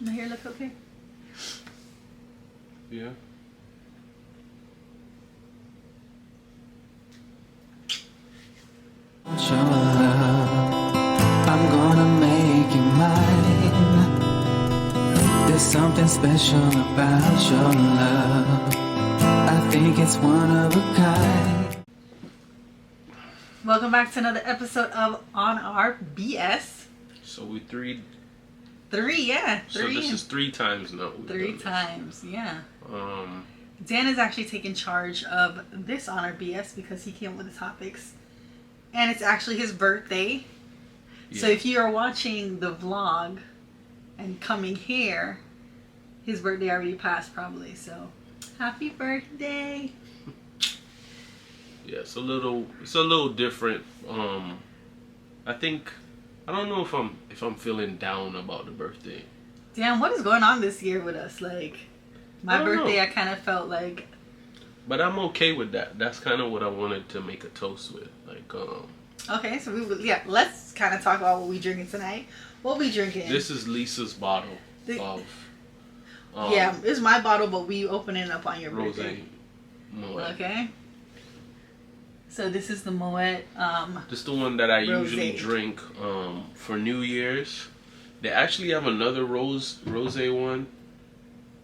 My hair look okay? Yeah. Your love, I'm gonna make you mine. There's something special about your love. I think it's one of a kind. Welcome back to another episode of On Our BS. So we three. Yeah. So this is 3 times now. Three times, yeah. Um. Dan is actually taking charge of this On Our BS because he came up with the topics. And it's actually his birthday. Yeah. So if you are watching the vlog and coming here, his birthday already passed probably. So happy birthday. Yeah, it's a little different. I think I don't know if I'm feeling down about the birthday. Damn, what is going on this year with us? Like my birthday, I kind of felt like. But I'm okay with that. That's kind of what I wanted to make a toast with. Like, okay, so let's kind of talk about what we drinking tonight. What we drinking? This is Lisa's bottle of. Yeah, it's my bottle, but we open it up on your birthday. Moet. Okay. So this is the Moet. This is the one that I rosé. usually drink for New Year's. They actually have another rosé one.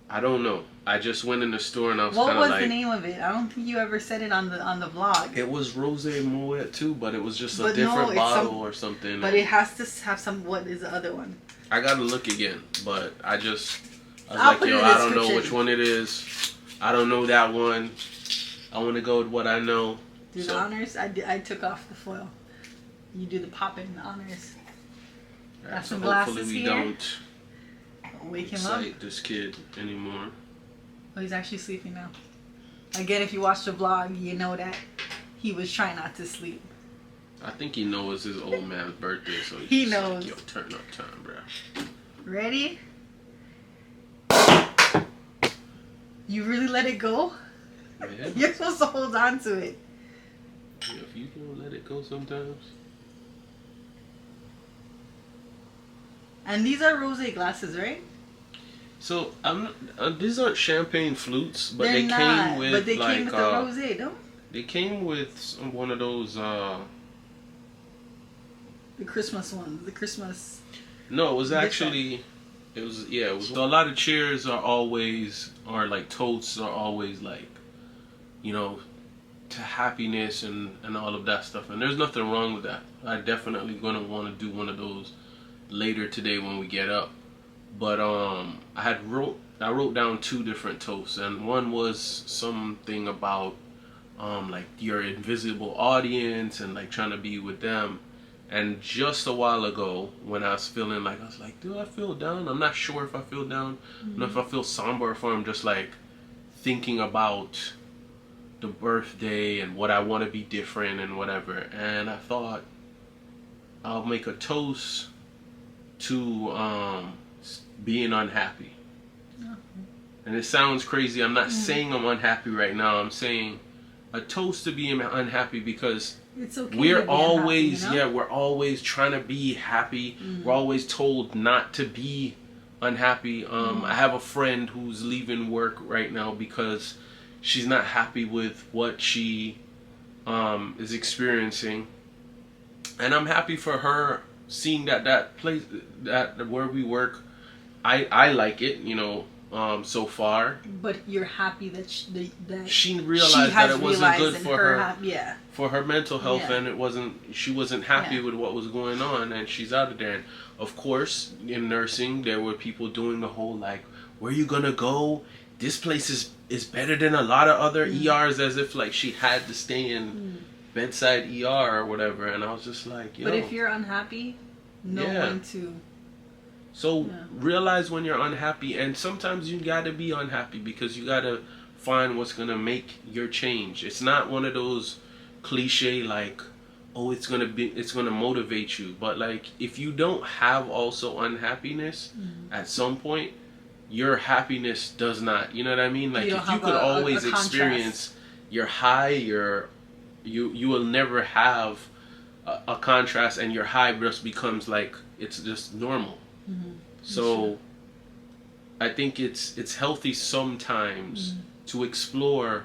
I don't know. I just went in the store and I was kind of like... What was the name of it? I don't think you ever said it on the vlog. It was Rosé Moet too, but it was just a different bottle or something. But it has to have some... What is the other one? I gotta look again, but I was like, yo, I don't know which one it is. I don't know that one. I want to go with what I know. Do the honors? I took off the foil. You do the popping honors. Right, Got so some glasses hopefully we here. don't wake him up. excite this kid anymore. Oh, he's actually sleeping now. Again, if you watch the vlog, you know that he was trying not to sleep. I think he knows his old man's birthday, so he knows. Like, yo, turn up time, bro. Ready? You really let it go? Yeah. You're supposed to hold on to it. Yeah, if you don't let it go sometimes. And these are rosé glasses, right? So these aren't champagne flutes, but They're they not, came with but they like came with the rosé, no? They came with one of those. The Christmas ones, the Christmas. No, it was actually. It was So a lot of cheers are like toasts are always like, you know, to happiness and all of that stuff, and there's nothing wrong with that. I definitely gonna want to do one of those later today when we get up. But I wrote down 2 different toasts, and one was something about like your invisible audience and like trying to be with them. And just a while ago, when I was feeling like, I was like, do I feel down? I'm not sure if I feel down. I don't know if I feel somber, or if I'm just like thinking about the birthday and what I want to be different and whatever. And I thought I'll make a toast to being unhappy. And it sounds crazy. I'm not saying I'm unhappy right now. I'm saying a toast to being unhappy, because it's okay we're always unhappy, you know? we're always trying to be happy. We're always told not to be unhappy. I have a friend who's leaving work right now because she's not happy with what she is experiencing, and I'm happy for her, seeing that place, that where we work, I like it, you know, so far. But you're happy that she realized that it wasn't good for her, for her mental health, and she wasn't happy with what was going on, and she's out of there. And of course, in nursing, there were people doing the whole like, where you gonna go? This place is better than a lot of other ERs, as if like she had to stay in bedside ER or whatever. And I was just like, yo. But if you're unhappy, know when to. So realize when you're unhappy, and sometimes you gotta be unhappy because you gotta find what's gonna make your change. It's not one of those cliche like, oh, it's gonna motivate you. But like, if you don't have also unhappiness at some point, your happiness does not. You know what I mean? Like, if you could always experience your high, you will never have a contrast, and your high just becomes like, it's just normal. So I think it's healthy sometimes to explore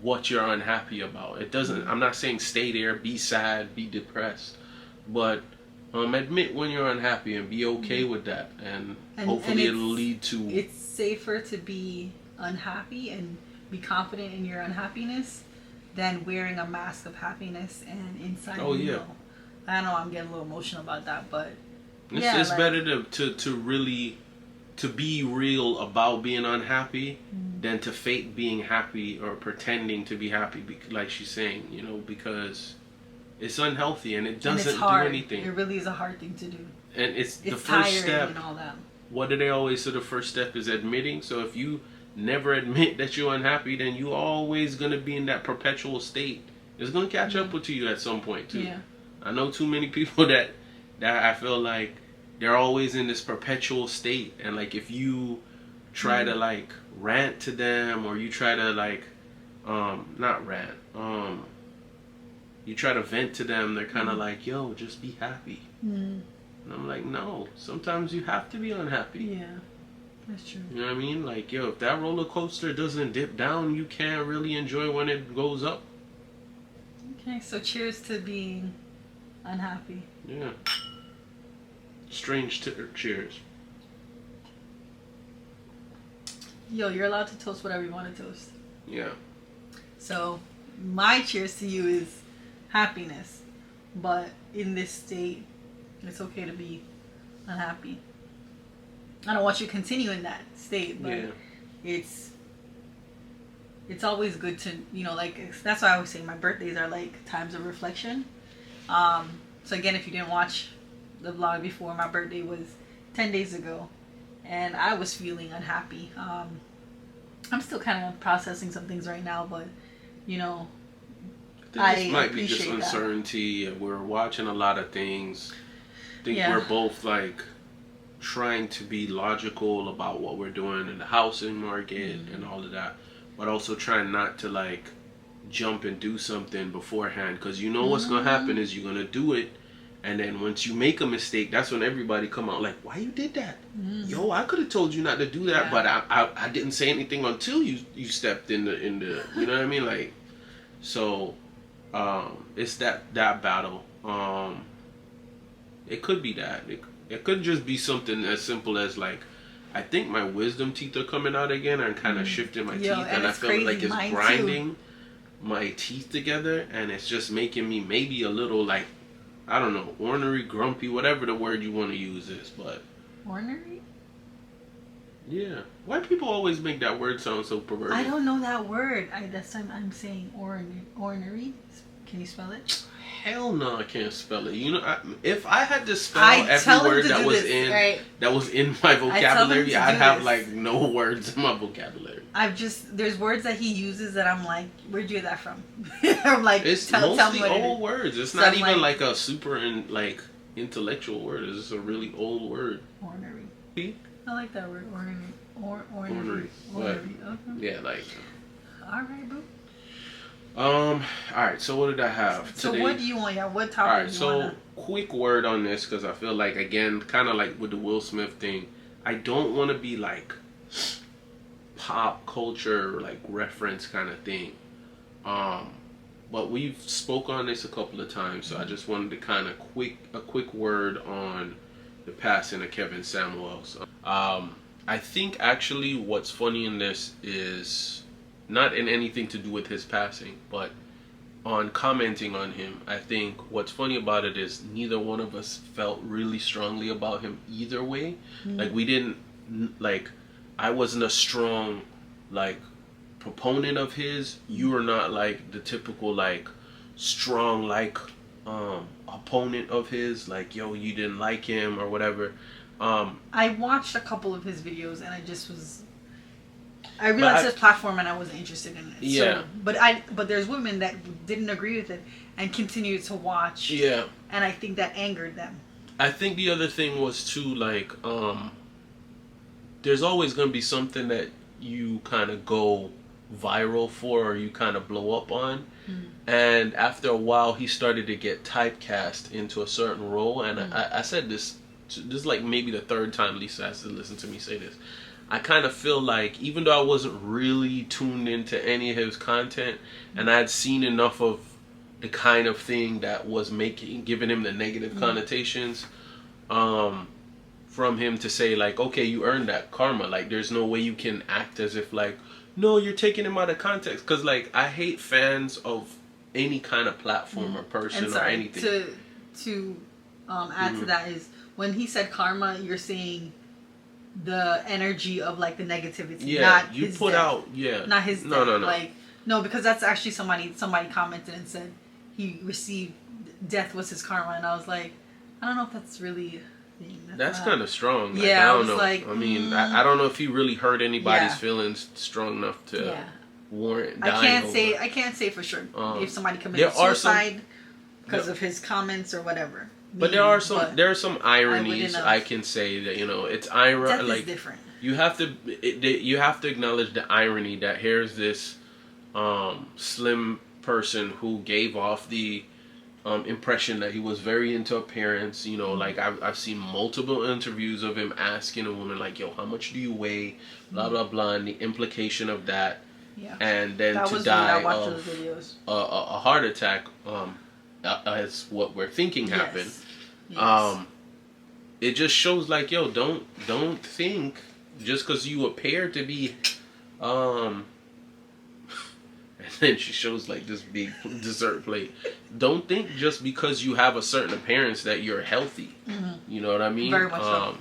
what you're unhappy about. It doesn't. I'm not saying stay there, be sad, be depressed, but admit when you're unhappy and be okay with that, and hopefully it'll lead to. It's safer to be unhappy and be confident in your unhappiness than wearing a mask of happiness and inside. Oh yeah. I know I'm getting a little emotional about that, but it's better to really to be real about being unhappy than to fake being happy or pretending to be happy, like she's saying, you know, because it's unhealthy and it doesn't do anything. It really is a hard thing to do. And it's the first step. And all that. What do they always say? The first step is admitting. So if you never admit that you're unhappy, then you're always going to be in that perpetual state. It's going to catch up with you at some point too. Yeah. I know too many people that I feel like they're always in this perpetual state, and like if you try to like rant to them, or you try to like not rant, you try to vent to them, they're kind of like, yo, just be happy. And I'm like, no, sometimes you have to be unhappy. Yeah, that's true. You know what I mean? Like, yo, if that roller coaster doesn't dip down, you can't really enjoy when it goes up. Okay, so cheers to being unhappy. Yeah. Strange cheers. Yo, you're allowed to toast whatever you want to toast. Yeah. So, my cheers to you is happiness. But in this state, it's okay to be unhappy. I don't want you to continue in that state, but it's always good to, you know, like, that's why I always say my birthdays are like times of reflection. So again, if you didn't watch the vlog before, my birthday was 10 days ago, and I was feeling unhappy. I'm still kind of processing some things right now, but, you know, I think this might be just uncertainty. We're watching a lot of things. I think we're both like trying to be logical about what we're doing in the housing market and all of that, but also trying not to like jump and do something beforehand, because you know what's gonna happen is you're gonna do it, and then once you make a mistake, that's when everybody come out like, why you did that? Yo, I could have told you not to do that, but I didn't say anything until you stepped in the you know what I mean? Like, so it's that battle. It could be that. It could just be something as simple as like, I think my wisdom teeth are coming out again and kind of shifting my teeth, and I feel like it's grinding my teeth together, and it's just making me maybe a little like, I don't know, ornery, grumpy, whatever the word you want to use is, but ornery? Yeah. Why people always make that word sound so perverted? I don't know that word. That's time I'm saying ornery. Can you spell it? Hell no, I can't spell it. You know, if I had to spell every word that was in my vocabulary, I'd have like no words in my vocabulary. There's words that he uses that I'm like, where'd you get that from? I'm like, it's mostly old words. It's not even like a super intellectual word. It's just a really old word. Ornery. I like that word, ornery. Ornery. Okay. Yeah, like. All right, boo. Alright, so what did I have today? So what do you want? Yeah, what topic do you want? So quick word on this, because I feel like, again, kind of like with the Will Smith thing, I don't want to be like pop culture, like reference kind of thing. But we've spoke on this a couple of times, so I just wanted to kind of a quick word on the passing of Kevin Samuels. I think actually what's funny in this is not in anything to do with his passing, but on commenting on him. I think what's funny about it is neither one of us felt really strongly about him either way. Like, we didn't, like, I wasn't a strong, like, proponent of his. You were not, like, the typical, like, strong, like, opponent of his. Like, yo, you didn't like him or whatever. I watched a couple of his videos, and I realized his platform, and I wasn't interested in it. Yeah. So, but there's women that didn't agree with it and continued to watch. Yeah. And I think that angered them. I think the other thing was too, like, there's always going to be something that you kind of go viral for, or you kind of blow up on. And after a while, he started to get typecast into a certain role. And I said this this is like maybe the third time Lisa has to listen to me say this. I kind of feel like, even though I wasn't really tuned into any of his content, and I had seen enough of the kind of thing that was giving him the negative connotations, from him to say like, okay, you earned that karma. Like, there's no way you can act as if like, no, you're taking him out of context. Because like, I hate fans of any kind of platform or person or anything. To add to that is, when he said karma, you're saying the energy of like the negativity, not you his put death. out, not his no, death. No, like, no, because that's actually somebody commented and said he received death was his karma, and I was like, I don't know if that's really a thing. That's kind of strong. Like, yeah, I don't know. Like, I mean, I don't know if he really hurt anybody's feelings strong enough to warrant dying. I can't say for sure if somebody committed suicide because of his comments or whatever. But there are some ironies I can say that, you know, it's irony. Death like, is different. You have to acknowledge the irony that here's this slim person who gave off the impression that he was very into appearance. You know, like I've seen multiple interviews of him asking a woman like, "Yo, how much do you weigh?" Blah blah blah, and the implication of that. Yeah. And then to die of a heart attack. As what we're thinking happened. Yes. It just shows like, yo, don't think just because you appear to be and then she shows like this big dessert plate. Don't think just because you have a certain appearance that you're healthy. You know what I mean? Very much so.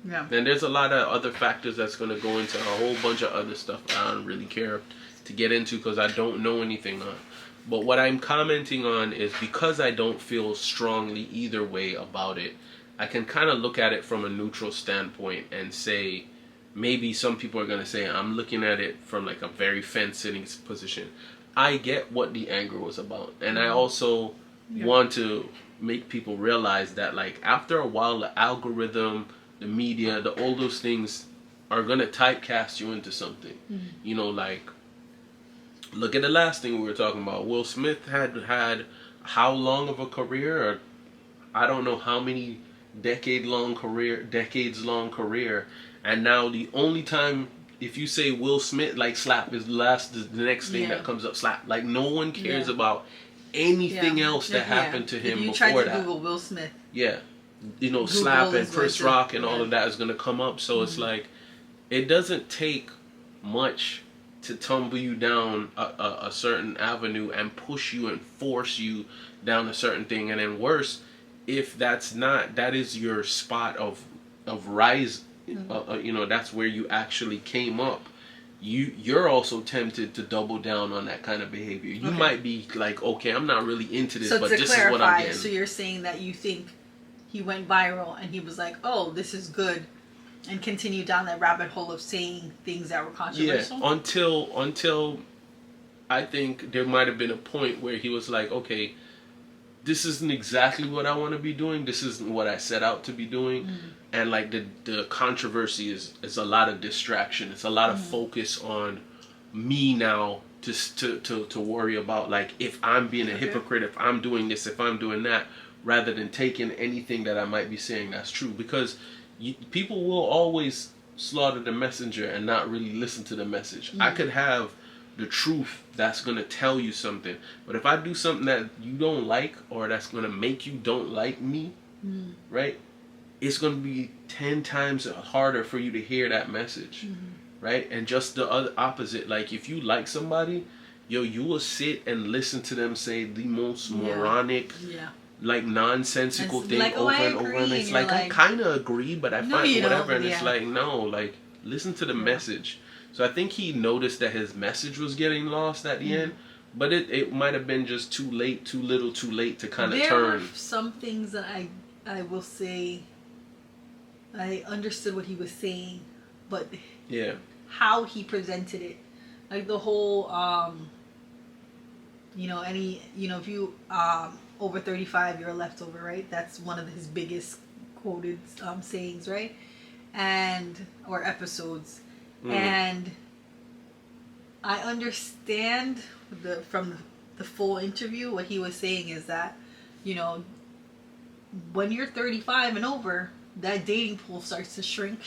Yeah. And there's a lot of other factors that's going to go into a whole bunch of other stuff I don't really care to get into because I don't know anything on. But what I'm commenting on is, because I don't feel strongly either way about it, I can kind of look at it from a neutral standpoint and say, maybe some people are going to say, I'm looking at it from like a very fence-sitting position. I get what the anger was about. And I also want to make people realize that, like, after a while, the algorithm, the media, all those things are going to typecast you into something. You know, like, look at the last thing we were talking about. Will Smith had how long of a career, or I don't know how many decades long career, and now the only time if you say Will Smith, like, slap is the next thing that comes up, slap. Like, no one cares about anything else that happened to him before that. If you try to Google Will Smith, you know, Google slap and Chris Rock and all of that is gonna come up. So it's like, it doesn't take much to tumble you down a certain avenue and push you and force you down a certain thing. And then worse, if that is your spot of rise, you know, that's where you actually came up, you're also tempted to double down on that kind of behavior. You might be like, okay, I'm not really into this, but this is what I'm getting. So you're saying that you think he went viral and he was like, oh, this is good, and continue down that rabbit hole of saying things that were controversial? Yeah, until I think there might have been a point where he was like, okay, this isn't exactly what I want to be doing. This isn't what I set out to be doing. And like the controversy is a lot of distraction. It's a lot of focus on me now to worry about, like, if I'm being a hypocrite, if I'm doing this, if I'm doing that, rather than taking anything that I might be saying that's true. Because people will always slaughter the messenger and not really listen to the message. I could have the truth that's going to tell you something, but if I do something that you don't like, or that's going to make you don't like me, right, it's going to be 10 times harder for you to hear that message, right? And just the other opposite, like, if you like somebody, you will sit and listen to them say the most moronic, like, nonsensical thing like, over and over, and it's like, I kind of agree, but I find whatever, and it's like, no, like, listen to the message. So I think he noticed that his message was getting lost at the end, but it might have been just too late, too little, too late to kind of turn. There were some things that I will say I understood what he was saying, but how he presented it, like the whole if you over 35, you're a leftover, right? That's one of his biggest quoted sayings, right? Or episodes. And I understand from the full interview, what he was saying is that, you know, when you're 35 and over, that dating pool starts to shrink.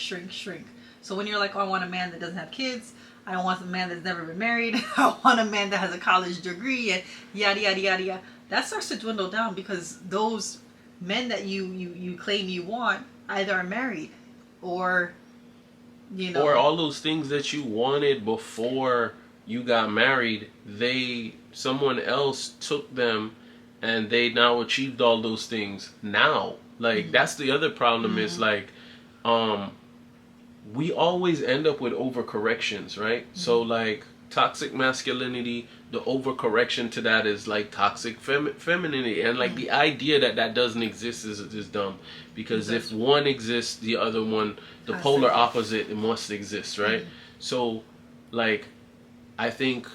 So when you're like, oh, I want a man that doesn't have kids, I don't want a man that's never been married, I want a man that has a college degree, and yada yada yada yada, that starts to dwindle down, because those men that you claim you want either are married, or or all those things that you wanted before you got married, someone else took them, and they now achieved all those things now. Like, that's the other problem, is like, we always end up with overcorrections, right? So like, toxic masculinity, the overcorrection to that is like toxic femininity, and like the idea that doesn't exist is dumb, because if one exists, the other one, the polar opposite, it must exist, right? So like, I think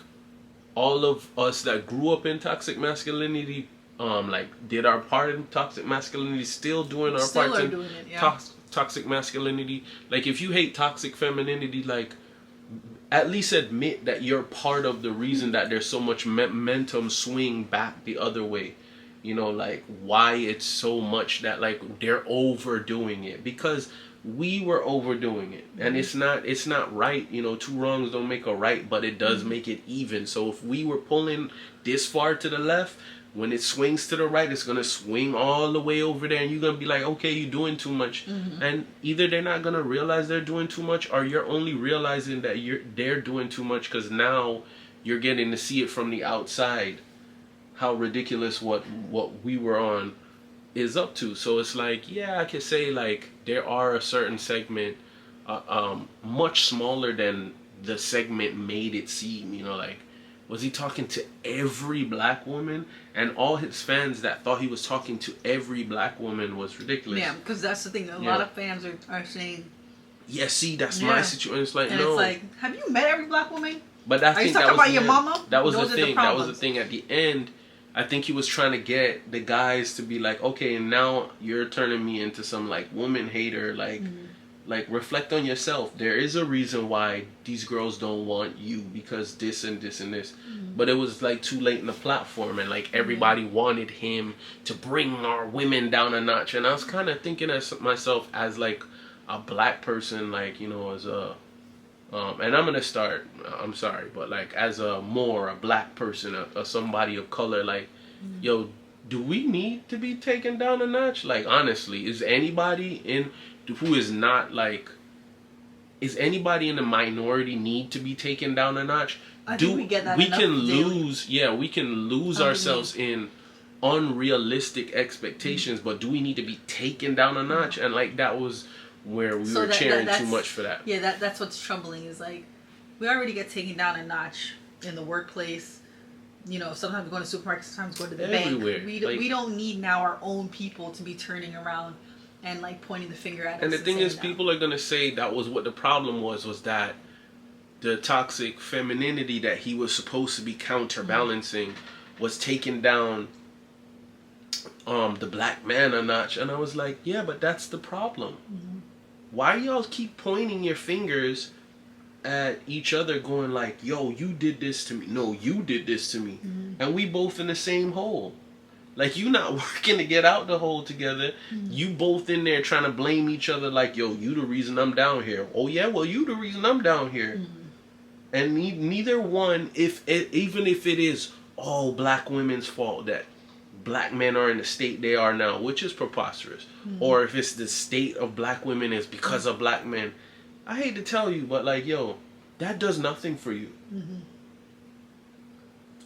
all of us that grew up in toxic masculinity, like, did our part in toxic masculinity, still doing our part in toxic masculinity. Like, if you hate toxic femininity, like, at least admit that you're part of the reason that there's so much momentum swing back the other way. You know, like, why it's so much that, like, they're overdoing it, because we were overdoing it, and it's not right. You know, two wrongs don't make a right, but it does make it even. So if we were pulling this far to the left, when it swings to the right, it's gonna swing all the way over there, and you're gonna be like, okay, you're doing too much. And either they're not gonna realize they're doing too much, or you're only realizing that they're doing too much because now you're getting to see it from the outside, how ridiculous what we were on is up to. So it's like, yeah, I could say, like, there are a certain segment, much smaller than the segment made it seem. You know, like, was he talking to every black woman? And all his fans that thought he was talking to every black woman was ridiculous. Yeah, because that's the thing. A lot of fans are saying, yeah, see, that's my situation. It's like, and no. it's like, have you met every black woman? But I think are you talking about your mama? That was the thing. That was the thing at the end. I think he was trying to get the guys to be like, okay, now you're turning me into some, like, woman hater. Like, like, reflect on yourself. There is a reason why these girls don't want you, because this and this and this. But it was, like, too late in the platform, and, like, everybody wanted him to bring our women down a notch. And I was kind of thinking of myself as, like, a black person, like, you know, as a... and I'm gonna start, I'm sorry, but, like, as a black person, somebody of color, like, yo, do we need to be taken down a notch? Like, honestly, is anybody in who is not, like, is anybody in the minority need to be taken down a notch? I think we get that we enough can daily. we can lose ourselves in unrealistic expectations, but do we need to be taken down a notch? And, like, that was where we were cheering too much for that. Yeah, that's what's troubling, is like, we already get taken down a notch in the workplace. You know, sometimes going to supermarkets, sometimes going to the Everywhere. bank. We don't need now our own people to be turning around and, like, pointing the finger at us. And the thing is, people are gonna say that was what the problem was that the toxic femininity that he was supposed to be counterbalancing was taking down the black man a notch. And I was like, yeah, but that's the problem. Why y'all keep pointing your fingers at each other, going like, yo, you did this to me, no, you did this to me, and we both in the same hole? Like, you not working to get out the hole together. You both in there trying to blame each other, like, yo, you the reason I'm down here. Oh yeah, well, you the reason I'm down here. And neither one, even if it is all black women's fault that black men are in the state they are now, which is preposterous, or if it's the state of black women is because of black men, I hate to tell you, but, like, yo, that does nothing for you.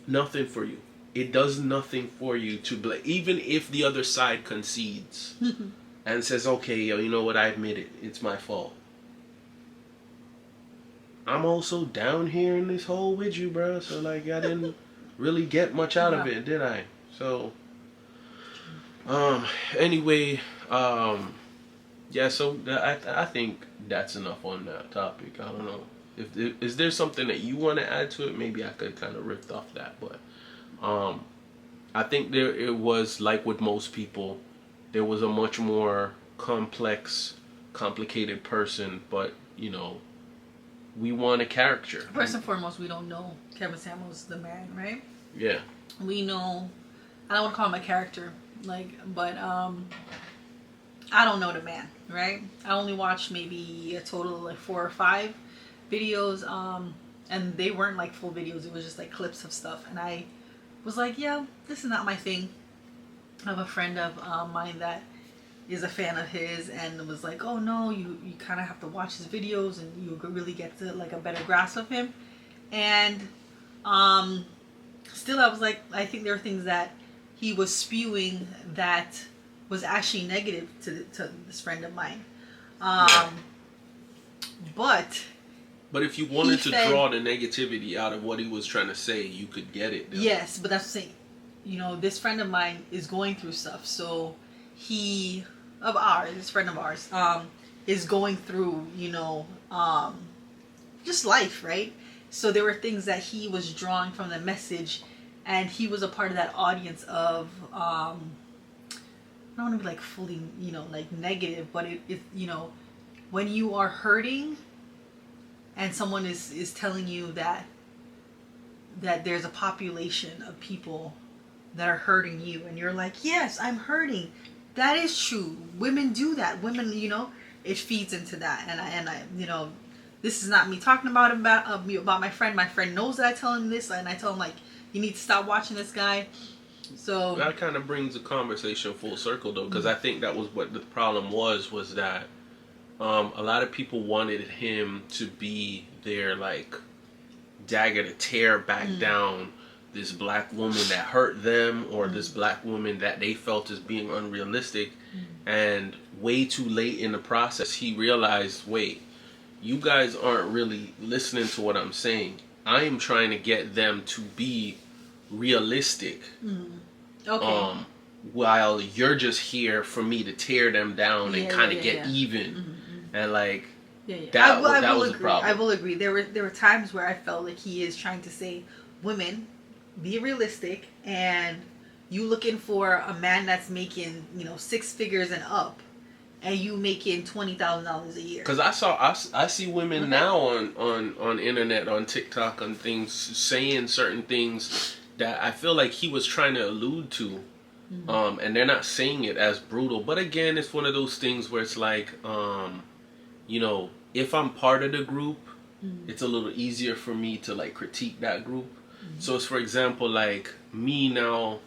Nothing for you. It does nothing for you to blame, even if the other side concedes and says, okay, yo, you know what, I admit it, it's my fault. I'm also down here in this hole with you, bro. So, like, I didn't really get much out of it, did I? So, anyway, yeah, so I think that's enough on that topic. I don't know. Is there something that you want to add to it? Maybe I could kind of riff off that, but I think it was, like with most people, there was a much more complicated person, but, you know, we want a character. First and foremost, we don't know Kevin Samuels the man, right? Yeah. We know, I don't want to call him a character, like, but I don't know the man, right? I only watched maybe a total of like 4 or 5 videos, and they weren't like full videos. It was just like clips of stuff, and I was like, yeah, this is not my thing. I have a friend of mine that is a fan of his, and was like, oh no, you kind of have to watch his videos, and you really get to like a better grasp of him. And still, I was like, I think there were things that he was spewing that was actually negative to this friend of mine. But if you wanted to draw the negativity out of what he was trying to say, you could get it. Though. Yes, but that's the thing. You know, this friend of mine is going through stuff. So this friend of ours, is going through, you know, just life, right? So there were things that he was drawing from the message, and he was a part of that audience of, I don't want to be like fully, you know, like negative, but it you know, when you are hurting and someone is telling you that there's a population of people that are hurting you, and you're like, yes, I'm hurting. That is true. Women do that. Women, you know, it feeds into that. And I you know, this is not me talking about my friend. My friend knows that I tell him this, and I tell him like, you need to stop watching this guy. So that kind of brings the conversation full circle though, because I think that was what the problem was that a lot of people wanted him to be their like dagger to tear back down this black woman that hurt them, or this black woman that they felt as being unrealistic. And way too late in the process, he realized, wait, you guys aren't really listening to what I'm saying. I am trying to get them to be realistic. Okay. While you're just here for me to tear them down and kind of get even. And like, that was the problem. I will agree. There were times where I felt like he is trying to say, women, be realistic, and you looking for a man that's making, you know, 6 figures and up, and you making $20,000 a year. Because I see women now on internet, on TikTok, on things, saying certain things that I feel like he was trying to allude to, and they're not saying it as brutal. But again, it's one of those things where it's like, you know, if I'm part of the group, it's a little easier for me to like critique that group. So it's, for example, like me now,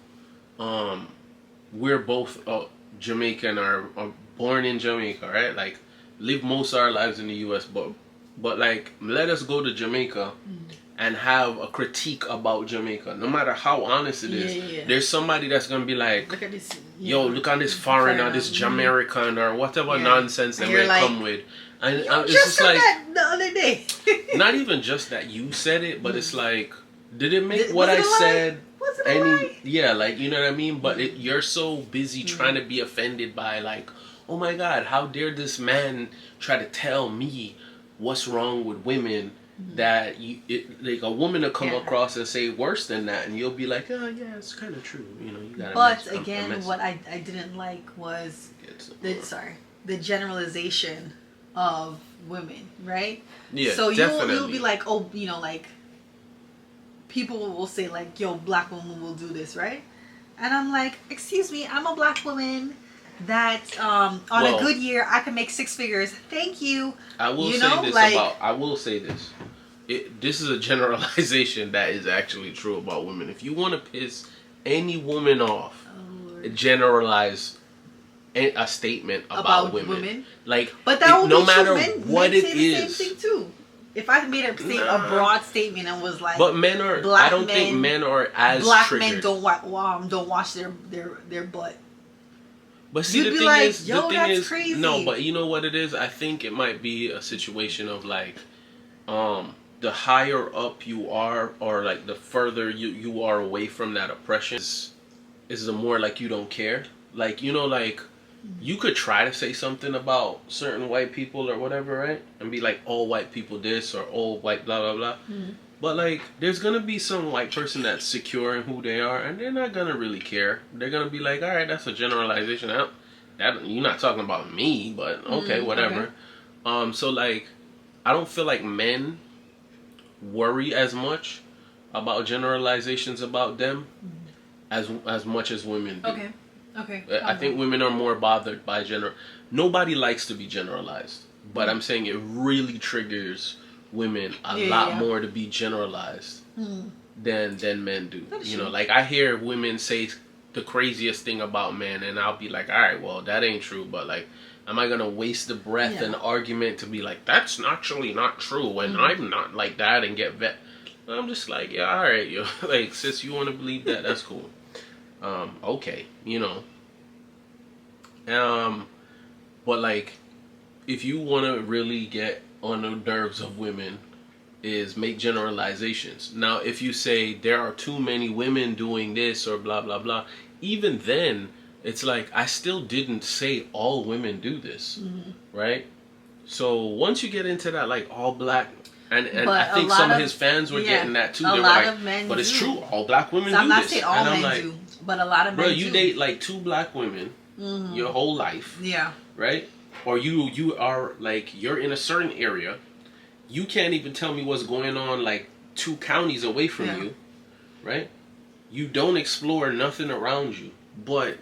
we're both Jamaican, or born in Jamaica, right? Like, live most of our lives in the U.S., but like, let us go to Jamaica and have a critique about Jamaica. No matter how honest it is, there's somebody that's gonna be like, look at this, look at this foreigner, this Jamaican, or whatever nonsense they may like, come with. And it's just like, that the other day. Not even just that you said it, but it's like, did it make what I said any? Yeah, like, you know what I mean. But you're so busy trying to be offended by like, oh my God, how dare this man try to tell me what's wrong with women, that like a woman will come across and say worse than that, and you'll be like, oh yeah, it's kind of true, you know. You gotta but again, what I didn't like was the generalization of women, right? Yeah, so definitely. you'll be like, oh, you know, like, people will say like, yo, black woman will do this, right? And I'm like, excuse me, I'm a black woman that on a good year I can make 6 figures. Thank you. I will say this. This is a generalization that is actually true about women. If you want to piss any woman off, generalize a statement about women. Like, but that no matter what it the is. same thing too. If I made a broad statement and was like, but men are. I don't think men are as black triggered. Men don't wash their butt. But see, the thing is, crazy. No, but you know what it is? I think it might be a situation of like, the higher up you are, or like the further you are away from that oppression, is the more like you don't care. Like, you know, like, you could try to say something about certain white people or whatever, right? And be like, all white people this, or all white blah blah blah. But like, there's gonna be some white person that's secure in who they are, and they're not gonna really care. They're gonna be like, all right, that's a generalization. That you're not talking about me, but okay, whatever. Okay. So like, I don't feel like men worry as much about generalizations about them as much as women do. Okay. Okay. I think women are more bothered by Nobody likes to be generalized, but I'm saying it really triggers women a lot more to be generalized than men do. You know, like I hear women say the craziest thing about men, and I'll be like, all right, well, that ain't true, but like, am I gonna waste the breath and argument to be like, that's actually not true, and I'm not like that, and get vet? I'm just like, yeah, all right, yo, like, sis, you want to believe that? That's cool. Okay, you know. But like, if you want to really get on the nerves of women, is make generalizations. Now, if you say there are too many women doing this or blah blah blah, even then, it's like I still didn't say all women do this, right? So once you get into that, like all black. And I think some of his fans were getting that too. They were like, men but it's true, all black women do this. I'm not saying all men do, but a lot of men do. Bro, you date like 2 black women your whole life. Yeah. Right? Or you are like, you're in a certain area. You can't even tell me what's going on like 2 counties away from you. Right? You don't explore nothing around you. But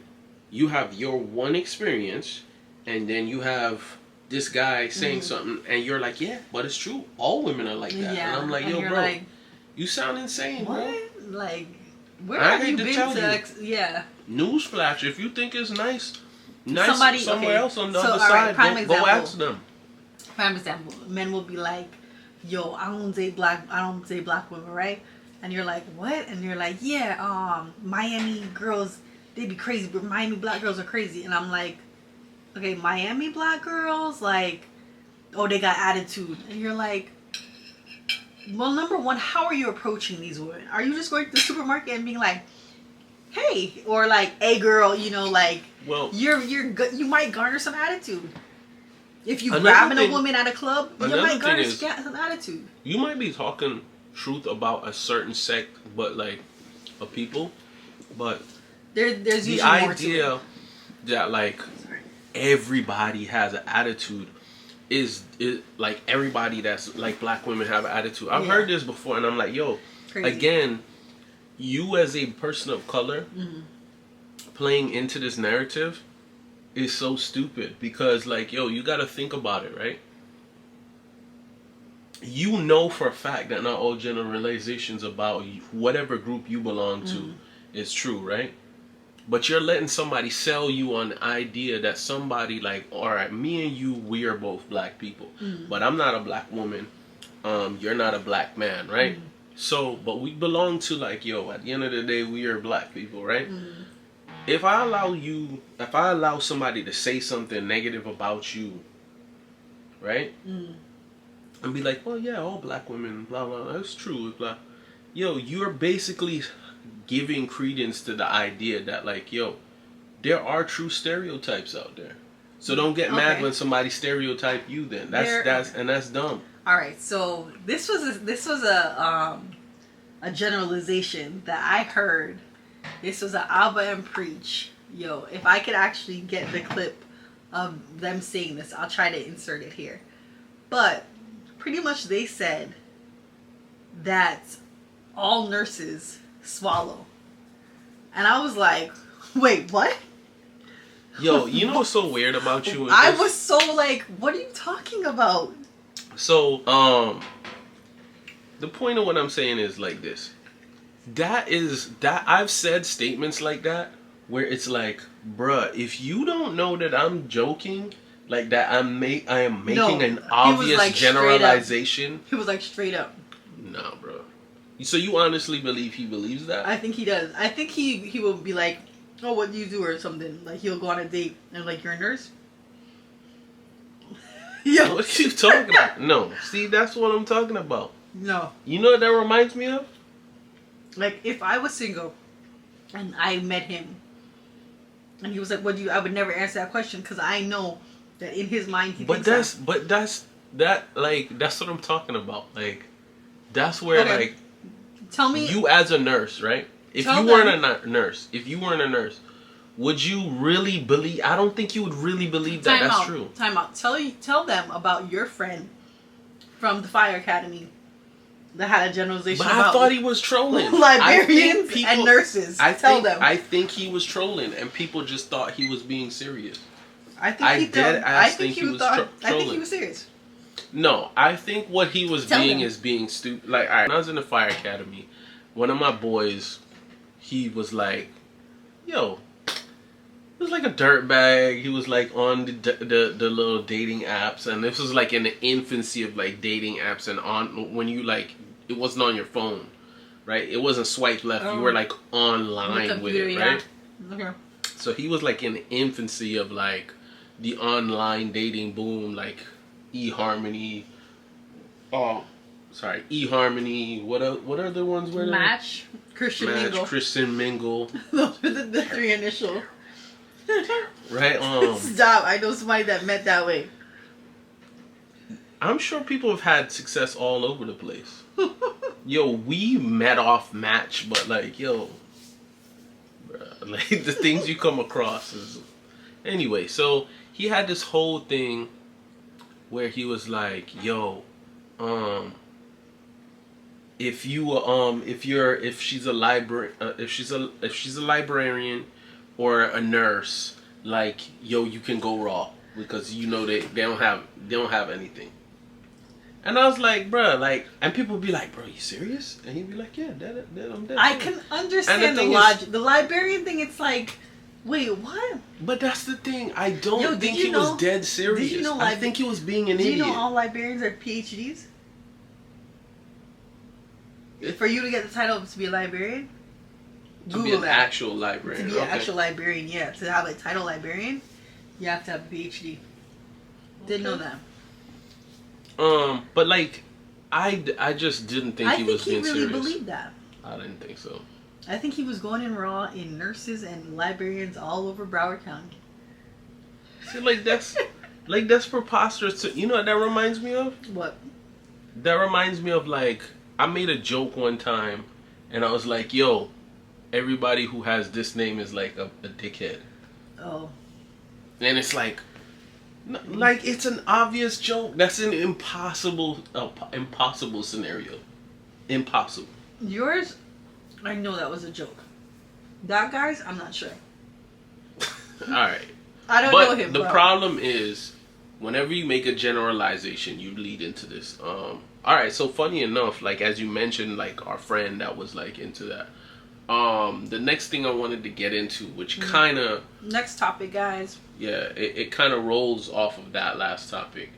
you have your one experience, and then you have this guy saying something, and you're like, yeah, but it's true. All women are like that. And I'm like, yo, bro, like, you sound insane, what? Bro. Like, where have you been to? Newsflash, if you think it's nice somewhere else on the other side, go ask them. Prime example, men will be like, yo, I don't date black women, right? And you're like, what? And you're like, yeah, Miami girls, they be crazy, but Miami black girls are crazy. And I'm like, okay, Miami black girls, like, oh, they got attitude. And you're like, well, number one, how are you approaching these women? Are you just going to the supermarket and being like, hey, or like, hey girl, you know, like, well, you might garner some attitude. If you grabbing a woman at a club, you might garner some attitude. You might be talking truth about a certain sect, but like, of people, but there's usually the idea that like, everybody has an attitude is like everybody that's like black women have an attitude. I've heard this before, and I'm like, yo, crazy. Again, you as a person of color playing into this narrative is so stupid, because like, yo, you got to think about it, right? You know for a fact that not all generalizations about whatever group you belong to is true, right? But you're letting somebody sell you on the idea that somebody like, all right, me and you, we are both black people. But I'm not a black woman. You're not a black man, right? So, but we belong to like, yo, at the end of the day, we are black people, right? If I allow somebody to say something negative about you, right? And be like, well, yeah, all black women, blah, blah, that's true. Blah. Yo, you're basically giving credence to the idea that like, yo, there are true stereotypes out there. So don't get mad when somebody stereotype you. Then that's dumb. All right, so this was a generalization that I heard. This was an Abba and Preach. Yo, if I could actually get the clip of them saying this, I'll try to insert it here. But pretty much they said that all nurses swallow. And I was like, wait, what? Yo, you know what's so weird about you? I was so like, what are you talking about? So, the point of what I'm saying is like this. That I've said statements like that where it's like, bruh, if you don't know that I'm joking, like that I am making an obvious like generalization. He was like straight up. Nah, bro. So you honestly believe he believes that? I think he does. I think he will be like, oh, what do you do or something? Like he'll go on a date and like, you're a nurse? Yo. What are you talking about? No. See, that's what I'm talking about. No. You know what that reminds me of? Like if I was single and I met him and he was like, what do you, I would never answer that question because I know that in his mind he thinks that's what I'm talking about. Like that's where like, tell me, you as a nurse, right? If you weren't a nurse, would you really believe? I don't think you would really believe that that's true. Time out. Tell them about your friend from the fire academy that had a generalization But about I thought he was trolling. librarians and nurses. Tell them. I think he was trolling, and people just thought he was being serious. I think he was serious. No, I think what he was is being stupid. Like, all right, when I was in the fire academy, one of my boys, he was like, "Yo." He was like a dirtbag. He was like on the little dating apps, and this was like in the infancy of like dating apps, and on when you like it wasn't on your phone, right? It wasn't swipe left. You were like online with it, right? Okay. So he was like in the infancy of like the online dating boom, like eHarmony. Oh, sorry, eHarmony. What other ones were there? Match, Christian Mingle. Those were the three initials. Right. Stop! I know somebody that met that way. I'm sure people have had success all over the place. Yo, we met off Match, but like, yo, bruh, like the things you come across is. Anyway, so he had this whole thing where he was like, "Yo, if she's a librarian or a nurse, like, yo, you can go raw because you know they don't have anything." And I was like, bruh, like, and people would be like, "Bro, you serious?" And he'd be like, "Yeah, I'm dead." I can understand the logic. The librarian thing, it's like, wait, what? But that's the thing. I don't think he was dead serious. Did you know I think he was being an idiot. Do you know all librarians are PhDs? For you to get the title to be a librarian? To be an actual librarian. To be an actual librarian, yeah. To have a title librarian, you have to have a PhD. Didn't know that. But like, I just didn't think he was being serious. I think he really believed that. I didn't think so. I think he was going in raw in nurses and librarians all over Broward County. See, like that's preposterous. You know what that reminds me of? What? That reminds me of like, I made a joke one time, and I was like, "Yo, everybody who has this name is like a dickhead." Oh. And it's like it's an obvious joke. That's an impossible scenario. Impossible. Yours, I know that was a joke. That guy's, I'm not sure. All right. I don't know him. The problem is, whenever you make a generalization, you lead into this. All right. So funny enough, like as you mentioned, like our friend that was like into that. The next thing I wanted to get into, which kind of... Next topic, guys. Yeah, it kind of rolls off of that last topic.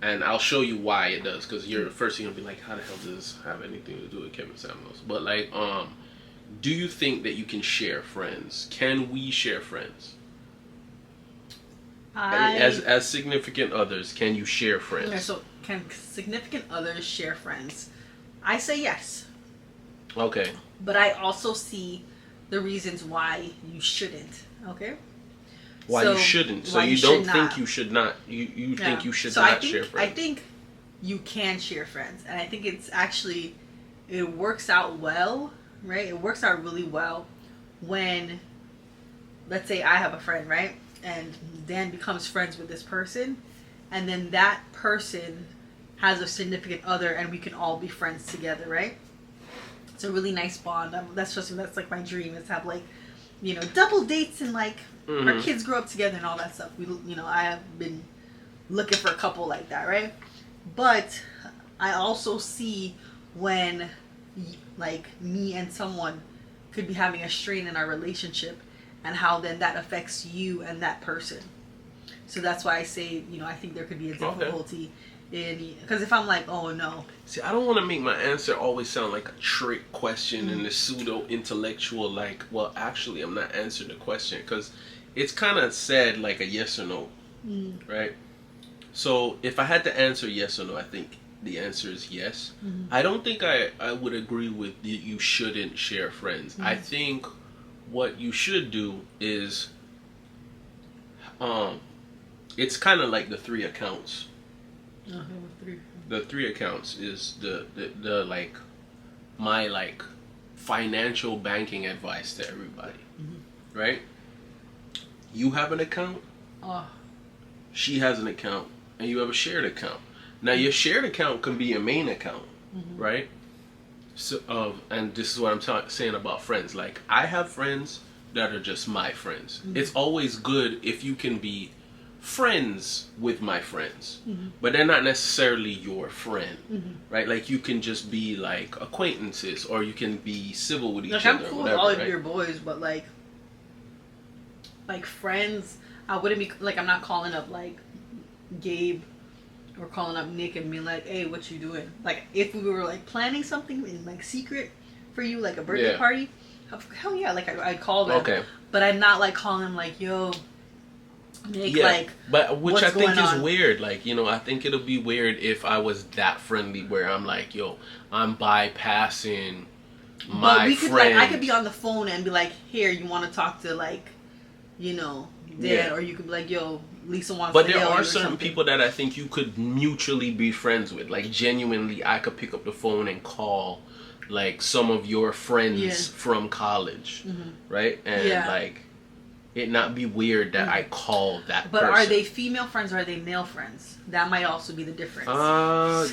And I'll show you why it does. Because you're first you're going to be like, how the hell does this have anything to do with Kevin Samuels? But like, do you think that you can share friends? Can we share friends? As significant others, can you share friends? Okay, so can significant others share friends? I say yes. Okay. But I also see the reasons why you shouldn't. Okay. Why you shouldn't? So you don't think you should not? You think you should not share friends? I think you can share friends, and I think it's actually it works out well, right? It works out really well when, let's say, I have a friend, right, and Dan becomes friends with this person, and then that person has a significant other, and we can all be friends together, right? It's a really nice bond. That's like my dream is to have like, you know, double dates and like our kids grow up together and all that stuff. I have been looking for a couple like that, right? But I also see when like me and someone could be having a strain in our relationship and how then that affects you and that person. So that's why I say, you know, I think there could be a difficulty because if I'm like, oh no. See, I don't want to make my answer always sound like a trick question and a pseudo-intellectual, like, well, actually, I'm not answering the question. Because it's kind of said like a yes or no, right? So if I had to answer yes or no, I think the answer is yes. I don't think I would agree with you shouldn't share friends. I think what you should do is, it's kind of like the 3 accounts. The 3 accounts is the like my like financial banking advice to everybody, right? You have an account, she has an account, and you have a shared account. Now your shared account can be your main account, right? So, and this is what I'm saying about friends. Like, I have friends that are just my friends. Mm-hmm. It's always good if you can be friends with my friends, Mm-hmm. but they're not necessarily your friend, Mm-hmm. right? Like, you can just be like acquaintances, or you can be civil with each Like, other. I'm cool whatever, with all of right? your boys, but like friends, I wouldn't be like, I'm not calling up like Gabe or calling up Nick and being like, hey, what you doing? Like, if we were like planning something in like secret for you, like a birthday Yeah. party, hell yeah, like I'd call them. Okay. But I'm not like calling them like, yo, Nick, Yeah, like, but which what's I think going is on? weird. Like, you know, I think it'll be weird if I was that friendly, where I'm like, yo, I'm bypassing my But we could friends. like, I could be on the phone and be like, here, you want to talk to like, you know, Dad, Yeah. or you could be like, yo, Lisa wants But to there hail you are or certain something. people that I think you could mutually be friends with. Like, genuinely, I could pick up the phone and call like some of your friends Yeah. from college, Mhm. right? And Yeah. like, it not be weird that I call that But person. are they female friends or are they male friends? That might also be the difference.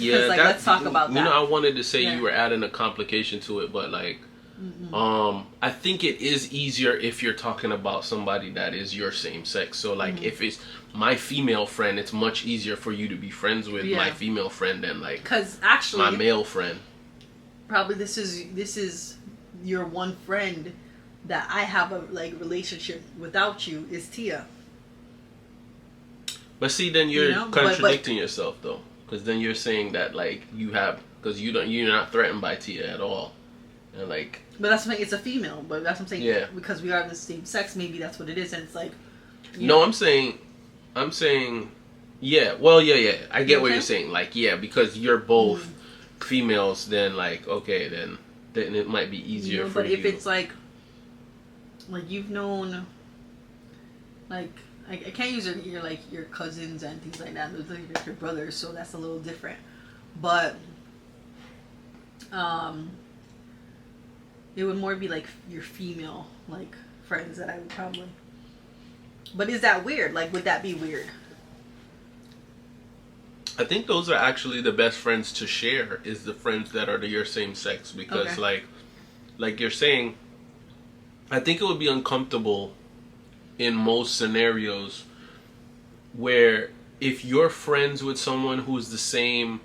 Yeah. Like, let's talk about You that. know, I wanted to say Yeah. you were adding a complication to it, but like, Mm-mm. I think it is easier if you're talking about somebody that is your same sex. So like, Mm-hmm. if it's my female friend, it's much easier for you to be friends with Yeah. my female friend than like Because actually, my male friend. probably this is your one friend that I have a like relationship without you is Tia. But see, then you're You know, but- contradicting yourself though, because then you're saying that like you have, because you're not threatened by Tia at all, and like. But that's what I'm saying, it's a female. But that's what I'm saying. Yeah. Because we are the same sex, maybe that's what it is, and it's like. you No, know. I'm saying, yeah. Well, yeah. I get what Okay. you're saying. Like, yeah, because you're both Mm-hmm. females, then like, okay, then it might be easier You know, for but you. if it's like you've known, like I can't use your like your cousins and things like that. Those are like your brothers, so that's a little different. But it would more be like your female like friends that I would probably. But is that weird? Like, would that be weird? I think those are actually the best friends to share, is the friends that are your same sex, because Okay. like you're saying, I think it would be uncomfortable in most scenarios where if you're friends with someone who's the same,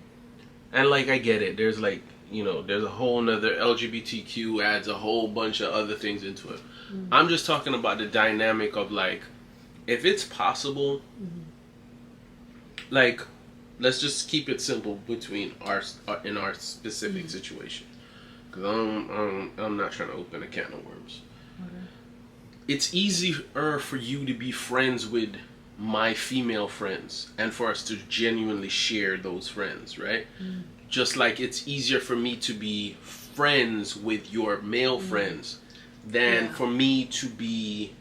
and like I get it, there's like, you know, there's a whole nother LGBTQ adds a whole bunch of other things into it. Mm-hmm. I'm just talking about the dynamic of like, if it's possible, like, let's just keep it simple between in our specific situation, because I'm not trying to open a can of worms. Okay. It's easier for you to be friends with my female friends and for us to genuinely share those friends, right? Just like it's easier for me to be friends with your male friends than Yeah. for me to be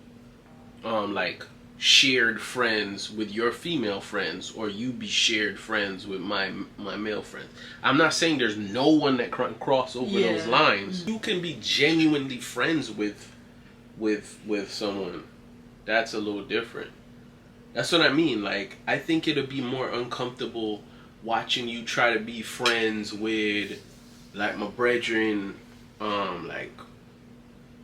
like shared friends with your female friends, or you be shared friends with my male friends. I'm not saying there's no one that cross over Yeah. those lines. You can be genuinely friends with someone. That's a little different. That's what I mean. Like, I think it'll be more uncomfortable watching you try to be friends with like my brethren, like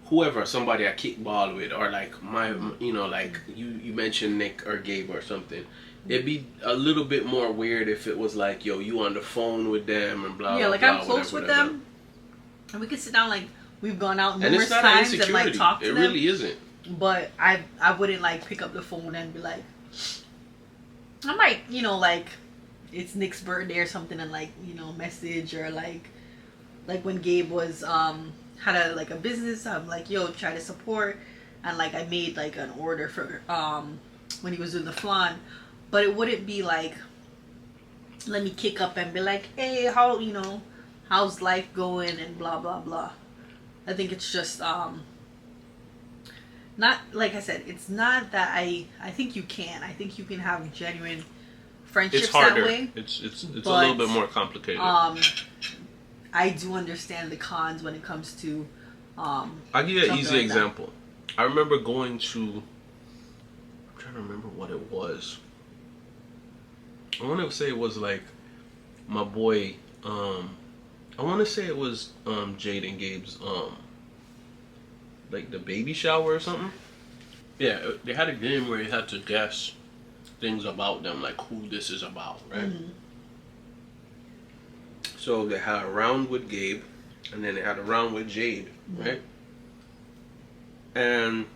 whoever, somebody I kickball with, or like my, you know, like you mentioned Nick or Gabe or something. It'd be a little bit more weird if it was like, yo, you on the phone with them and blah, Yeah, blah, like blah, I'm close whatever, with whatever. them, and we could sit down like we've gone out And numerous it's not an times and insecurity. like talk to It them. really isn't. But I wouldn't like pick up the phone and be like, I might, you know, like it's Nick's birthday or something and like, you know, message, or like when Gabe was had a business, I'm like, yo, try to support, and like I made like an order for when he was doing the flan, but it wouldn't be like, let me kick up and be like, hey, how, you know, how's life going and blah blah blah. I think it's just not, like I said, it's not that I think you can. I think you can have genuine friendships It's harder. that way. It's a But, little bit more complicated. I do understand the cons when it comes to I'll give you an something easy like that. example. I remember going to, I'm trying to remember what it was. I want to say it was like my boy I want to say it was Jade and Gabe's like the baby shower or something. Yeah, they had a game where you had to guess things about them, like who this is about, right? Mm-hmm. So they had a round with Gabe, and then they had a round with Jade, right? And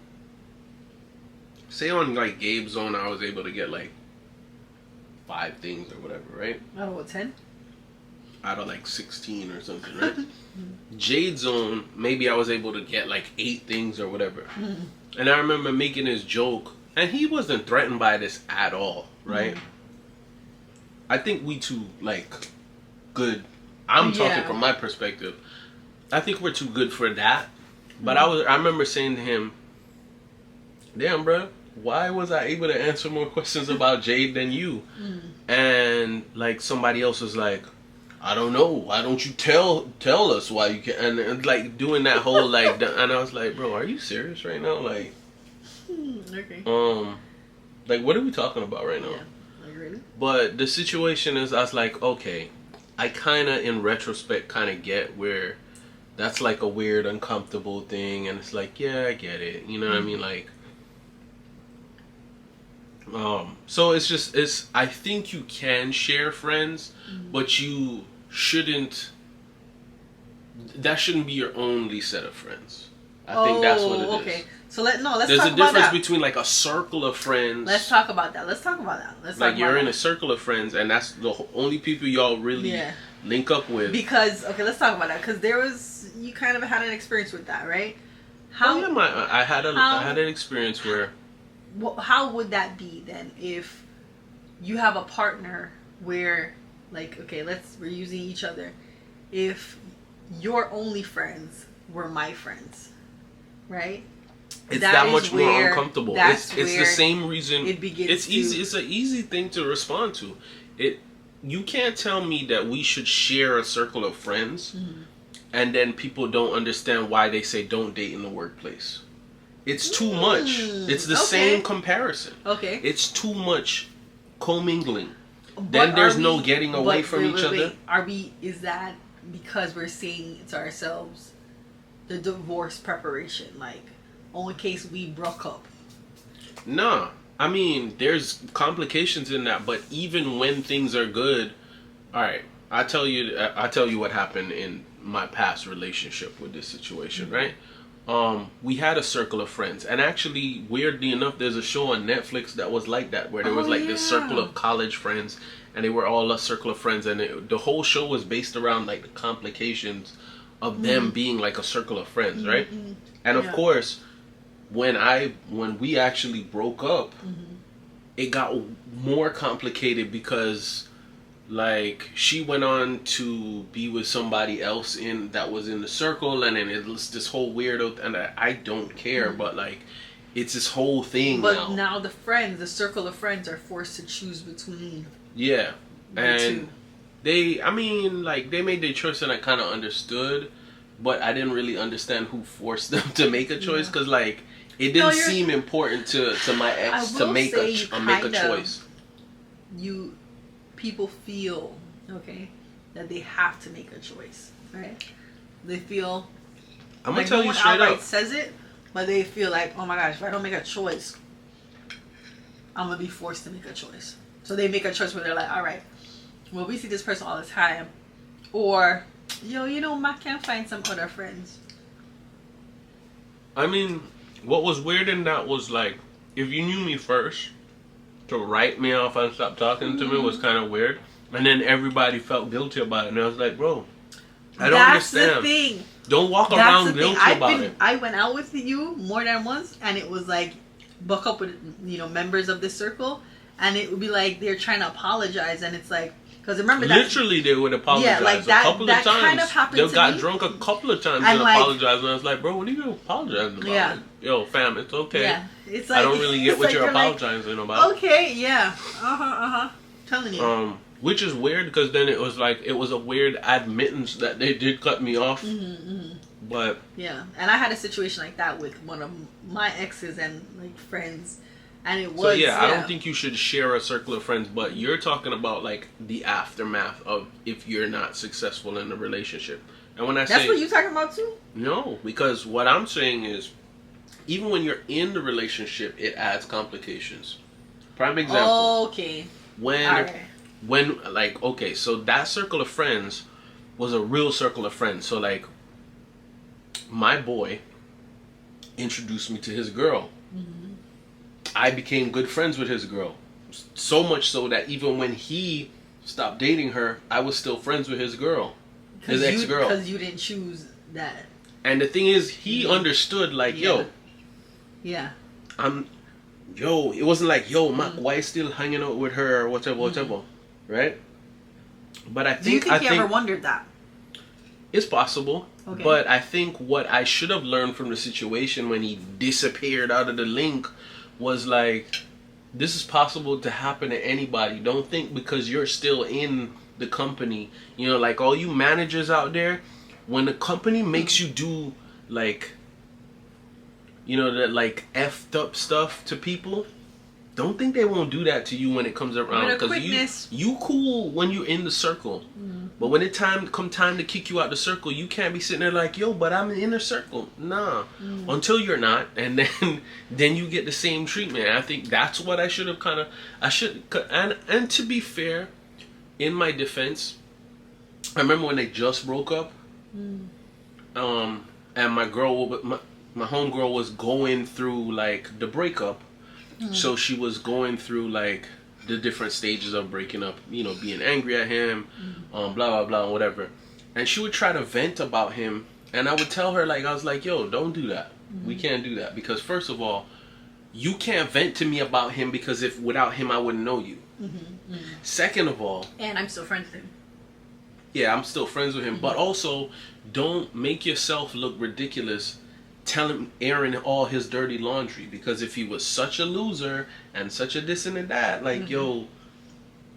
say on like Gabe's zone, I was able to get like 5 things or whatever, right? Out of what, 10? Out of like 16 or something, right? Jade's zone, maybe I was able to get like 8 things or whatever. And I remember making this joke, and he wasn't threatened by this at all, right? I think we too like good. I'm talking from my perspective. I think we're too good for that. But I remember saying to him, "Damn, bro, why was I able to answer more questions about Jade than you?" And like somebody else was like, "I don't know. Why don't you tell us why you can?" And like doing that whole like, and I was like, "Bro, are you serious right now? Like, okay. Like what are we talking about right now?" Yeah. Like really? But the situation is, I was like, okay, I kind of in retrospect kind of get where that's like a weird, uncomfortable thing, and it's like, yeah, I get it. You know what I mean? Like, so it's I think you can share friends, but you shouldn't. That shouldn't be your only set of friends. I think that's what it is. Okay. So let's talk about that. There's a difference between like a circle of friends. Let's talk about that. Like you're in a circle of friends, and that's the only people y'all really link up with. Because let's talk about that. Because you kind of had an experience with that, right? I had an experience where. How would that be then if you have a partner where, like, okay, we're using each other. If your only friends were my friends, right? It's that much more uncomfortable. It's the same reason. It's easy. It's an easy thing to respond to. You can't tell me that we should share a circle of friends, and then people don't understand why they say don't date in the workplace. It's too much. It's the same comparison. Okay. It's too much commingling. Then there's no getting away from each other. Is that because we're saying to ourselves the divorce preparation, like, in case we broke up? Nah. I mean, there's complications in that, but even when things are good, alright, I tell you what happened in my past relationship with this situation, right? We had a circle of friends, and actually, weirdly enough, there's a show on Netflix that was like that, where there was like this circle of college friends, and they were all a circle of friends, and the whole show was based around like the complications of them being like a circle of friends, right? And of course, when we actually broke up, it got more complicated because like she went on to be with somebody else that was in the circle, and then it was this whole weirdo, and I don't care, but like it's this whole thing. But now the circle of friends are forced to choose between and they made their choice, and I kind of understood, but I didn't really understand who forced them to make a choice, because like it didn't seem important to my ex to make a choice. People feel that they have to make a choice, right? They feel. I'm gonna tell you straight up. Says it, but they feel like, oh my gosh, if I don't make a choice, I'm gonna be forced to make a choice. So they make a choice where they're like, all right, well, we see this person all the time, or I can't find some other friends. I mean, what was weird in that was like, if you knew me first, to write me off and stop talking to me was kind of weird, and then everybody felt guilty about it, and I was like, bro, I don't understand. That's the thing. Don't walk around guilty about it. I went out with you more than once, and it was like buck up with members of this circle, and it would be like they're trying to apologize, and it's like, because remember that literally they would apologize a couple of times. Kind of happened they got drunk a couple of times and apologized, and I was like, bro, what are you apologizing about? Yeah. Yo, fam, it's okay. Yeah. It's like, I don't really get what you're apologizing about. Okay, yeah. Telling you. Which is weird, because then it was like, it was a weird admittance that they did cut me off. But yeah, and I had a situation like that with one of my exes and like friends, And it was. So yeah, I don't think you should share a circle of friends, but you're talking about like the aftermath of if you're not successful in a relationship. And when I say that's what you're talking about too. No, because what I'm saying is, even when you're in the relationship, it adds complications. Prime example. Okay. When like okay, so that circle of friends was a real circle of friends. So like, my boy introduced me to his girl. Mm-hmm. I became good friends with his girl. So much so that even when he stopped dating her, I was still friends with his girl. His ex-girl. Because you didn't choose that. And the thing is, he understood, like, Yeah. it wasn't like, Mac, why you still hanging out with her or whatever, right? But I think... Do you think he ever wondered that? It's possible. Okay. But I think what I should have learned from the situation when he disappeared out of the link was like, this is possible to happen to anybody. Don't think because you're still in the company, like all you managers out there, when the company makes you do like, that like effed up stuff to people, don't think they won't do that to you when it comes around, because you cool when you're in the circle. But when it come time to kick you out the circle, you can't be sitting there like, but I'm in the circle. Nah. Until you're not, and then you get the same treatment. And I think that's what I should have and to be fair, in my defense, I remember when they just broke up, and my homegirl was going through like the breakup, so she was going through like the different stages of breaking up, being angry at him, blah blah blah, whatever. And she would try to vent about him, and I would tell her, like, I was like, don't do that. We can't do that, because first of all, you can't vent to me about him, because if without him I wouldn't know you. Second of all, and I'm still friends with him. Yeah, I'm still friends with him, but also don't make yourself look ridiculous airing all his dirty laundry, because if he was such a loser and such a this and a that, like, you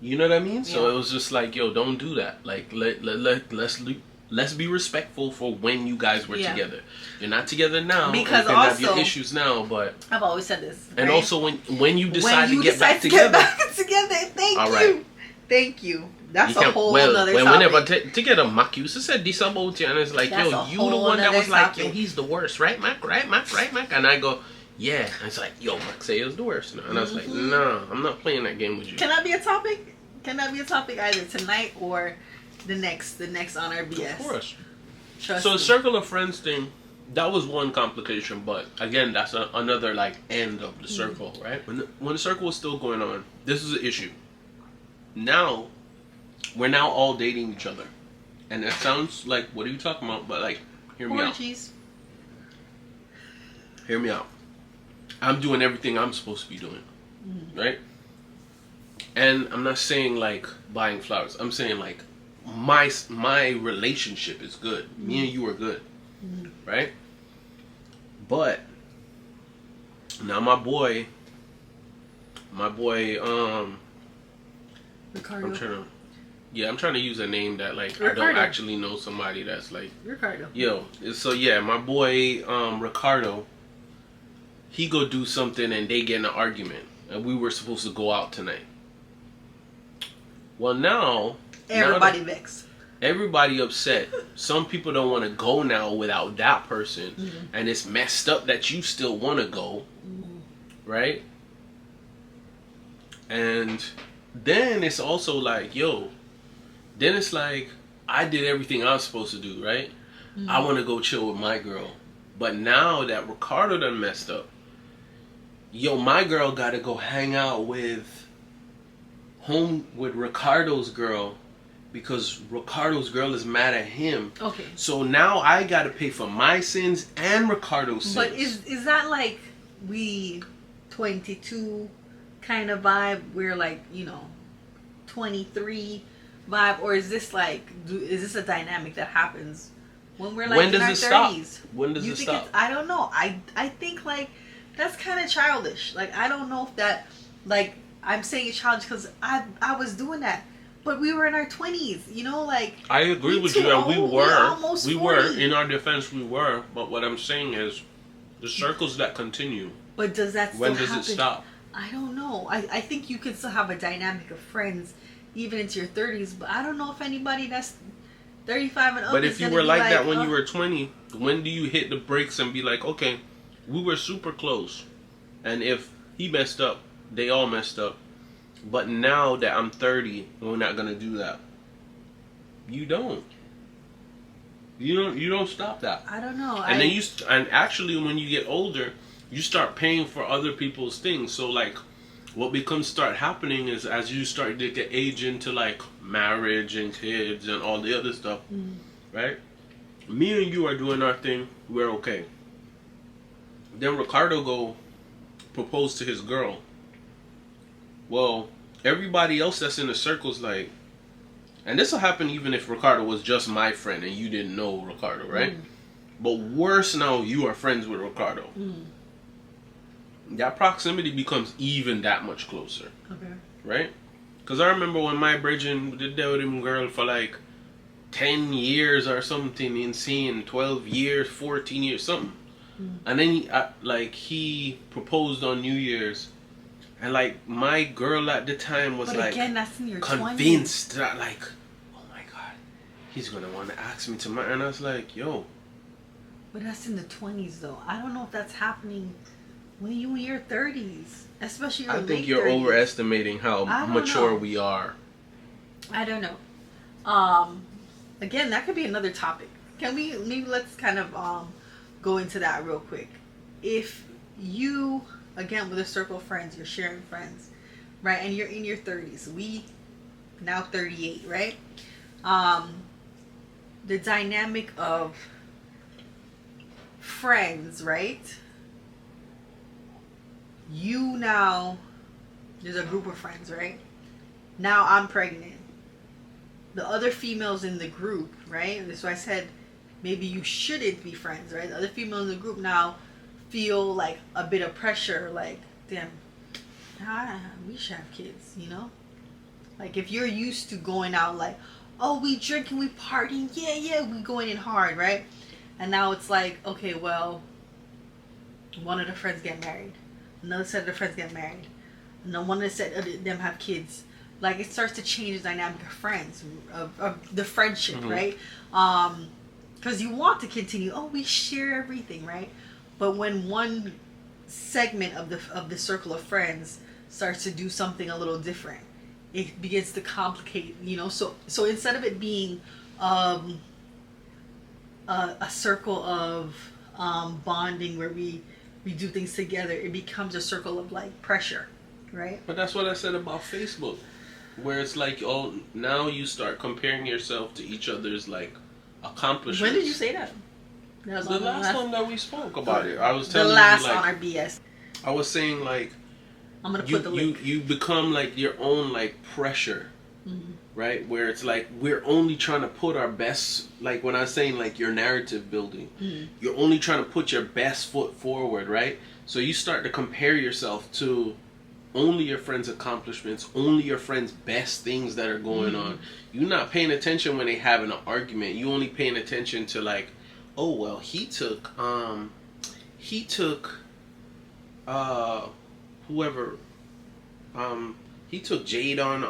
know what I mean? Yeah. So it was just like, don't do that. Like, let's be respectful for when you guys were together. You're not together now, because you can have your issues now, but I've always said this. And right? Also when you decide to get back together, thank you. That's a whole other topic. Whenever together, Mac used to say this about you, and it's like, you the one that was like, he's the worst, right, Mac? Right, Mac? And I go, yeah. And it's like, Mac say it's the worst. And I was like, no, I'm not playing that game with you. Can that be a topic? Can that be a topic either tonight or the next on our BS? Of course. So the circle of friends thing, that was one complication, but again, that's another like end of the circle, right? When the circle was still going on, this is an issue. Now, we're now all dating each other. And it sounds like, what are you talking about? But like, hear me out. Hear me out. I'm doing everything I'm supposed to be doing. Right? And I'm not saying like buying flowers. I'm saying like my relationship is good. Me and you are good. Right? But now my boy Ricardo. I'm trying to use a name that like Ricardo. I don't actually know somebody that's like Ricardo. So my boy Ricardo, he go do something and they get in an argument, and we were supposed to go out tonight. Well, now everybody vexed. Everybody upset. Some people don't want to go now without that person, and it's messed up that you still want to go, right? And then it's also like, then it's like, I did everything I was supposed to do, right? I want to go chill with my girl. But now that Ricardo done messed up, my girl got to go hang out with Ricardo's girl, because Ricardo's girl is mad at him. Okay. So now I got to pay for my sins and Ricardo's sins. But is that like we 22 kind of vibe? We're like, 23 vibe, or is this like, is this a dynamic that happens when we're like in our 30s? When does it stop? I don't know. I think like that's kind of childish. Like, I don't know if that, like, I'm saying it's childish because I was doing that, but we were in our 20s, like. I agree with you, and we were in our defense, we were. But what I'm saying is, the circles that continue. But does that still happen? When does it stop? I don't know. I think you could still have a dynamic of friends even into your 30s, but I don't know if anybody that's 35 and up. But is if you gonna were be like that when you were 20, when do you hit the brakes and be like, okay, we were super close, and if he messed up, they all messed up. But now that I'm 30, we're not gonna do that. You don't. You don't stop that. I don't know. And then and actually when you get older, you start paying for other people's things. So like, what start happening is as you start to get age into like marriage and kids and all the other stuff, right? Me and you are doing our thing. We're okay. Then Ricardo go propose to his girl. Well, everybody else that's in the circle's like, and this will happen even if Ricardo was just my friend and you didn't know Ricardo, right? But worse now, you are friends with Ricardo. That proximity becomes even that much closer. Okay. Right? Because I remember when my brethren did that with him girl for like 10 years or something insane, 12 years, 14 years, something. And then he proposed on New Year's. And like my girl at the time was like again, that's in your convinced 20s. That like, oh my God, he's gonna want to ask me to marry. And I was like, yo. But that's in the 20s though. I don't know if that's happening when you in your 30s, especially your I think late you're 30s. overestimating how mature we are. I don't know. Again, that could be another topic. Let's kind of go into that real quick. If you, again, with a circle of friends, you're sharing friends, right? And you're in your 30s. We now 38, right? The dynamic of friends, right? You now, there's a group of friends, right? Now I'm pregnant. The other females in the group, right? That's why I said maybe you shouldn't be friends, right? The other females in the group now feel like a bit of pressure, like, damn, we should have kids, you know? Like if you're used to going out like, oh, we drinking, we partying, yeah, we going in hard, right? And now it's like, okay, well, one of the friends get married. Another set of the friends get married. And then one of the set of them have kids. Like it starts to change the dynamic of friends, of the friendship, right? Because you want to continue. Oh, we share everything, right? But when one segment of the circle of friends starts to do something a little different, it begins to complicate. You know, so instead of it being a circle of bonding where we do things together, it becomes a circle of like pressure, right? But that's what I said about Facebook, where it's like, oh, now you start comparing yourself to each other's like accomplishments. When did you say that? That was the last time that we spoke about it. I was telling the last you, like, on our BS. I was saying like, I'm gonna put the link. You become like your own like pressure. Right, where it's like we're only trying to put our best, like when I was saying like your narrative building, you're only trying to put your best foot forward, right? So you start to compare yourself to only your friends' accomplishments, only your friends' best things that are going on. You're not paying attention when they having an argument. You only paying attention to like, oh well, he took whoever. He took Jade on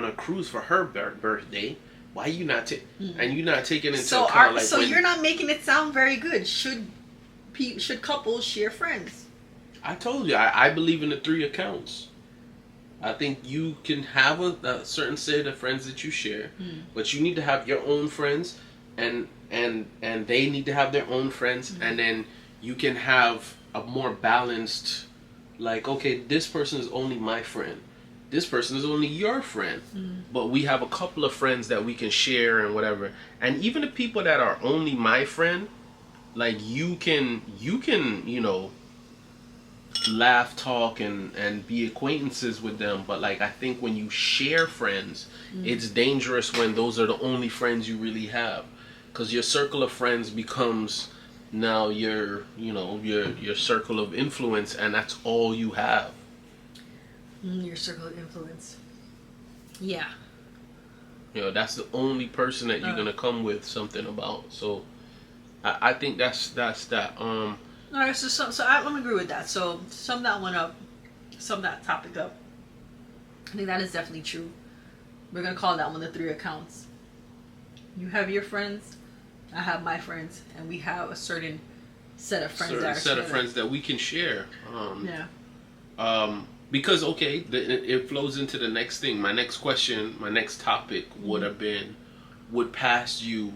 a cruise for her birthday. Why you not and you not taking into account like? So you're not making it sound very good. Should couples share friends? I told you I believe in the 3 accounts. I think you can have a certain set of friends that you share, but you need to have your own friends, and they need to have their own friends, and then you can have a more balanced, like, okay, this person is only my friend. This person is only your friend, but we have a couple of friends that we can share and whatever. And even the people that are only my friend, like you can you know, laugh, talk, and be acquaintances with them. But like I think when you share friends, it's dangerous when those are the only friends you really have, because your circle of friends becomes now your circle of influence, and that's all you have. Your circle of influence. Yeah. You know, that's the only person that you're gonna come with something about. So, I think that's that. All right. So I'm gonna agree with that. So some that went up, sum that topic up, I think that is definitely true. We're gonna call that one the 3 accounts. You have your friends, I have my friends, and we have a certain set of friends. Friends that we can share. Yeah. Because it flows into the next thing. My next question, my next topic would have been, would past you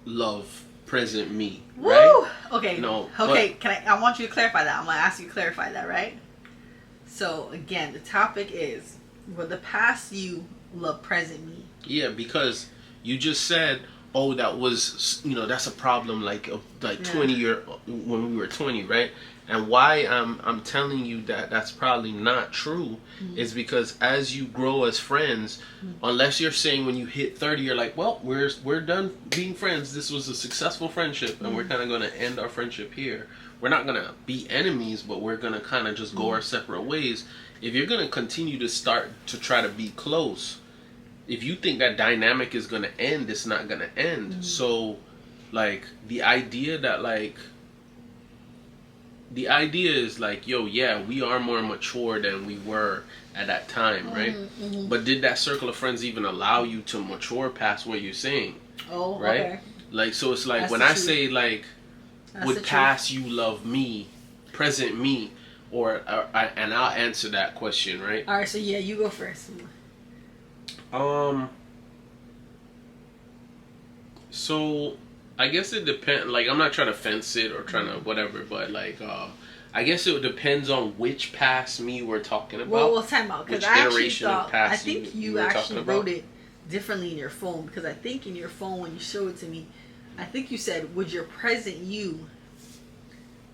love present me? Woo! Right? Okay. No. Okay. I want you to clarify that. I'm gonna ask you to clarify that, right? So again, the topic is, would the past you love present me? Yeah, because you just said, oh, that was, that's a problem like 20 year when we were 20, right? And why I'm telling you that that's probably not true is because as you grow as friends, unless you're saying when you hit 30, you're like, well, we're done being friends. This was a successful friendship, and we're kind of going to end our friendship here. We're not going to be enemies, but we're going to kind of just go our separate ways. If you're going to continue to start to try to be close, if you think that dynamic is going to end, it's not going to end. So, like, the idea is like, yo, yeah, we are more mature than we were at that time, right? But did that circle of friends even allow you to mature past what you're saying? Oh, right? Okay. Like, so it's like, That's when the I truth. say, like, That's would the past you love me, present me, and I'll answer that question, right? All right. So yeah, you go first. So I guess it depends. Like, I'm not trying to fence it or trying to whatever, but like, I guess it depends on which past me we're talking about. Well, time out, because Which I actually iteration of thought, past I think you were actually talking about. wrote it differently in your phone, because I think in your phone when you showed it to me, I think you said, would your present you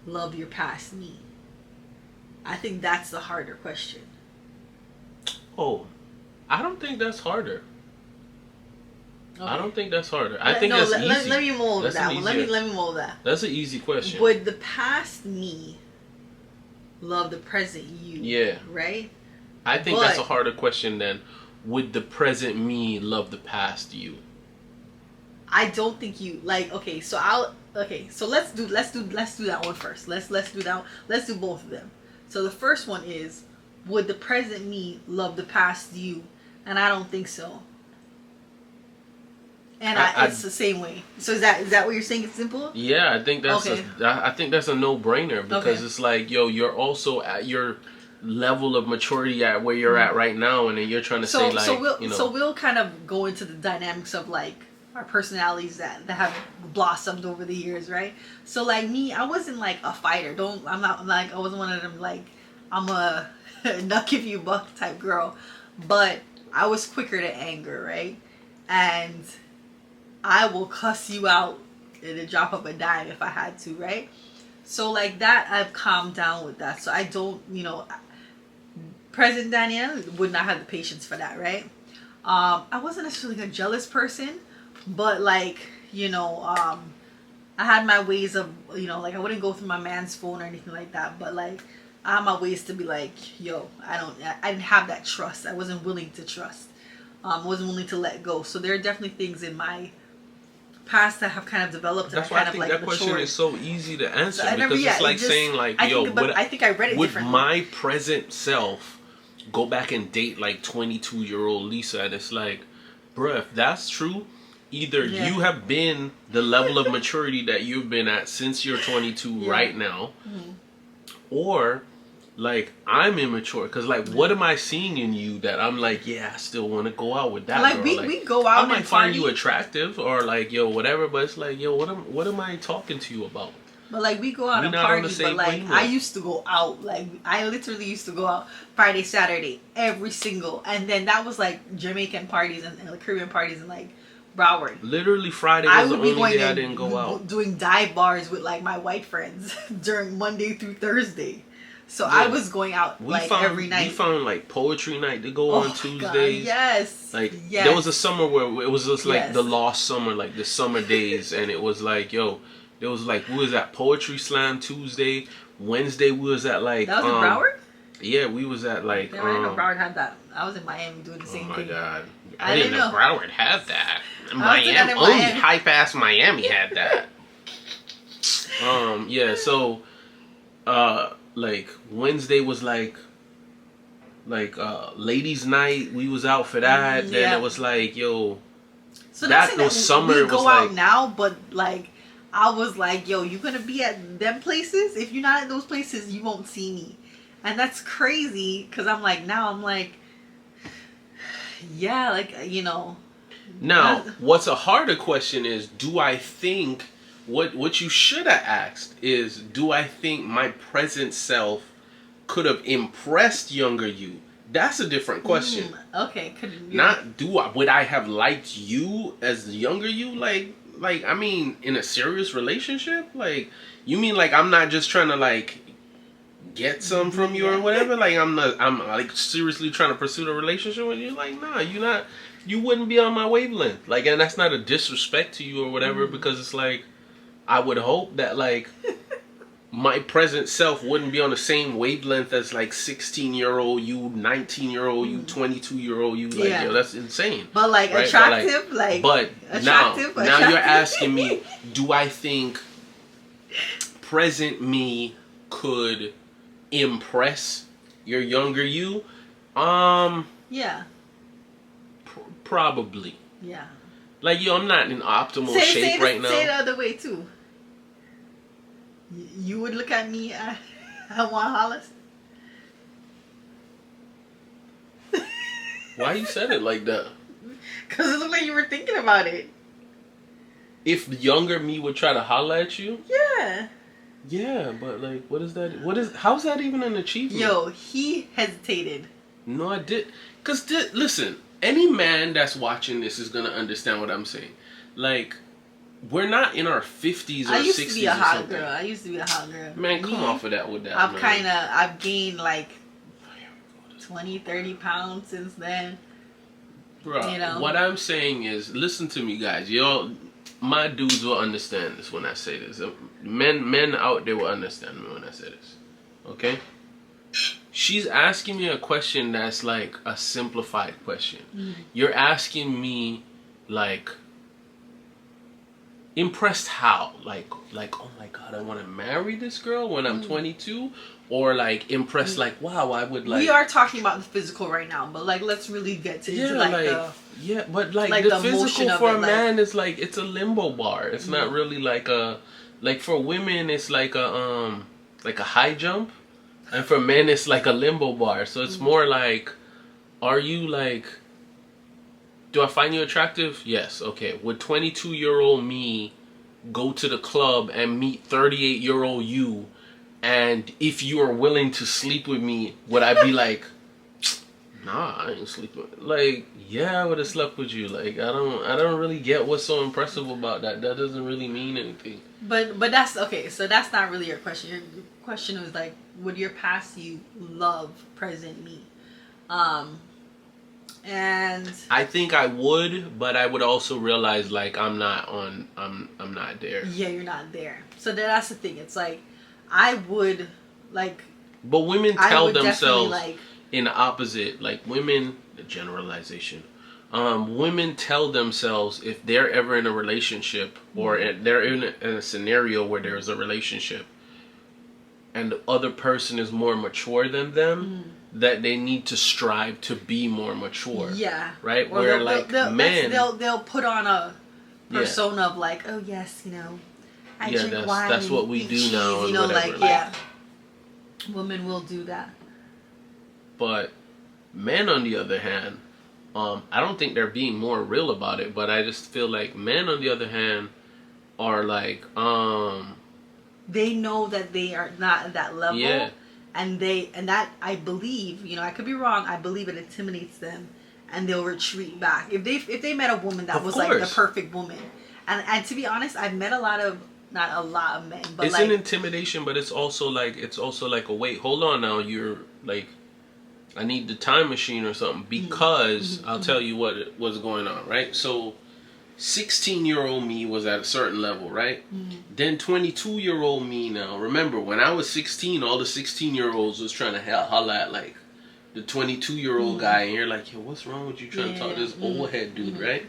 love your past me? I think that's the harder question. Oh, I don't think that's harder. Okay. I don't think that's harder. I think that's easy. Let me mold That's that an one. Let easier- me mold that. That's an easy question. Would the past me love the present you? Yeah. Right? I think that's a But- harder question than, would the present me love the past you? I don't think you like. Okay, so let's do that one first. Let's do that. Let's do both of them. So the first one is, would the present me love the past you? And I don't think so. And it's the same way. So is that what you're saying? It's simple. Yeah, I think that's Okay. I think that's a no-brainer, because Okay. it's like, yo, you're also at your level of maturity at where you're at right now, and then you're trying to say, like, we'll kind of go into the dynamics of like our personalities that have blossomed over the years, right? So like me, I wasn't like a fighter. I wasn't one of them like, I'm a not give you buck type girl, but I was quicker to anger, right? And I will cuss you out in a drop of a dime if I had to, right? So like that, I've calmed down with that. So I don't, President Danielle would not have the patience for that, right? I wasn't necessarily a jealous person, but like, I had my ways of, like I wouldn't go through my man's phone or anything like that, but like I had my ways to be like, yo, I didn't have that trust. I wasn't willing to trust. I wasn't willing to let go. So there are definitely things in my past that have kind of developed. That's and why I kind think of that like question matured. is so easy to answer, So because it's like saying, like, I yo, think I read it would differently. my present self go back and date like 22-year-old Lisa? And it's like, bruh, if that's true, either you have been the level of maturity that you've been at since you're 22 right now, or like I'm immature, because like what am I seeing in you that I'm like, yeah, I still want to go out with that like girl. we go out I might and find party. you attractive or like, yo, whatever, but it's like, yo, what am I talking to you about? But like we go out We and not on the party, same but like wavelength. I used to go out. Like I literally used to go out Friday, Saturday, every single, and then that was like Jamaican parties and like Caribbean parties and like Broward. Literally Friday I was the would be only going day I and didn't go out. doing dive bars with like my white friends during Monday through Thursday. So Yeah. I was going out every night. We found like poetry night to go on Tuesdays. God, yes. Like yes. there was a summer where it was just like Yes. the lost summer, like the summer days, and it was like, yo, there was like, we was at Poetry Slam Tuesday. Wednesday we was at like That was in Broward? Yeah, we was at like Yeah, I didn't know Broward had that. I was in Miami doing the same thing. Oh my god. I I didn't didn't know know. Broward had that. I was Miami, thinking in only Miami. hype ass Miami had that. Yeah, so like Wednesday was like ladies' night. We was out for that. Then it was like, yo, so that was summer. We it was go like, out now, but like I was like, yo, you gonna be at them places? If you're not at those places, you won't see me, and that's crazy. Cause I'm like yeah, like Now, what's a harder question is, do I think what you should have asked is, do I think my present self could have impressed younger you? That's a different question. Okay, not would I have liked you as the younger you? Like I mean, in a serious relationship? Like, you mean like I'm not just trying to like get some from you or whatever? Like I'm like seriously trying to pursue a relationship with you? Like, nah, you wouldn't be on my wavelength. Like, and that's not a disrespect to you or whatever, because it's like, I would hope that like my present self wouldn't be on the same wavelength as like 16-year-old you, 19-year-old you, 22-year-old you. Like, yo, that's insane. But like, right? Attractive, but now you're asking me, do I think present me could impress your younger you? Yeah. Probably. Yeah. Like, yo, I'm not in optimal shape right now. Say it the other way too. You would look at me at Juan Hollis? Why you said it like that? Because it looked like you were thinking about it. If younger me would try to holler at you? Yeah. Yeah, but like, how's that even an achievement? Yo, he hesitated. No, I did. Because, listen, any man that's watching this is going to understand what I'm saying. Like, we're not in our 50s or 60s or something. I used to be a hot girl. Man, come off of that with that. I've gained like 20, 30 pounds since then. Bro, what I'm saying is, listen to me, guys. Y'all, my dudes will understand this when I say this. Men out there will understand me when I say this. Okay? She's asking me a question that's like a simplified question. You're asking me like, impressed how? Like, oh my God, I want to marry this girl when I'm 22? Or like impressed like, wow, I would like... We are talking about the physical right now, but like, let's really get to but like the physical for a man is like, it's a limbo bar. It's not really like a... Like for women, it's like a high jump. And for men, it's like a limbo bar. So it's more like, are you like... Do I find you attractive? Yes. Okay. Would 22-year-old me go to the club and meet 38-year-old you? And if you are willing to sleep with me, would I be like, nah, I ain't sleeping. Like, yeah, I would have slept with you. Like, I don't really get what's so impressive about that. That doesn't really mean anything. But that's okay. So that's not really your question. Your question was like, would your past you love present me? And I think I would, but I would also realize like I'm not there. Yeah, you're not there. So that's the thing. It's like I would like. But women tell themselves in the opposite. Like women, the generalization. Women tell themselves if they're ever in a relationship or they're in a scenario where there's a relationship and the other person is more mature than them, that they need to strive to be more mature. Yeah. Right? Or where men... They'll put on a persona of like, oh yes, I drink wine. That's what we do cheese, now. And whatever. Yeah. Women will do that. But men, on the other hand, I don't think they're being more real about it, but I just feel like men, on the other hand, are like, they know that they are not at that level. Yeah. And that I believe, I could be wrong, I believe it intimidates them and they'll retreat back. If they met a woman that was like the perfect woman. And to be honest, I've met not a lot of men, but it's an intimidation, but it's also like a wait, hold on now, you're like, I need the time machine or something, because I'll tell you what was going on, right? So 16-year-old me was at a certain level, right? Then 22-year-old me now. Remember, when I was 16, all the 16-year-olds was trying to holler at like the 22-year-old guy, and you're like, yo, what's wrong with you trying to talk to this old head dude, right?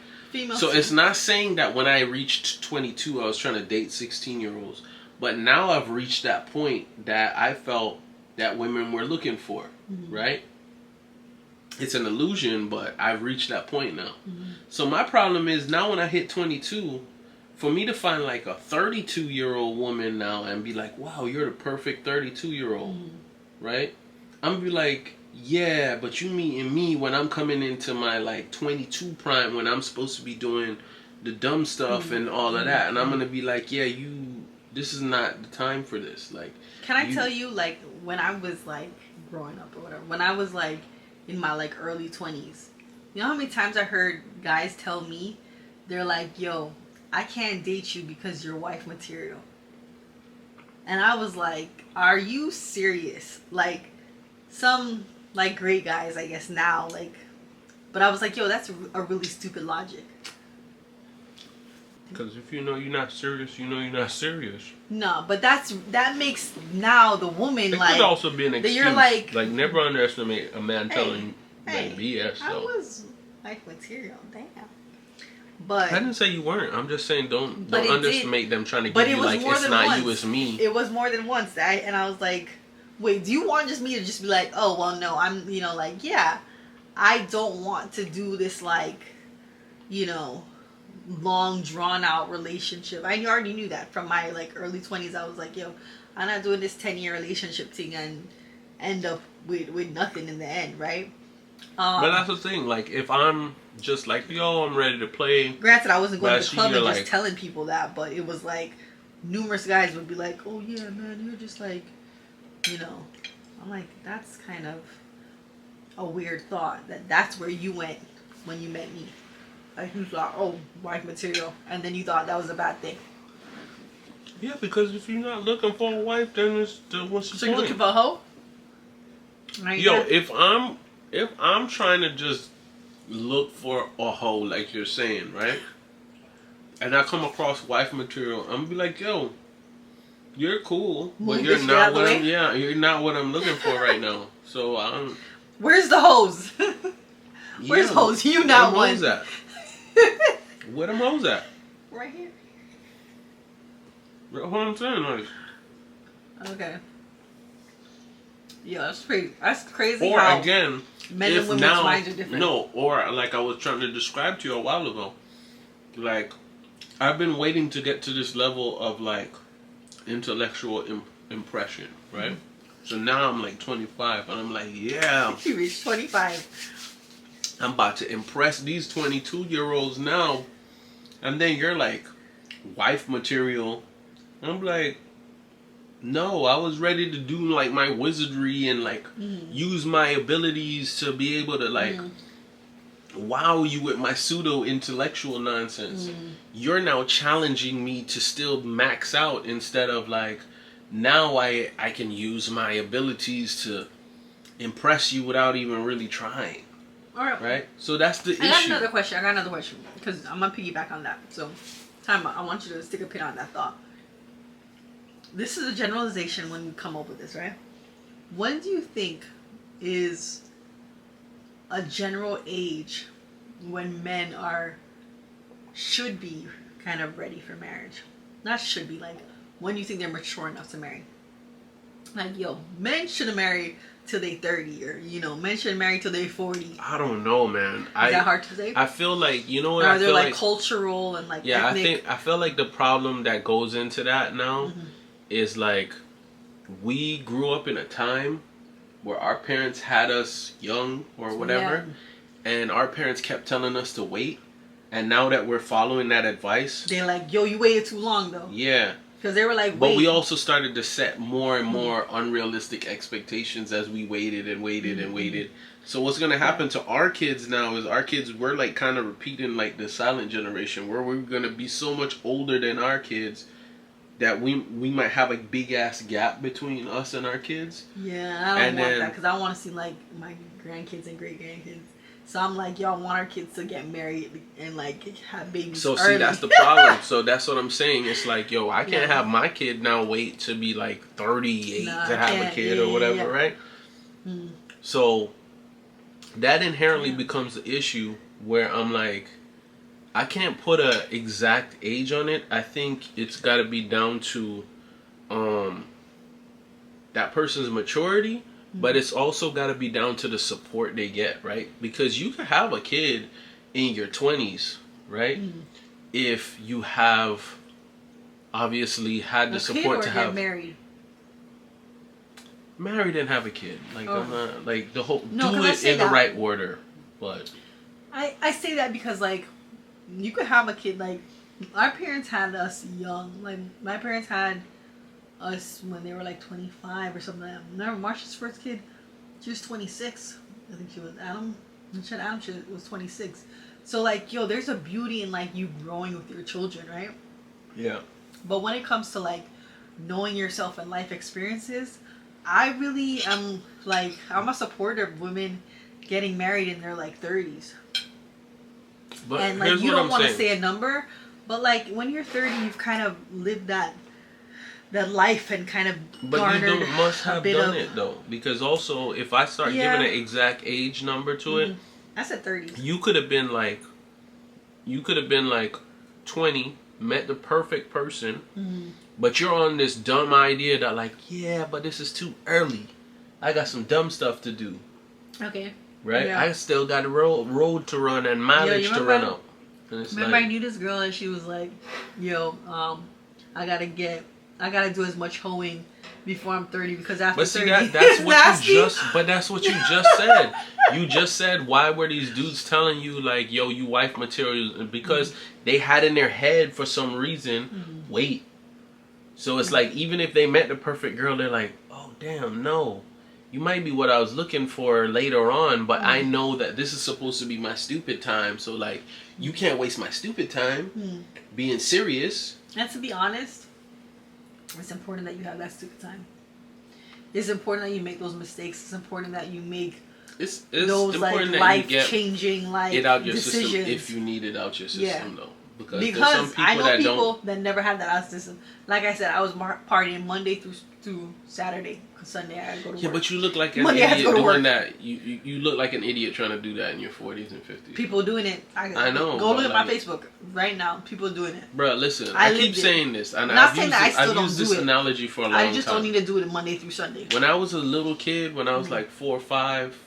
So it's not saying that when I reached 22, I was trying to date 16-year-olds. But now I've reached that point that I felt that women were looking for, right? it's an illusion, but I've reached that point now. So my problem is now when I hit 22, for me to find like a 32-year-old woman now and be like, wow, you're the perfect 32-year-old, right? I'm gonna be like, yeah, but you meeting me when I'm coming into my like 22 prime, when I'm supposed to be doing the dumb stuff and all of that, and I'm gonna be like, yeah, this is not the time for this. Like, can I tell you, like, when I was like growing up or whatever, when I was like in my like early 20s, you know how many times I heard guys tell me, they're like, yo, I can't date you because you're wife material. And I was like, are you serious? Like, some like great guys, I guess now, like, but I was like, yo, that's a really stupid logic. Because if you know you're not serious, you know you're not serious. No, but that makes now the woman, it like, could also be an excuse. You're like never underestimate a man telling like BS. So. I was wife material, damn. But I didn't say you weren't. I'm just saying don't underestimate them trying to give you like it's not once. You, it's me. It was more than once. And I was like, wait, do you want just me to just be like, oh well, no, I'm, you know, like, yeah, I don't want to do this, like, you know, long drawn out relationship. I already knew that from my like early 20s. I was like, yo, I'm not doing this 10-year relationship thing and end up with nothing in the end, right? But that's the thing. Like, if I'm just like, yo, I'm ready to play. Granted, I wasn't going to the club and like, just telling people that, but it was like numerous guys would be like, oh yeah, man, you're just like, you know. I'm like, that's kind of a weird thought. That's where you went when you met me. Like, you thought, oh, wife material, and then you thought that was a bad thing. Yeah, because if you're not looking for a wife, then what's the point? So you're looking for a hoe? Right. Yo, if I'm trying to just look for a hoe, like you're saying, right? And I come across wife material, I'm gonna be like, yo, you're cool, but you're not what I'm. Yeah, you're not what I'm looking for right now. So I'm. Where's the hoes? Where's hoes? You not one. Where's at? Where them hoes at? Right here. What I'm saying, like. Okay. Yeah, that's crazy. That's crazy. Or how again, men and women's minds are different. No, or like I was trying to describe to you a while ago, like I've been waiting to get to this level of like intellectual impression, right? Mm-hmm. So now I'm like 25, and I'm like, yeah. You reached 25. I'm about to impress these 22-year-olds now, and then you're like, wife material. And I'm like, no, I was ready to do like my wizardry and like use my abilities to be able to like wow you with my pseudo intellectual nonsense. You're now challenging me to still max out instead of like now I can use my abilities to impress you without even really trying. All right. Right? So that's the issue. I got another question because I'm gonna piggyback on that. So, I want you to stick a pin on that thought. This is a generalization when you come up with this, right? When do you think is a general age when men should be kind of ready for marriage? Not should be, like, when you think they're mature enough to marry? Like, yo, men shouldn't marry till they 30, or, you know, men shouldn't marry till they 40. I don't know, man. Is that hard to say? I feel like, you know what? Or are there like cultural and like ethnic? I feel like the problem that goes into that now is like we grew up in a time where our parents had us young or whatever, and our parents kept telling us to wait, and now that we're following that advice, they're like, yo, you waited too long though. Yeah. Because they were like, wait. But we also started to set more and more unrealistic expectations as we waited and waited and waited. So what's going to happen to our kids now is we're like kind of repeating like the silent generation where we're going to be so much older than our kids that we might have a big ass gap between us and our kids. Yeah, I don't want that because I want to see like my grandkids and great grandkids. So I'm like, y'all want our kids to get married and like have babies early. See, that's the problem. So that's what I'm saying. It's like, yo, I can't have my kid now wait to be like 38 to have a kid or whatever, right? So that inherently becomes the issue where I'm like, I can't put a exact age on it. I think it's got to be down to that person's maturity But it's also got to be down to the support they get, right? Because you can have a kid in your 20s, right? If you have obviously had the support to have married. Married and have a kid. Like I'm not like the whole do it in the right order. But I say that because like you could have a kid like our parents had us young. Like my parents had us when they were like 25 or something like that. Remember Marsha's first kid? She was 26. I think she was Adam. When she had Adam, she was 26. So like, yo, there's a beauty in like you growing with your children, right? Yeah. But when it comes to like knowing yourself and life experiences, I really am like, I'm a supporter of women getting married in their like 30s. But and like you don't want to say a number, but like when you're 30, you've kind of lived that life and kind of garnered you must have a done it though, because also if I start giving an exact age number to it, I said 30. You could have been like 20, met the perfect person, but you're on this dumb idea that like, yeah, but this is too early. I got some dumb stuff to do. Okay. Right? Yeah. I still got a road to run and mileage to run up. Remember I knew this girl and she was like, yo, I gotta do as much hoeing before I'm 30 because after 30 that's what that's what you just said. You just said, why were these dudes telling you like, yo, you wife material? Because they had in their head for some reason, wait. So it's like, even if they met the perfect girl, they're like, oh damn, no. You might be what I was looking for later on, but I know that this is supposed to be my stupid time. So like, you can't waste my stupid time being serious. And to be honest, it's important that you have that stupid time. It's important that you make those mistakes. It's important that you make it's those like life-changing like it out your decisions. System if you need it out your system though. Because there's some people I know people don't. That never had that out system. Like I said, I was partying Monday through Saturday. Cause Sunday I had to go to work. Yeah, but you look like an idiot doing that. You look like an idiot trying to do that in your 40s and 50s. People doing it. I know. Go look at my Facebook right now. People doing it. Bro, listen. I keep saying this. And I've used this analogy for a long time. I just don't need to do it Monday through Sunday. When I was a little kid, when I was like 4 or 5,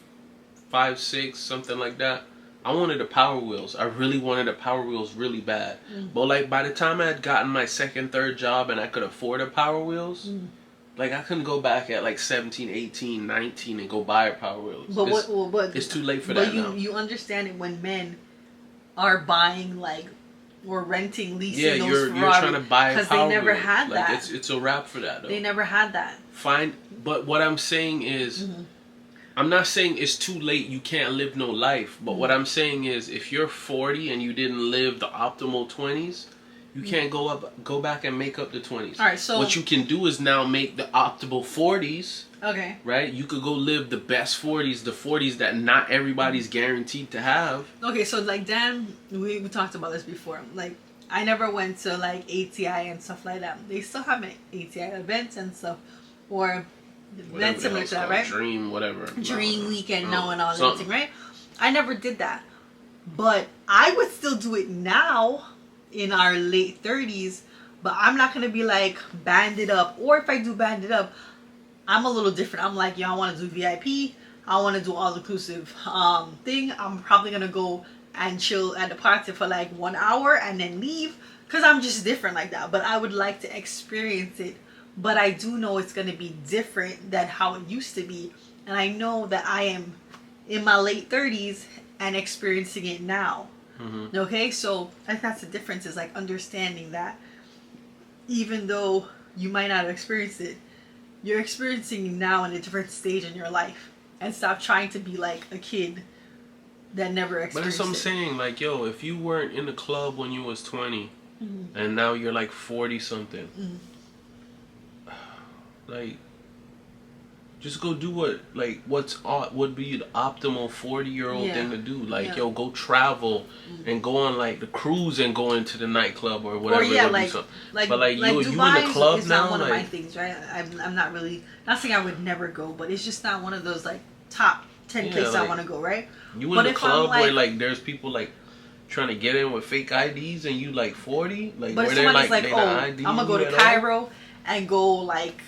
5, 6, something like that, I wanted the Power Wheels. I really wanted the Power Wheels really bad. But like by the time I had gotten my second, third job and I could afford the Power Wheels, like I couldn't go back at like 17, 18, 19 and go buy a Power Wheels. But it's too late for that now. But you understand it when men are buying like or renting, leasing those you're trying to buy a Power Wheels. Because they never had that. Like it's a wrap for that though. They never had that. Fine, but what I'm saying is, I'm not saying it's too late, you can't live no life. But what I'm saying is, if you're 40 and you didn't live the optimal 20s, you can't go back and make up the 20s. All right, so what you can do is now make the optimal 40s. Okay. Right? You could go live the best 40s, the 40s that not everybody's guaranteed to have. Okay, so like Dan, we talked about this before. Like, I never went to like ATI and stuff like that. They still have ATI events and stuff, or events similar to that, right? Dream, whatever. Dream Weekend, and all that thing, right? I never did that, but I would still do it now in our late 30s. But I'm not gonna be like banded up, or if I do band it up, I'm a little different. I'm like, yo, I want to do VIP. I want to do all inclusive thing. I'm probably gonna go and chill at the party for like 1 hour and then leave, because I'm just different like that. But I would like to experience it. But I do know it's going to be different than how it used to be. And I know that I am in my late 30s and experiencing it now. Okay, so I think that's the difference, is like understanding that even though you might not have experienced it, you're experiencing it now in a different stage in your life. And stop trying to be like a kid that never experienced it. But that's what I'm saying. Like, yo, if you weren't in the club when you was 20 and now you're like 40 something, like, just go do what would be the optimal 40-year-old thing to do. Like, yo, go travel and go on like the cruise and go into the nightclub or whatever. Or but like you in the club is now. Not one of my things, right? I'm not really, not saying I would never go, but it's just not one of those like top 10 places like, I want to go, right? You in the club where like there's people like trying to get in with fake IDs and you like 40, like but where they're like oh, I'm gonna go to Cairo and go like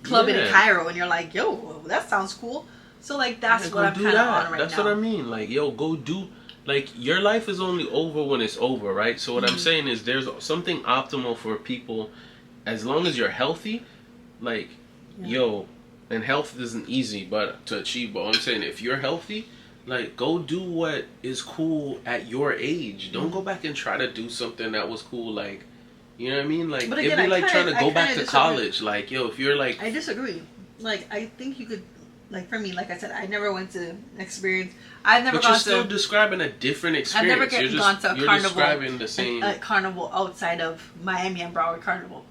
club it in Cairo, and you're like, yo, that sounds cool. So like that's what I'm kind of on right now. That's what I mean. Like, yo, go do. Like, your life is only over when it's over, right? So what I'm saying is, there's something optimal for people, as long as you're healthy. Like, yo, and health isn't easy, but to achieve. But I'm saying, if you're healthy, like, go do what is cool at your age. Don't go back and try to do something that was cool, like, you know what I mean? Like, it'd be like trying to go back to college. Like, yo, if you're like... I disagree. Like, I think you could... Like, for me, like I said, I never went to experience. I've never gone to... But you're still describing a different experience. I've never gone to a carnival. You're describing the same... A carnival outside of Miami and Broward Carnival.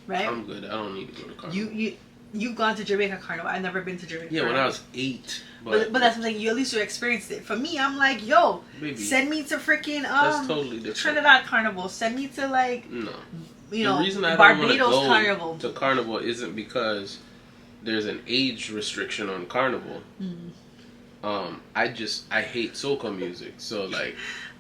Right? I'm good. I don't need to go to carnival. You've gone to Jamaica Carnival. I've never been to Jamaica Carnival. When I was 8. But that's what I'm saying. You at least you experienced it. For me, I'm like, yo, send me to freaking that's totally different. Trinidad Carnival. Send me to like... No. You know, the reason I Barbados don't want Carnival. to Carnival isn't because... there's an age restriction on Carnival. I hate soca music, so like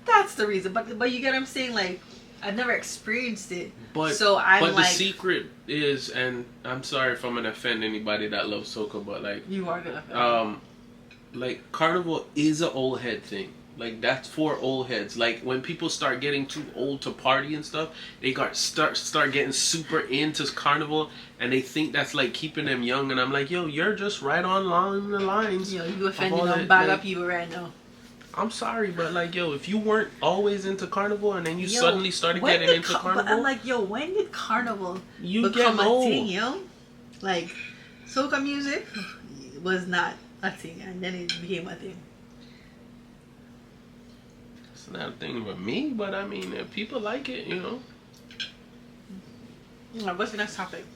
that's the reason. But you get what I'm saying? Like, I've never experienced it, but the secret is, and I'm sorry if I'm gonna offend anybody that loves soca, but like you are gonna offend. Like, Carnival is an old head thing. Like, that's for old heads. Like, when people start getting too old to party and stuff, they start getting super into Carnival, and they think that's like keeping them young. And I'm like, yo, you're just right on the lines. Yo, you offending them bag up people right now. I'm sorry, but like, yo, if you weren't always into Carnival and then you suddenly started getting into Carnival, but I'm like, yo, when did Carnival become a thing, yo? Like, soca music was not a thing, and then it became a thing. It's not a thing for me, but I mean, if people like it, you know. What's the next topic?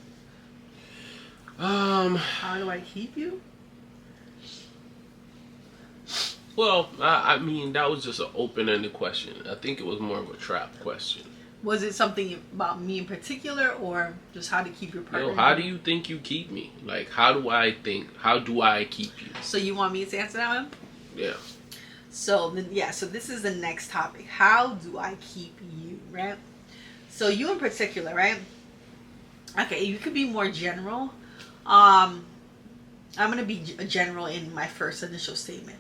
How do I keep you? Well, I mean, that was just an open-ended question. I think it was more of a trap question. Was it something about me in particular, or just how to keep your partner? Yo, how do you think you keep me? Like, how do I keep you? So you want me to answer that one? Yeah. So this is the next topic. How do I keep you, right? So you in particular, right? Okay, you could be more general. I'm going to be general in my first initial statement.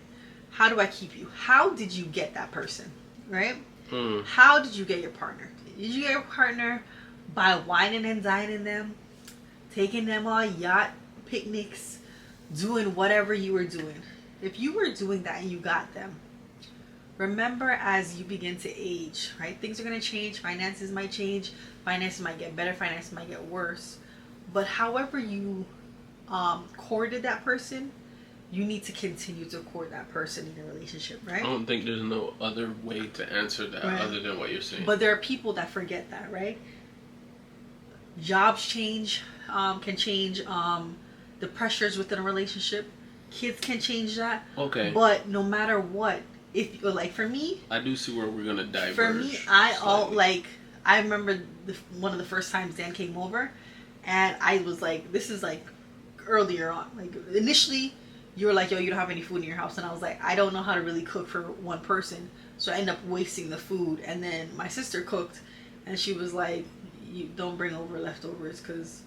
How do I keep you? How did you get that person, right? How did you get your partner? Did you get your partner by whining and dining them, taking them on yacht picnics, doing whatever you were doing? If you were doing that and you got them, remember, as you begin to age, right? Things are going to change. Finances might change. Finances might get better. Finances might get worse. But however you courted that person, you need to continue to court that person in a relationship, right? I don't think there's no other way to answer that other than what you're saying. But there are people that forget that, right? Jobs change, can change the pressures within a relationship. Kids can change that. Okay. But no matter what, if like for me, I do see where we're gonna diverge. For me, I remember one of the first times Dan came over, and I was like, this is like earlier on. Like initially, you were like, yo, you don't have any food in your house, and I was like, I don't know how to really cook for one person, so I end up wasting the food. And then my sister cooked, and she was like, you don't bring over leftovers because,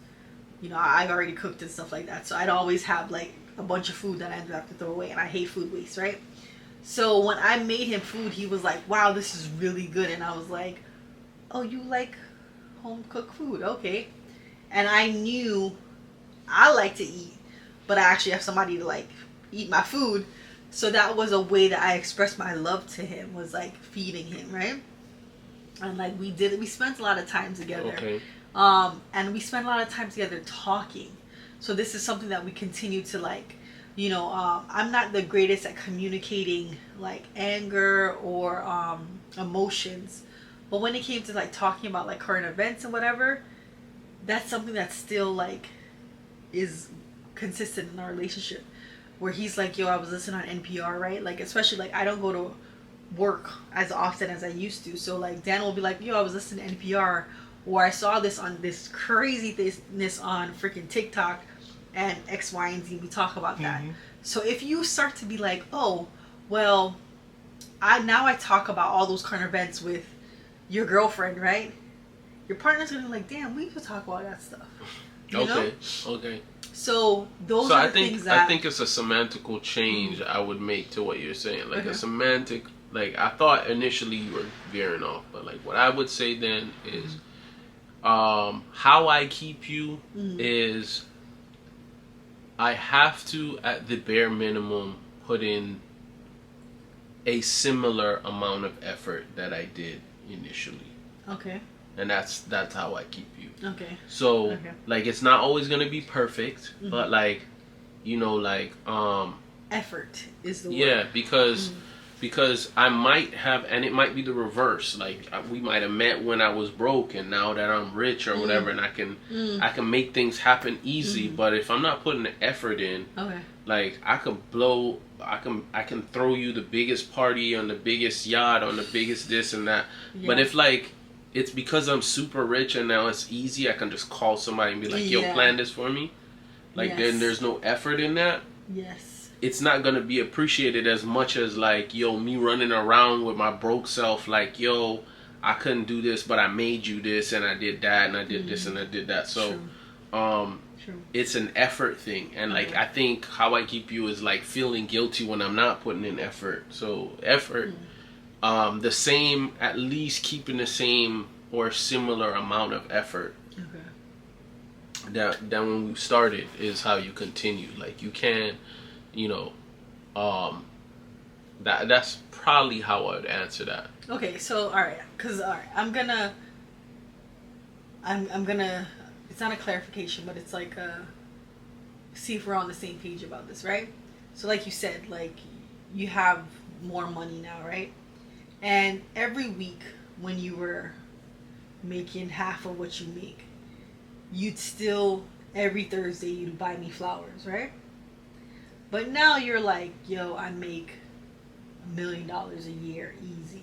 you know, I already cooked and stuff like that. So I'd always have like a bunch of food that I ended up to throw away, and I hate food waste, right? So when I made him food, he was like, wow, this is really good. And I was like, oh, you like home cooked food? Okay. And I knew I like to eat, but I actually have somebody to like eat my food. So that was a way that I expressed my love to him, was like feeding him, right? And like we spent a lot of time together. Okay. And we spent a lot of time together talking. So this is something that we continue to like, you know, I'm not the greatest at communicating like anger or emotions, but when it came to like talking about like current events and whatever, that's something that still like is consistent in our relationship, where he's like, yo, I was listening on NPR, right? Like, especially like I don't go to work as often as I used to, so like Dan will be like, yo, I was listening to NPR, or I saw this on this craziness on freaking TikTok and X, Y, and Z. We talk about that. So if you start to be like, oh, well, I talk about all those current events with your girlfriend, right? Your partner's gonna be like, damn, we could talk about that stuff. You know? Okay. So those are the things that... I think it's a semantical change I would make to what you're saying. Like a semantic... Like, I thought initially you were veering off. But, like, what I would say then is... how I keep you is... I have to, at the bare minimum, put in a similar amount of effort that I did initially. Okay. And that's how I keep you. Okay. So, like, it's not always going to be perfect, but, like, you know, like, effort is the word. Yeah, because I might have, and it might be the reverse. Like, we might have met when I was broke, and now that I'm rich or whatever, and I can make things happen easy. But if I'm not putting the effort in, like, I can throw you the biggest party on the biggest yacht on the biggest this and that. Yeah. But if, like, it's because I'm super rich and now it's easy, I can just call somebody and be like, yo, plan this for me. Like, then there's no effort in that. Yes. It's not going to be appreciated as much as, like, yo, me running around with my broke self, like, yo, I couldn't do this, but I made you this, and I did that, and I did this, and I did that. So, it's an effort thing. And, like, I think how I keep you is, like, feeling guilty when I'm not putting in effort. So, effort, the same, at least keeping the same or similar amount of effort. That when we started is how you continue. Like, you can, you know, that's probably how I would answer that. Okay, so alright, I'm gonna it's not a clarification, but it's like see if we're on the same page about this, right? So like you said, like, you have more money now, right? And every week when you were making half of what you make, you'd still, every Thursday, you'd buy me flowers, right? But now you're like, yo, I make $1 million a year, easy.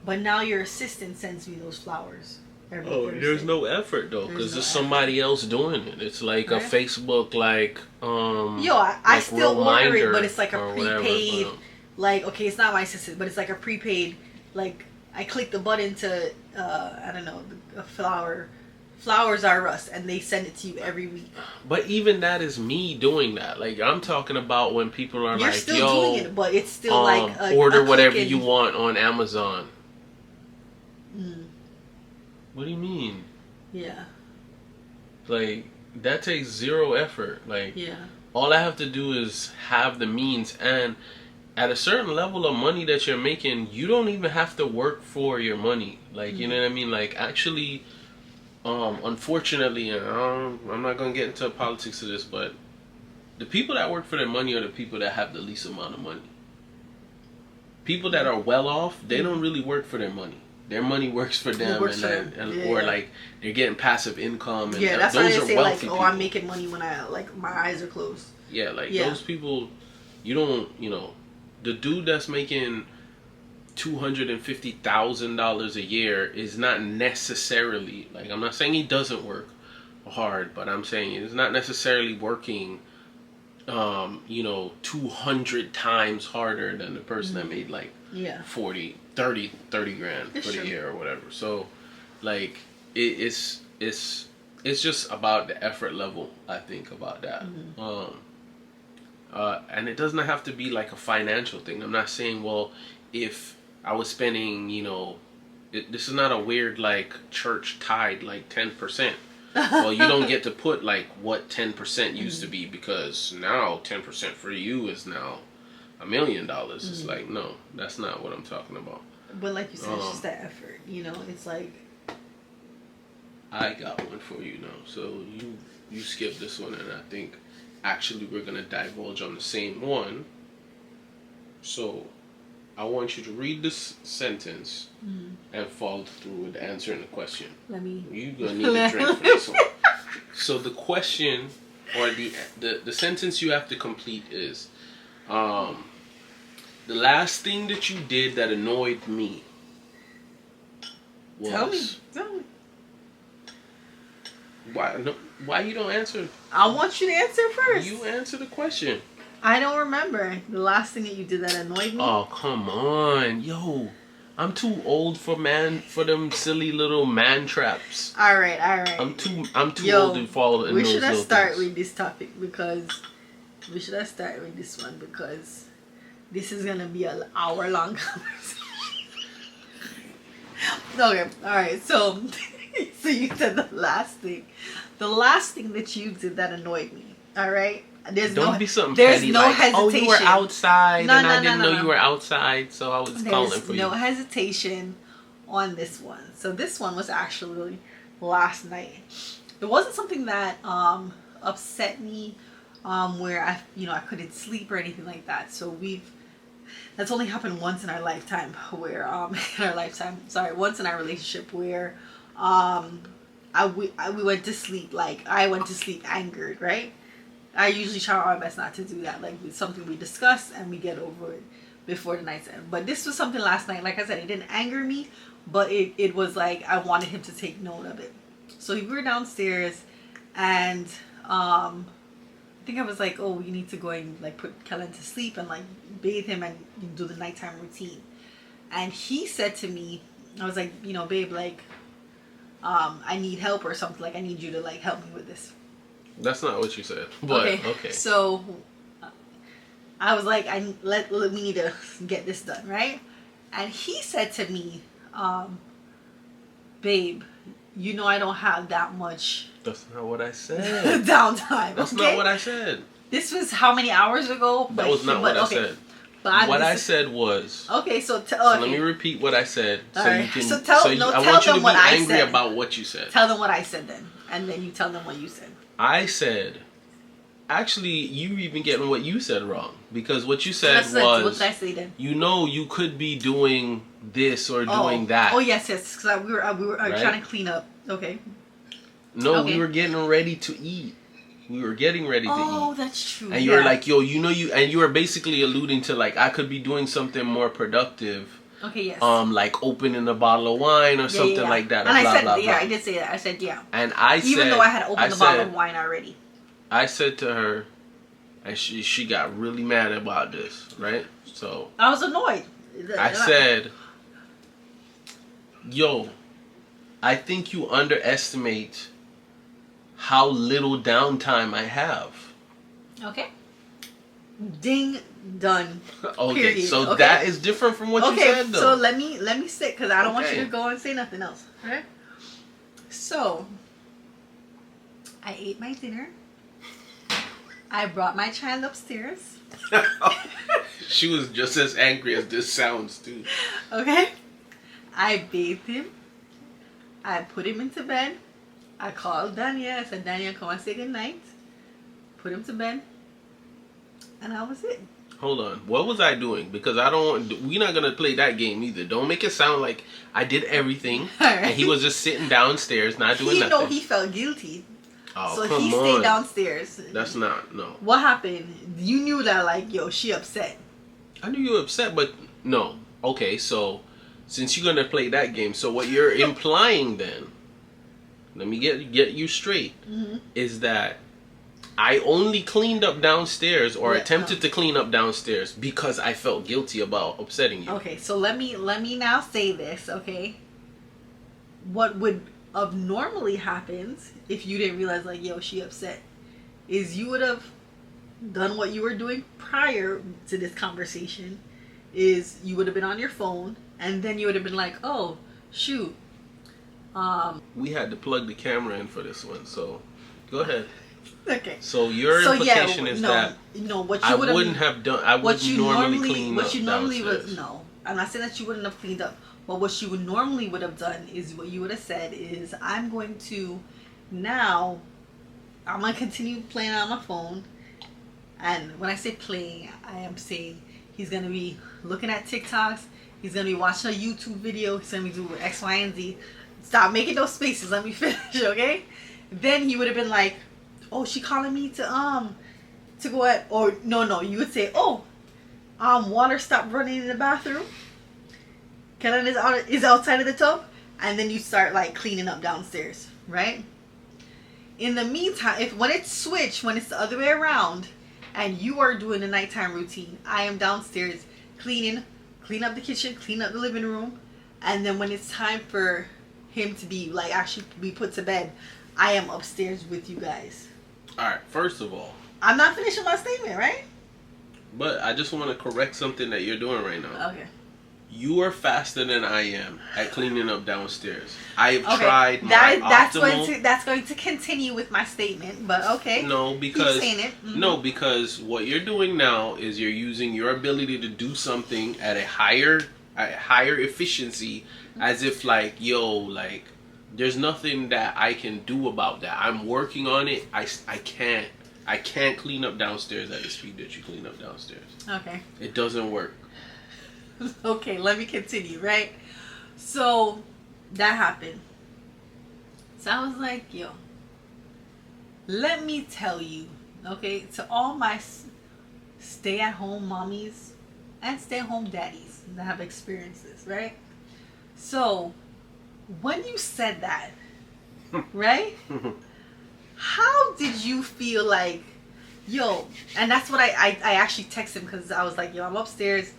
But now your assistant sends me those flowers every Thursday. There's no effort, though, because there's somebody else doing it. It's like a Facebook, like, yo, I still order it, but it's like a prepaid, whatever, like, okay, it's not my assistant, but it's like a prepaid, like, I click the button to, I don't know, a Flowers Are Us, and they send it to you every week. But even that is me doing that. Like, I'm talking about when people are You're like, still yo, doing it, but it's still like order whatever you want on Amazon. What do you mean? Yeah. Like, that takes zero effort. Like, all I have to do is have the means, and at a certain level of money that you're making, you don't even have to work for your money. Like, you know what I mean? Like, actually, unfortunately, and I'm not going to get into politics of this, but the people that work for their money are the people that have the least amount of money. People that are well off, they don't really work for their money. Their money works for them, or like they're getting passive income. And that's those why they are say, wealthy like, people. I'm making money when I, like, my eyes are closed. Yeah, like, those people, you don't, you know, the dude that's making $250,000 a year is not necessarily, like, I'm not saying he doesn't work hard, but I'm saying he's not necessarily working, you know, 200 times harder than the person that made, like, 30 grand for the year or whatever. So, like, it's just about the effort level, I think, about that. And it doesn't have to be like a financial thing. I'm not saying, well, if I was spending, you know, this is not a weird, like, church tithe, like 10%. Well, you don't get to put, like, what 10% used to be, because now 10% for you is now $1 million. It's like, no, that's not what I'm talking about. But like you said, it's just that effort, you know. It's like, I got one for you now, so you skip this one, and I think actually we're gonna divulge on the same one. So I want you to read this sentence and follow through with answering the question. You're gonna need a drink for this one. So the question, or the sentence you have to complete is, the last thing that you did that annoyed me was... Tell me. Why you don't answer? I want you to answer first. You answer the question. I don't remember the last thing that you did that annoyed me. Oh, come on. Yo, I'm too old for them silly little man traps. All right. I'm too old to fall in those little things. We should have started with this topic because we should have started with this one because this is gonna be an hour-long conversation. Okay, all right. So you said the last thing that you did that annoyed me. All right. There's no hesitation. Oh, you were outside, and I didn't know you were outside, so I was calling for you. No hesitation on this one. So this one was actually last night. It wasn't something that upset me, where I couldn't sleep or anything like that. So that's only happened once in our lifetime, where once in our relationship where we went to sleep, like I went to sleep angered, right? I usually try our best not to do that. Like, it's something we discuss and we get over it before the night's end. But this was something last night. Like I said, it didn't anger me, but it was like I wanted him to take note of it. So we were downstairs, and I think I was like, oh, we need to go and like put Kellan to sleep and like bathe him and do the nighttime routine. And he said to me, I was like, babe, like, I need help or something. Like, I need you to like help me with this. That's not what you said. But okay. So I was like, we need to get this done, right? And he said to me, babe, I don't have that much. That's not what I said. Downtime. That's okay? not what I said. This was how many hours ago? That was not what I said. But what I said was. Okay, so let me repeat what I said, so right. you can. So tell them what I said. Angry about what you said. Tell them what I said then, and then you tell them what you said. I said, actually, you even getting what you said wrong, because what you said was, what did I say then? You could be doing this or doing that. Oh yes, because we were right? Trying to clean up. Okay. No, okay. We were getting ready to eat. We were getting ready to eat. Oh, that's true. And you were like, yo, and you were basically alluding to like I could be doing something more productive. Okay, yes. Like opening a bottle of wine or something like that. And I said, blah, I did say that. I said, yeah. And I said, even though I had opened the bottle of wine already. I said to her, and she got really mad about this, right? So I was annoyed. I said, yo, I think you underestimate how little downtime I have. Okay. Ding, done. Okay, period. So that is different from what you said, though. So let me sit, because I don't want you to go and say nothing else. Okay. So I ate my dinner. I brought my child upstairs. She was just as angry as this sounds, too. Okay. I bathed him. I put him into bed. I called Danielle. I said, Danielle, come and say goodnight. Put him to bed. And that was it. Hold on. What was I doing? Because we're not going to play that game either. Don't make it sound like I did everything. Right. And he was just sitting downstairs not doing nothing. He felt guilty. Oh, so he stayed downstairs. That's not, no. What happened? You knew that, like, yo, she upset. I knew you were upset, but no. Okay, so since you're going to play that game, so what you're implying then, let me get you straight, is that I only cleaned up downstairs or attempted to clean up downstairs because I felt guilty about upsetting you. Okay, so let me now say this, okay? What would have normally happened if you didn't realize, like, yo, she upset, is you would have done what you were doing prior to this conversation, is you would have been on your phone, and then you would have been like, oh, shoot. We had to plug the camera in for this one, so go ahead. Okay. So your implication is that what you I wouldn't have done. I would normally clean up What you normally downstairs. would I'm not saying that you wouldn't have cleaned up, but what you would normally would have done is what you would have said is, I'm going to continue playing on my phone, and when I say playing, I am saying he's gonna be looking at TikToks, he's gonna be watching a YouTube video, he's gonna be doing X, Y, and Z. Stop making those spaces. Let me finish, okay? Then he would have been like, oh, she calling me to go at, or no, you would say, oh, water stopped running in the bathroom. Kellan is outside of the tub, and then you start like cleaning up downstairs, right? In the meantime, when it's the other way around, and you are doing the nighttime routine, I am downstairs clean up the kitchen, clean up the living room, And then when it's time for him to be like actually be put to bed, I am upstairs with you guys. All right. First of all, I'm not finishing my statement, right? but I just want to correct something that you're doing right now. Okay. You are faster than I am at cleaning up downstairs. I have Okay. tried my That's optimal. that's going to continue with my statement, but okay. No, because Keep saying it. Mm-hmm. no, because what you're doing now is you're using your ability to do something at a higher efficiency, as if like, yo, like there's nothing that I can do about that. I'm working on it. I can't clean up downstairs at the speed that you clean up downstairs. Okay. It doesn't work. Okay, let me continue, right? So that happened. So I was like, yo, let me tell you, okay, to all my stay-at-home mommies and stay-at-home daddies that have experienced this, right? So when you said that, right? How did you feel like, yo, and that's what I actually texted him, because I was like, yo, I'm upstairs.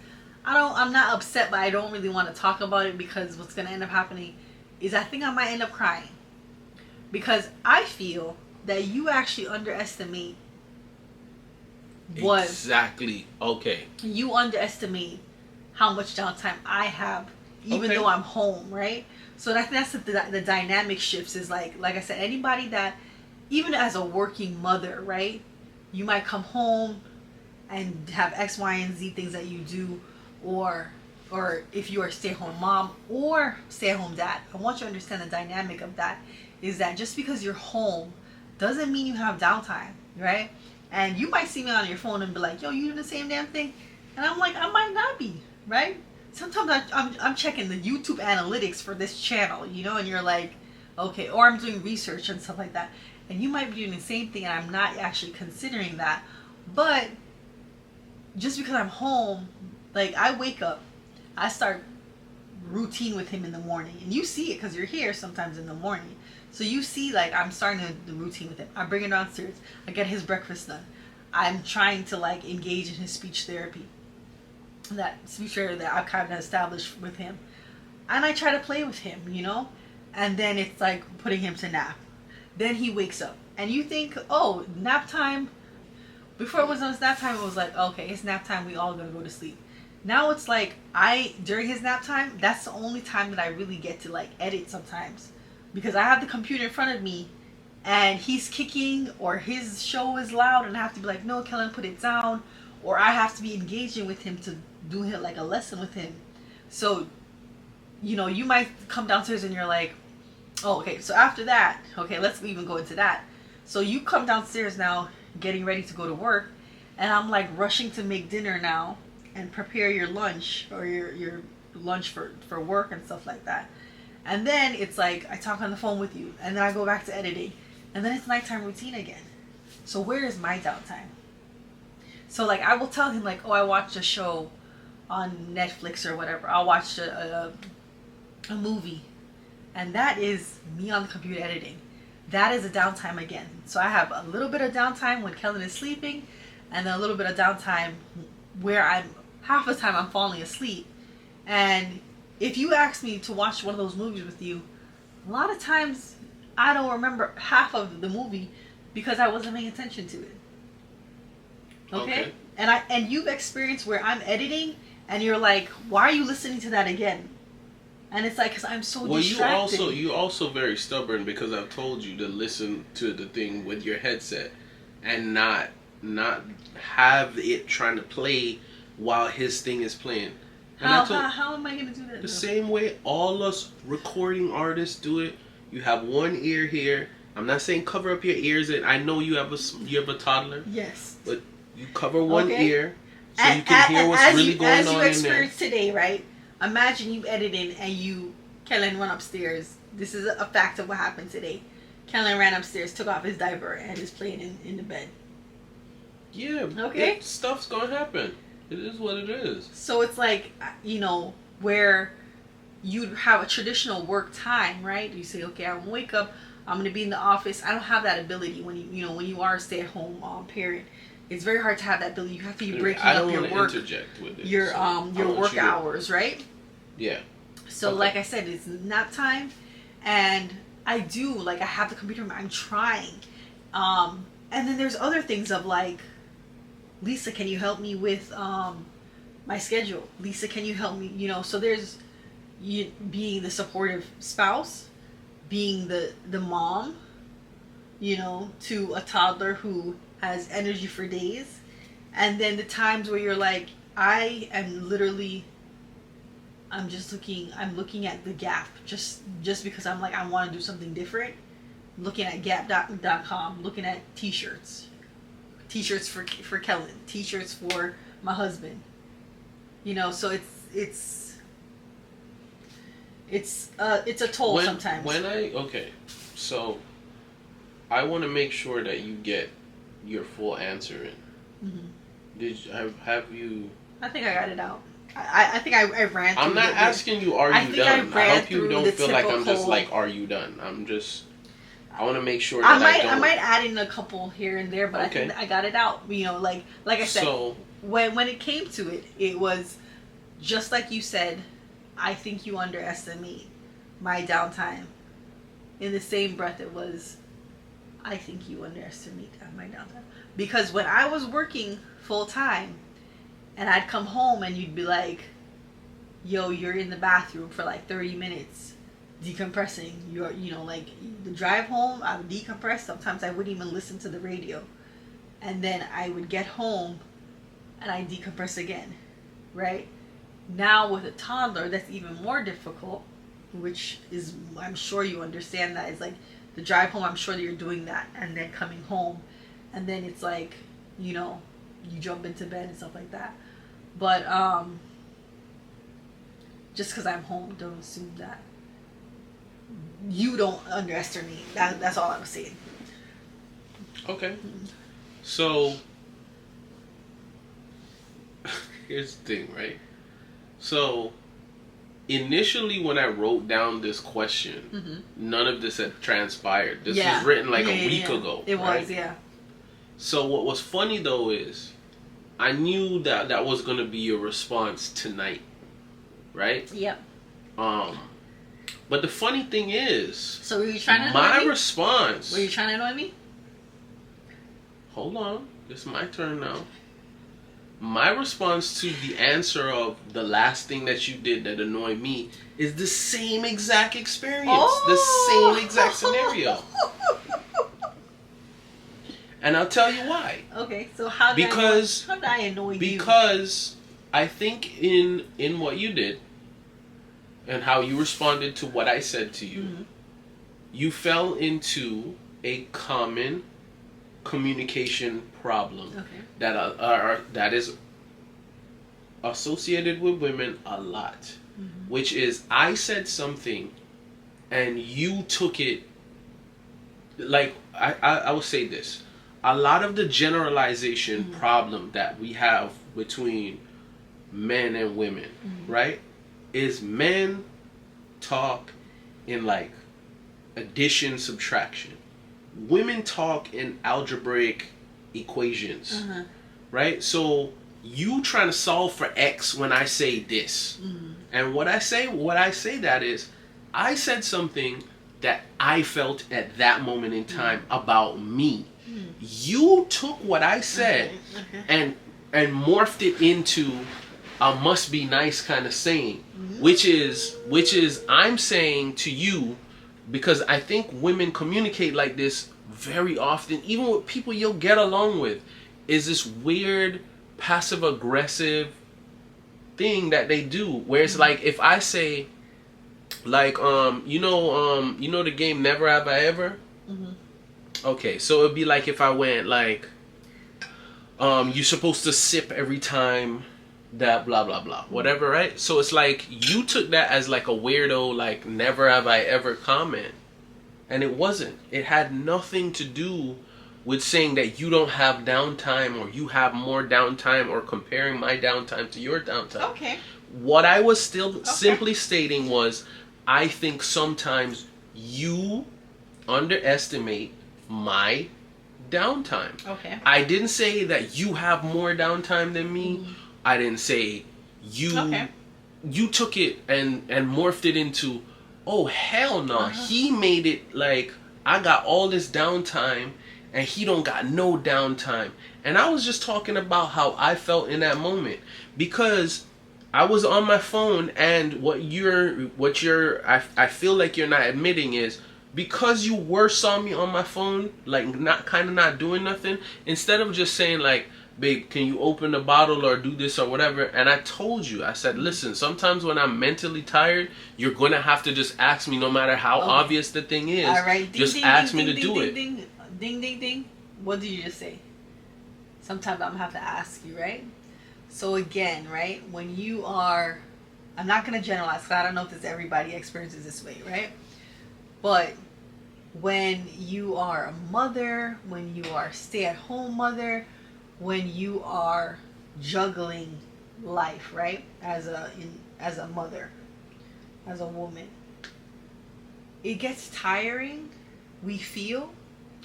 I'm not upset, but I don't really want to talk about it, because what's going to end up happening is I think I might end up crying. Because I feel that you actually underestimate what... Exactly. Okay. You underestimate how much downtime I have, even though I'm home, right? So I think that's the dynamic shifts is like I said, anybody that, even as a working mother, right? You might come home and have X, Y, and Z things that you do, or if you are a stay-at-home mom or stay-at-home dad, I want you to understand the dynamic of that is that just because you're home doesn't mean you have downtime, right? And you might see me on your phone and be like, yo, you doing the same damn thing? And I'm like, I might not be, right? Sometimes I'm checking the YouTube analytics for this channel, you know, and you're like, okay, or I'm doing research and stuff like that. And you might be doing the same thing and I'm not actually considering that. But just because I'm home, like I wake up, I start routine with him in the morning. And you see it because you're here sometimes in the morning. So you see, like, I'm starting the routine with him. I bring him downstairs. I get his breakfast done. I'm trying to, like, engage in his speech therapy. That speech therapy that I've kind of established with him. And I try to play with him, you know? And then it's like putting him to nap. Then he wakes up. And you think, oh, nap time. Before it was nap time, it was like, okay, it's nap time. We all gonna go to sleep. Now it's like, during his nap time, that's the only time that I really get to, like, edit sometimes. Because I have the computer in front of me and he's kicking or his show is loud and I have to be like, no, Kellan, put it down. Or I have to be engaging with him to do like a lesson with him. So, you know, you might come downstairs and you're like, oh, okay, so after that, okay, let's even go into that. So you come downstairs now, getting ready to go to work, and I'm like rushing to make dinner now and prepare your lunch or your lunch for work and stuff like that. And then it's like I talk on the phone with you and then I go back to editing and then it's nighttime routine again. So where is my downtime? So like I will tell him like, oh, I watched a show on Netflix or whatever. I'll watch a movie, and that is me on the computer editing. That is a downtime again. So I have a little bit of downtime when Kellan is sleeping, and then a little bit of downtime where half the time I'm falling asleep. And if you ask me to watch one of those movies with you, a lot of times I don't remember half of the movie because I wasn't paying attention to it. Okay? And you've experienced where I'm editing and you're like, why are you listening to that again? And it's like, because I'm so distracted. Well, you also very stubborn because I've told you to listen to the thing with your headset and not have it trying to play while his thing is playing. And how am I going to do that? The same way all us recording artists do it. You have one ear here. I'm not saying cover up your ears. And I know you have a toddler. Yes. But you cover one ear so you can hear what's really going on in there. As you experienced today, right? Imagine you editing and Kellan went upstairs. This is a fact of what happened today. Kellan ran upstairs, took off his diaper, and is playing in the bed. Yeah. Okay. Stuff's gonna happen. It is what it is. So it's like, you know, where you have a traditional work time, right? You say, okay, I'm gonna wake up, I'm gonna be in the office. I don't have that ability when you are a stay-at-home parent. It's very hard to have that ability. You have to be breaking up your work. Interject with it. Your work hours, right? Yeah. So like I said, it's nap time, and I do, like, I have the computer, I'm trying. And then there's other things of like, Lisa, can you help me with my schedule? Lisa, can you help me? You know, so there's you being the supportive spouse, being the mom, you know, to a toddler who has energy for days. And then the times where you're like, I am literally, I'm looking at the Gap just because I'm like, I want to do something different. Looking at Gap.com, looking at t-shirts for Kellan, t-shirts for my husband. You know, so it's a toll sometimes. So I want to make sure that you get your full answer in. Mm-hmm. Have you? I think I got it out. I think I ran through. I'm not asking you, are you done? I hope you don't feel like I'm just like, are you done? I want to make sure that I might add in a couple here and there, but okay. I think I got it out. You know, like I said, when it came to it, it was just like you said. I think you underestimate my downtime. In the same breath, it was, I think you underestimate my downtime. Because when I was working full time, and I'd come home and you'd be like, yo, you're in the bathroom for like 30 minutes decompressing. You know, like the drive home, I would decompress. Sometimes I wouldn't even listen to the radio. And then I would get home and I'd decompress again, right? Now with a toddler, that's even more difficult, which is, I'm sure you understand that. It's like the drive home, I'm sure that you're doing that. And then coming home, and then it's like, you know, you jump into bed and stuff like that. But just because I'm home, don't assume that you don't underestimate. That's all I was saying. Okay. So here's the thing, right? So initially when I wrote down this question, none of this had transpired. This was written like a week ago. It right? was, yeah. So what was funny though is I knew that was going to be your response tonight, right? Yep. But the funny thing is, so were you trying to my response? Were you trying to annoy me? Hold on, it's my turn now. My response to the answer of the last thing that you did that annoyed me is the same exact experience, the same exact scenario. And I'll tell you why. Okay, so how did I annoy you? Because I think in what you did and how you responded to what I said to you, you fell into a common communication problem that is associated with women a lot, which is I said something and you took it like I will say this. A lot of the generalization problem that we have between men and women, right, is men talk in like addition, subtraction. Women talk in algebraic equations, right? So you trying to solve for X when I say this. And what I say that is, I said something that I felt at that moment in time about me. You took what I said and morphed it into a must be nice kind of saying, which is I'm saying to you, because I think women communicate like this very often, even with people you'll get along with, is this weird passive aggressive thing that they do, where it's like if I say like you know the game Never Have I Ever? Okay, so it'd be like if I went like you're supposed to sip every time that blah blah blah whatever, right? So it's like you took that as like a weirdo like never have I ever comment, and it wasn't. It had nothing to do with saying that you don't have downtime or you have more downtime or comparing my downtime to your downtime. Okay. What I was still simply stating was I think sometimes you underestimate my downtime. Okay. I didn't say that you have more downtime than me. I didn't say you you took it and morphed it into, oh hell no, he made it like I got all this downtime and he don't got no downtime. And I was just talking about how I felt in that moment, because I was on my phone, and what I feel like you're not admitting is, because you saw me on my phone, like not doing nothing, instead of just saying like, babe, can you open the bottle or do this or whatever? And I told you, I said, listen, sometimes when I'm mentally tired, you're going to have to just ask me, no matter how obvious the thing is. All right. Just ask me to do it. Ding, ding, ding. What did you just say? Sometimes I'm going to have to ask you, right? So again, right, when you are, I'm not going to generalize because I don't know if everybody experiences this way, right? But when you are a mother, when you are a stay-at-home mother, when you are juggling life, right, as a mother, as a woman, it gets tiring. We feel,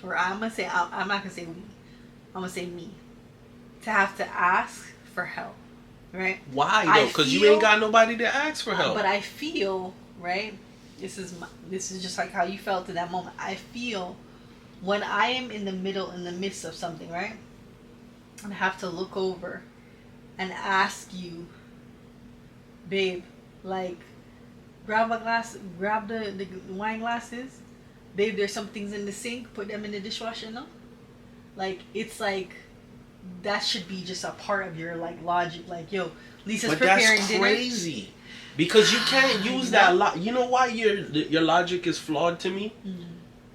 or I'm not gonna say we, I'm gonna say me, to have to ask for help, right? Why though? Because you ain't got nobody to ask for help. But I feel, right, this is just like how you felt in that moment. I feel when I am in the midst of something, right, and I have to look over and ask you, babe, like, grab the wine glasses, babe, there's some things in the sink, put them in the dishwasher, no? Like, it's like, that should be just a part of your, like, logic. Like, yo, Lisa's preparing dinner. But that's crazy. Because you can't use that you know why your logic is flawed to me? Mm-hmm.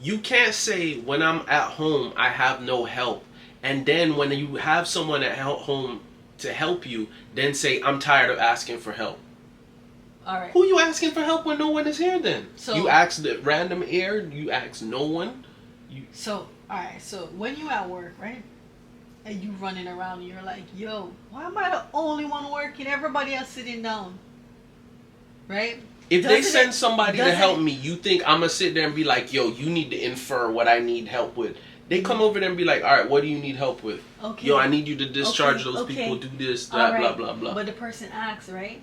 You can't say, when I'm at home, I have no help. And then when you have someone at home to help you, then say, I'm tired of asking for help. All right. Who you asking for help when no one is here then? So, you ask the random air, you ask no one. So, alright, so when you at work, right? And you running around and you're like, yo, why am I the only one working? Everybody else sitting down. Right? If they send somebody to help me, you think I'm going to sit there and be like, yo, you need to infer what I need help with. They come over there and be like, all right, what do you need help with? Okay. Yo, I need you to discharge those people, do this, that, blah, blah, blah. But the person asks, right?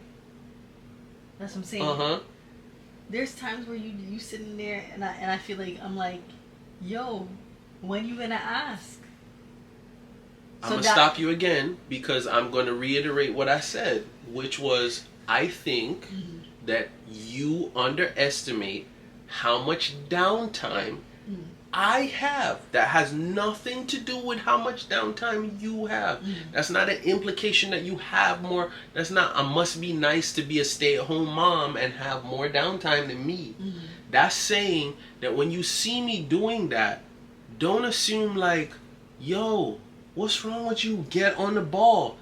That's what I'm saying. Uh-huh. There's times where you sitting there and I feel like, I'm like, yo, when you gonna ask? I'm going to stop you again, because I'm going to reiterate what I said, which was, I think that you underestimate how much downtime I have. That has nothing to do with how much downtime you have. That's not an implication that you have more. That's not, I must be nice to be a stay-at-home mom and have more downtime than me. That's saying that when you see me doing that, don't assume like, yo, what's wrong with you? Get on the ball.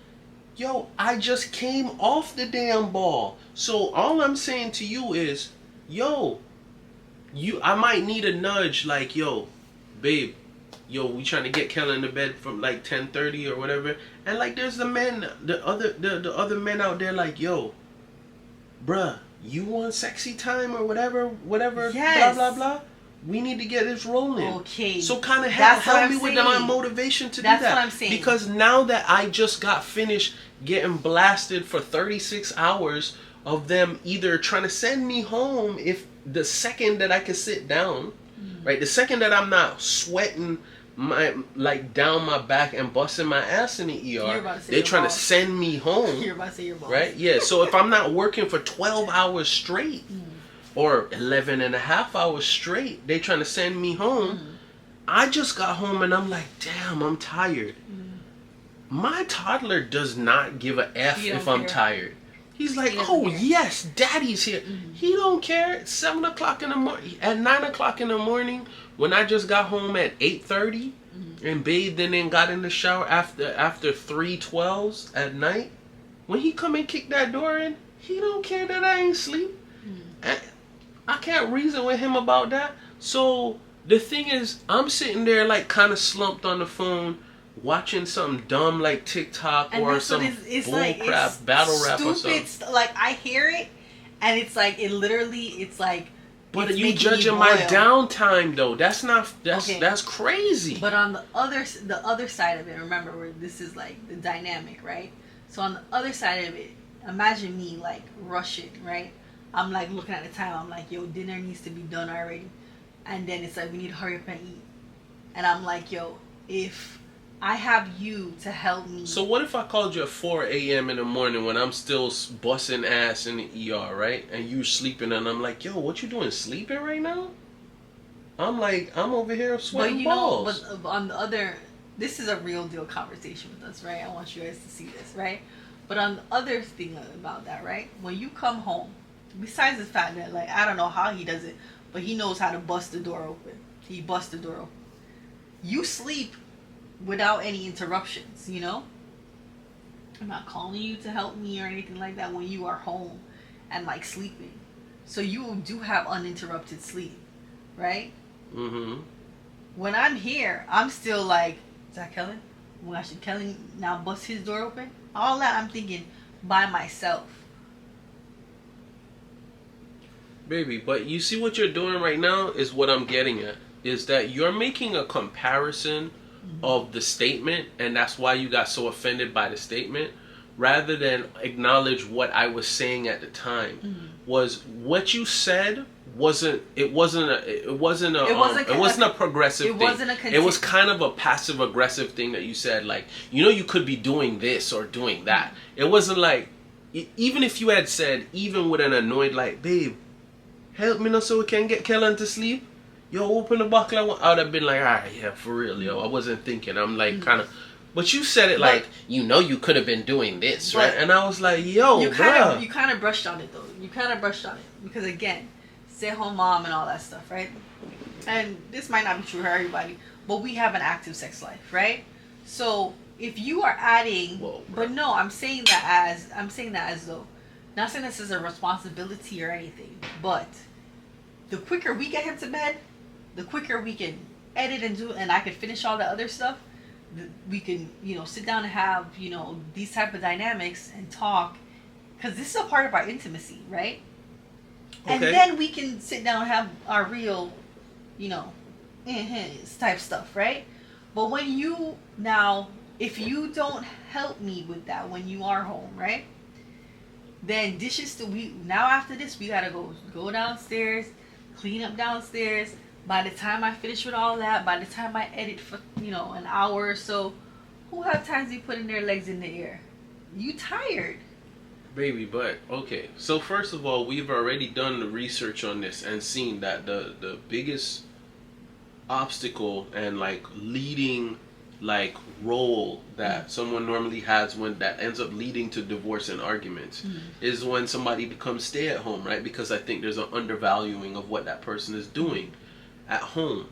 Yo, I just came off the damn ball. So all I'm saying to you is, yo, I might need a nudge, like, yo, babe, yo, we trying to get Kellan to bed from like 10:30 or whatever. And like, there's the other men out there like, yo, bruh, you want sexy time or whatever, yes. blah, blah, blah. We need to get this rolling. Okay. So kind of help me with my motivation to do that. That's what I'm saying. Because now that I just got finished getting blasted for 36 hours of them either trying to send me home if the second that I can sit down, right? The second that I'm not sweating down my back and busting my ass in the ER, they're trying to send me home. You're about to say your boss. Right? Yeah. So if I'm not working for 12 hours straight or 11 and a half hours straight, they trying to send me home. I just got home and I'm like, damn, I'm tired. My toddler does not give a F if I'm tired. He's like, oh yes, daddy's here. He don't care. It's 7 o'clock in the morning. At 9 o'clock in the morning, when I just got home at 8:30 and bathed and then got in the shower after 3:12s at night, when he come and kick that door in, he don't care that I ain't sleep. And I can't reason with him about that. So the thing is, I'm sitting there like kind of slumped on the phone, watching something dumb like TikTok or some bullcrap battle rap or something. Like, I hear it, and it's like, it's like. But you judging my downtime though? That's crazy. But on the other side of it, remember, where this is like the dynamic, right? So on the other side of it, imagine me like rushing, right? I'm like looking at the time. I'm like, yo, dinner needs to be done already, and then it's like we need to hurry up and eat. And I'm like, yo, if I have you to help me. So what if I called you at 4 a.m. in the morning when I'm still busting ass in the ER, right? And you sleeping, and I'm like, yo, what you doing, sleeping right now? I'm like, I'm over here sweating balls. But on the other, this is a real deal conversation with us, right? I want you guys to see this, right? But on the other thing about that, right? When you come home, besides the fact that, like, I don't know how he does it, but he knows how to bust the door open. He busts the door open. You sleep without any interruptions, you know? I'm not calling you to help me or anything like that when you are home and, like, sleeping. So you do have uninterrupted sleep, right? Mm-hmm. When I'm here, I'm still like, is that Kellan? Well, should Kellan now bust his door open? All that I'm thinking by myself. Baby, but you see what you're doing right now is what I'm getting at. Is that you're making a comparison of the statement, and that's why you got so offended by the statement, rather than acknowledge what I was saying at the time. Was what you said wasn't a progressive thing. It was kind of a passive aggressive thing that you said, like, you could be doing this or doing that. It wasn't like, even if you had said, even with an annoyed, like, babe, help me now so we can get Kellan to sleep. Yo, open the buckle. I would have been like, alright, yeah, for real, yo. I wasn't thinking. I'm like, kind of. But you said it like, you could have been doing this, right? And I was like, yo, you kind of brushed on it, though. You kind of brushed on it. Because, again, stay-at-home mom and all that stuff, right? And this might not be true for everybody, but we have an active sex life, right? So, if you are adding... but no, I'm saying that as though... Not saying this is a responsibility or anything, but the quicker we get him to bed, the quicker we can edit and do, and I can finish all the other stuff. We can, sit down and have, these type of dynamics and talk, because this is a part of our intimacy, right? Okay. And then we can sit down and have our real, type stuff, right? But when if you don't help me with that when you are home, right? Then dishes after this, we gotta go downstairs, clean up downstairs. By the time I finish with all that, by the time I edit for, an hour or so, who have times you putting their legs in the air? You tired. Baby, but, okay. So first of all, we've already done the research on this and seen that the biggest obstacle and, like, leading, like, role that someone normally has when that ends up leading to divorce and arguments is when somebody becomes stay-at-home, right? Because I think there's an undervaluing of what that person is doing at home,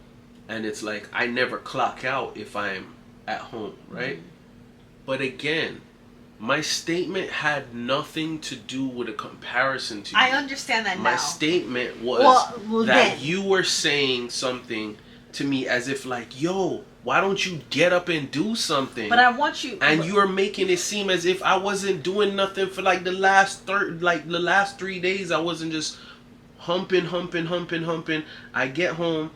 and it's like, I never clock out if I'm at home, right? But again, my statement had nothing to do with a comparison to you. I understand that now. My statement was that you were saying something to me as if like, yo, why don't you get up and do something? But I want you... And you're making it seem as if I wasn't doing nothing for like the last 3 days. I wasn't just humping. I get home,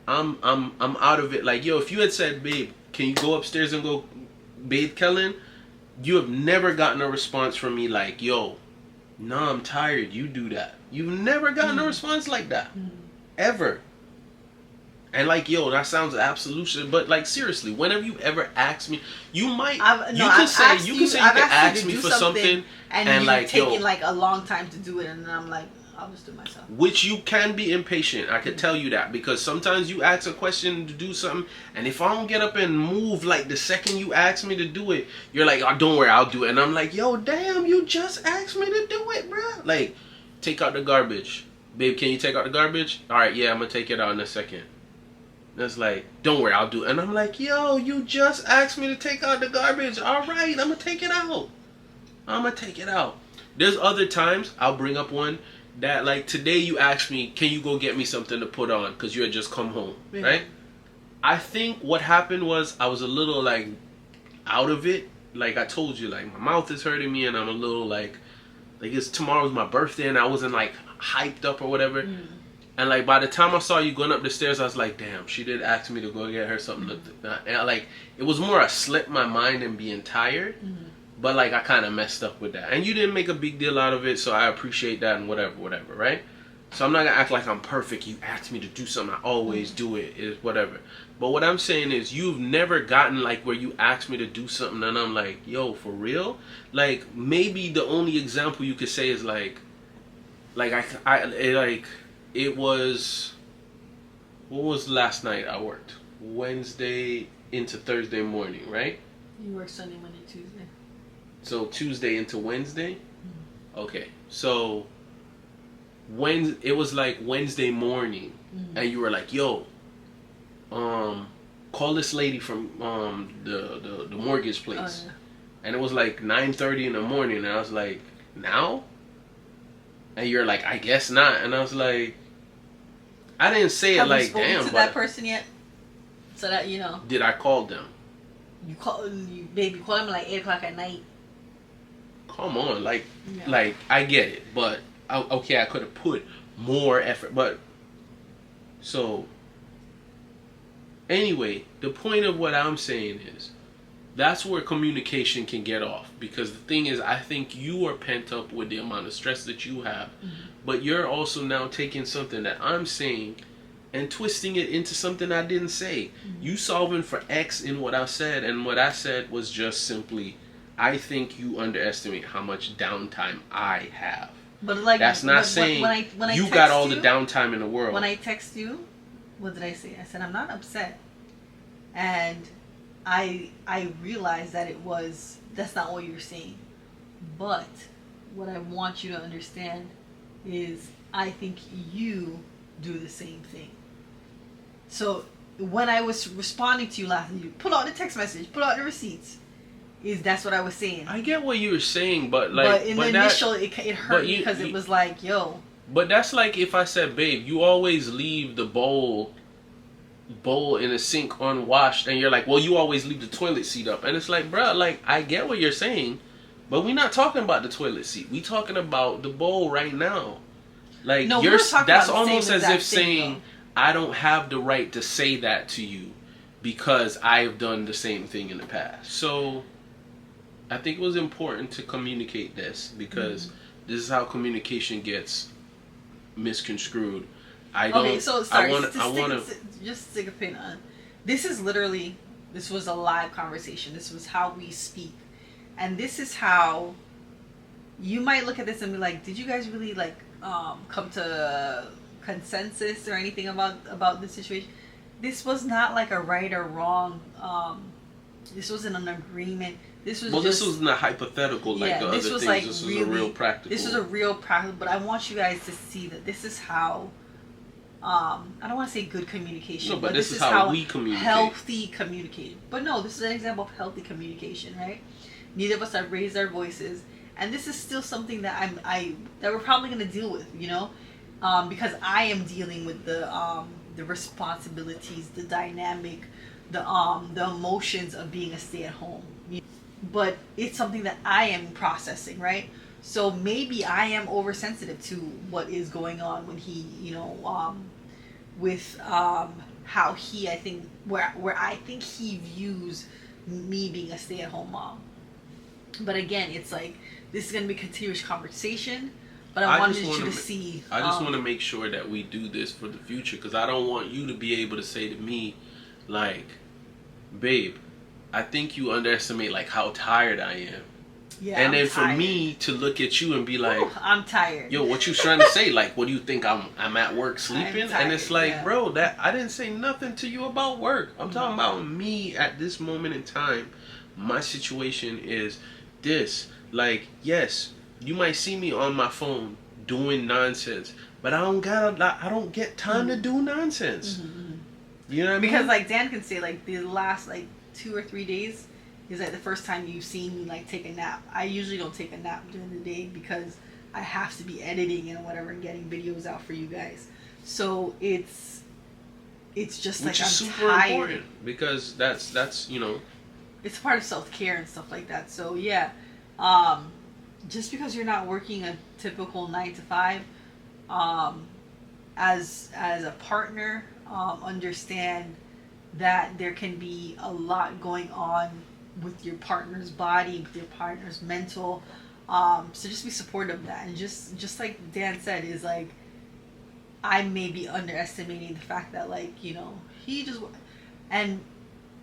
I'm out of it. Like, yo, if you had said, babe, can you go upstairs and go bathe Kellan? You have never gotten a response from me like, yo, nah, I'm tired, you do that. You've never gotten a response like that. Ever. And like, yo, that sounds absolute, but like, seriously, whenever you ever ask me, you can say you can ask me for something and like, taking like a long time to do it, and then I'm like, I'll just do it myself. Which you can be impatient. I can tell you that, because sometimes you ask a question to do something, and if I don't get up and move like the second you ask me to do it, you're like, oh, don't worry, I'll do it. And I'm like, yo, damn, you just asked me to do it, bro. Like, take out the garbage. Babe, can you take out the garbage? All right, yeah, I'm going to take it out in a second. That's like, don't worry, I'll do it. And I'm like, yo, you just asked me to take out the garbage. All right, I'm going to take it out. There's other times I'll bring up one that, like, today you asked me, can you go get me something to put on because you had just come home, right? I think what happened was I was a little, like, out of it. Like I told you, like, my mouth is hurting me and I'm a little, like tomorrow's my birthday and I wasn't, like, hyped up or whatever. And, like, by the time I saw you going up the stairs, I was like, damn, she did ask me to go get her something. And, like, it was more I slipped my mind and being tired. But like I kind of messed up with that, and you didn't make a big deal out of it, so I appreciate that and whatever, right? So I'm not gonna act like I'm perfect. You asked me to do something, I always do it. Is whatever. But what I'm saying is, you've never gotten like where you asked me to do something, and I'm like, yo, for real? Like maybe the only example you could say is like it was. What was last night? I worked Wednesday into Thursday morning, right? You work Sunday, Monday, Tuesday. So Tuesday into Wednesday? Okay. So it was like Wednesday morning, and you were like, yo, call this lady from the mortgage place. Yeah. And it was like 9:30 in the morning, and I was like, now? And you're like, I guess not. And I was like, I didn't say it like, damn. Have you spoken to that person yet? So that, you know. Did I call them? You call them like 8 o'clock at night. Come on, like I get it, but okay, I could have put more effort, but so anyway, the point of what I'm saying is that's where communication can get off, because the thing is, I think you are pent up with the amount of stress that you have, but you're also now taking something that I'm saying and twisting it into something I didn't say. You solving for X in what I said, and what I said was just simply, I think you underestimate how much downtime I have. But like, that's not saying when I you got all the downtime in the world. When I text you, what did I say? I said I'm not upset, and I realized that that's not what you're saying. But what I want you to understand is I think you do the same thing. So when I was responding to you last night, you pull out the text message, pull out the receipts. That's what I was saying. I get what you were saying, but in the initial, it hurt because it was like, yo. But that's like if I said, babe, you always leave the bowl in the sink unwashed, and you're like, well, you always leave the toilet seat up, and it's like, bro, like I get what you're saying, but we're not talking about the toilet seat. We talking about the bowl right now. Like no, that's almost as if saying, I don't have the right to say that to you because I have done the same thing in the past. So I think it was important to communicate this, because this is how communication gets misconstrued. Just stick a pin on. This was a live conversation. This was how we speak. And this is how you might look at this and be like, did you guys really like come to consensus or anything about this situation? This was not like a right or wrong. This wasn't an agreement. This was this wasn't a hypothetical like the other things. Like this was a real practical. This was a real practical. But I want you guys to see that this is how. I don't want to say good communication. No, but this is how we communicate. Healthy communication. But no, this is an example of healthy communication, right? Neither of us have raised our voices, and this is still something that that we're probably going to deal with, you know, because I am dealing with the responsibilities, the dynamic, the emotions of being a stay-at-home. But it's something that I am processing, right? So maybe I am oversensitive to what is going on when he, you know, with how he, I think, where I think he views me being a stay-at-home mom. But again, it's like, this is going to be a continuous conversation, but I wanted you to see. I just want to make sure that we do this for the future, because I don't want you to be able to say to me, like, babe, I think you underestimate like how tired I am. Yeah, and then for me to look at you and be like, I'm tired. Yo, what you trying to say? Like, what do you think? I'm at work sleeping? Tired, and it's like, bro, that I didn't say nothing to you about work. I'm talking about me at this moment in time. My situation is this. Like, yes, you might see me on my phone doing nonsense, but I don't get time to do nonsense. You know what I mean? Because like Dan can say, like, the last like 2 or 3 days is like the first time you've seen me like take a nap. I usually don't take a nap during the day because I have to be editing and whatever and getting videos out for you guys. So it's just like, which is I'm super tired. important, because that's you know, it's part of self-care and stuff like that. So yeah, just because you're not working a typical 9 to 5, as a partner, understand that there can be a lot going on with your partner's body, with your partner's mental. So just be supportive of that, and just like Dan said, is like, I may be underestimating the fact that, like, you know, he just, and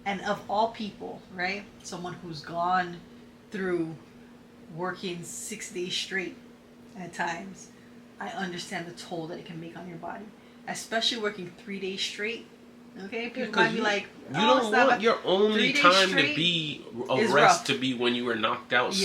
of all people, right? Someone who's gone through working 6 days straight at times, I understand the toll that it can make on your body, especially working 3 days straight. Okay, people might be like, you don't want your only time to be a rest to be when you were knocked out,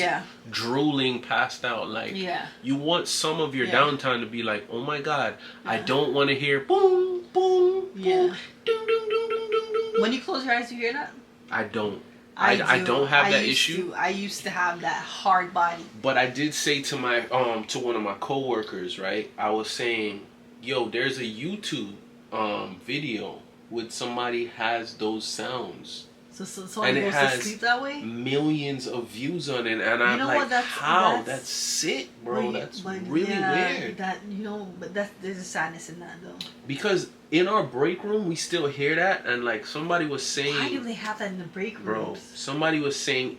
drooling, passed out. Like, you want some of your downtime to be like, oh my God, I don't want to hear boom, boom, boom, ding, ding, ding, ding, ding, ding. When you close your eyes, do you hear that? I don't. I don't have that issue. I used to have that hard body. But I did say to my to one of my coworkers, right? I was saying, yo, there's a YouTube video with somebody has those sounds. So and it has to sleep that way? Millions of views on it, and I'm like, how? That's sick, bro. That's really weird. That, you know, but there's a sadness in that though. Because in our break room, we still hear that, and like somebody was saying, why do they have that in the break rooms? Bro, somebody was saying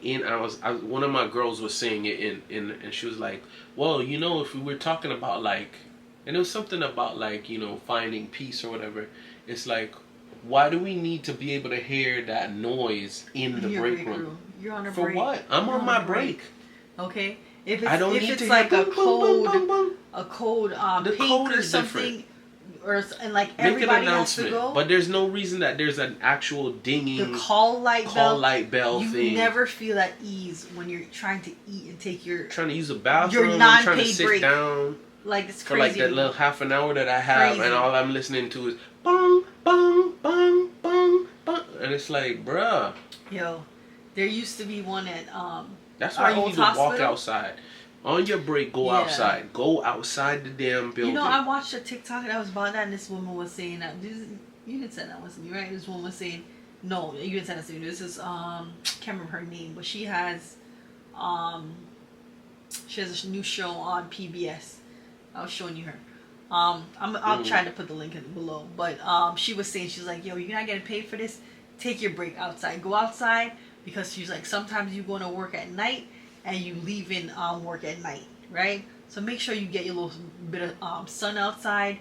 one of my girls was saying it in, and she was like, well, you know, if we were talking about like, and it was something about like, you know, finding peace or whatever. It's like, why do we need to be able to hear that noise in the break room? You're on a break. For what? I'm on my break. Okay. If it's like a code, the pink code or is something, different. and like everybody has to go. But there's no reason that there's an actual dinging the call light bell thing. You never feel at ease when you're trying to eat and take your trying to use a bathroom. Your non-paid trying to sit break. Down. Like, it's crazy. For like that little half an hour that I have, and all I'm listening to is bong, bong, bong, bong, bong, and it's like, bruh. Yo, there used to be one at That's why you need to walk outside. On your break, go outside. Go outside the damn building. You know, I watched a TikTok that was about that, and this woman was saying that. You didn't say that, wasn't you, right? This woman was saying, no, you didn't say that to me. This is can't remember her name, but she has a new show on PBS. I was showing you her. I'll try to put the link in below. But she was saying, she's like, yo, you're not getting paid for this. Take your break outside. Go outside, because she's like, sometimes you go to work at night and you leave in work at night, right? So make sure you get your little bit of sun outside,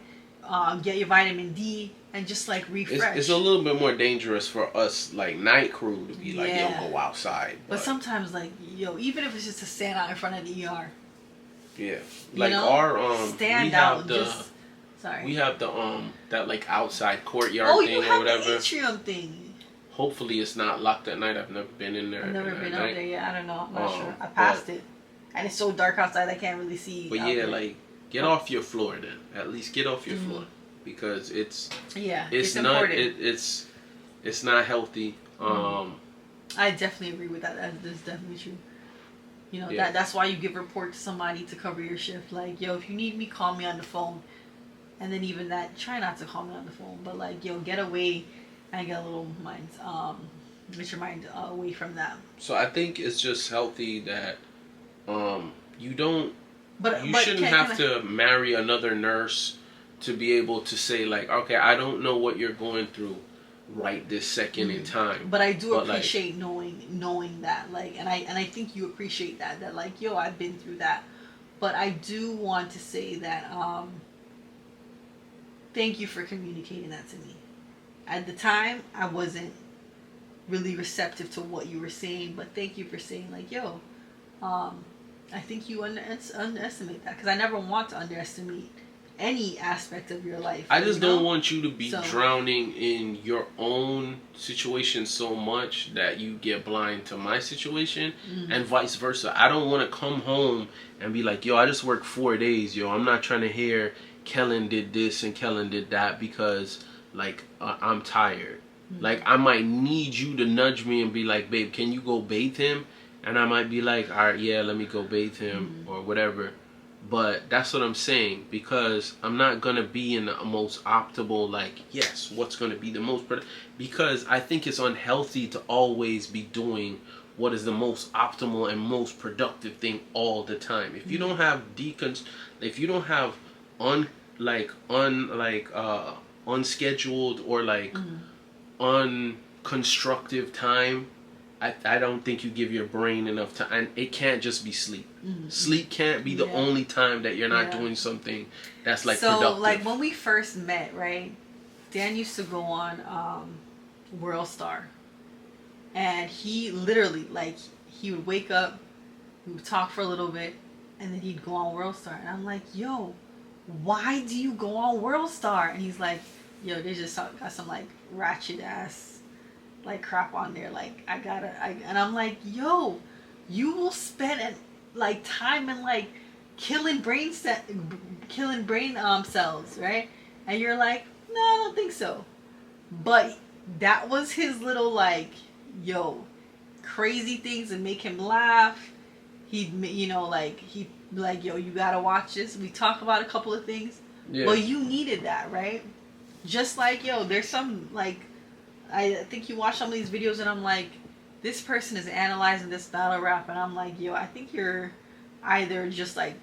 get your vitamin D, and just like refresh. It's a little bit more dangerous for us, like night crew, to be like, yo, go outside. But sometimes, like, yo, even if it's just to stand out in front of the ER. Yeah, like, you know, our stand out. We have the that like outside courtyard thing or whatever. The atrium thing. Hopefully it's not locked at night. I've never been in there. I've never been out there yet. I don't know. I'm not sure. I passed it, and it's so dark outside I can't really see. But yeah, like, get off your floor then. At least get off your floor, because it's not important. It's not healthy. I definitely agree with that. That's definitely true. You know, that's why you give a report to somebody to cover your shift. Like, yo, if you need me, call me on the phone. And then even that, try not to call me on the phone. But like, yo, get away and get a little mind, get your mind away from that. So I think it's just healthy that you don't, you shouldn't have to marry another nurse to be able to say like, okay, I don't know what you're going through right this second in time, but I do appreciate like, knowing that, like, and I think you appreciate that like, yo, I've been through that. But I do want to say that thank you for communicating that to me. At the time, I wasn't really receptive to what you were saying, but thank you for saying like, yo, I think you underestimate that, because I never want to underestimate any aspect of your life. I just don't want you to be drowning in your own situation so much that you get blind to my situation, and vice versa. I don't want to come home and be like, yo, I just worked 4 days, yo, I'm not trying to hear Kellan did this and Kellan did that, because like I'm tired. Like, I might need you to nudge me and be like, babe, can you go bathe him? And I might be like, all right, yeah, let me go bathe him or whatever. But that's what I'm saying, because I'm not going to be in the most optimal, like, yes, what's going to be the most because I think it's unhealthy to always be doing what is the most optimal and most productive thing all the time. If you don't have if you don't have unscheduled or like unconstructive time I don't think you give your brain enough time, and it can't just be sleep. Sleep can't be the only time that you're not doing something that's like productive. So like when we first met, right? Dan used to go on World Star, and he literally like he would wake up, we would talk for a little bit, and then he'd go on World Star, and I'm like, yo, why do you go on World Star? And he's like, yo, they just got some like ratchet ass like crap on there, like and I'm like, yo, you will spend like time and like killing brain cells, right? And you're like, no, I don't think so. But that was his little like, yo, crazy things that make him laugh. He'd, you know, like he'd be like, yo, you gotta watch this. We talk about a couple of things. Yeah. Well, you needed that, right? Just like, yo, there's some like, I think you watch some of these videos and I'm like, this person is analyzing this battle rap, and I'm like, yo, I think you're either just like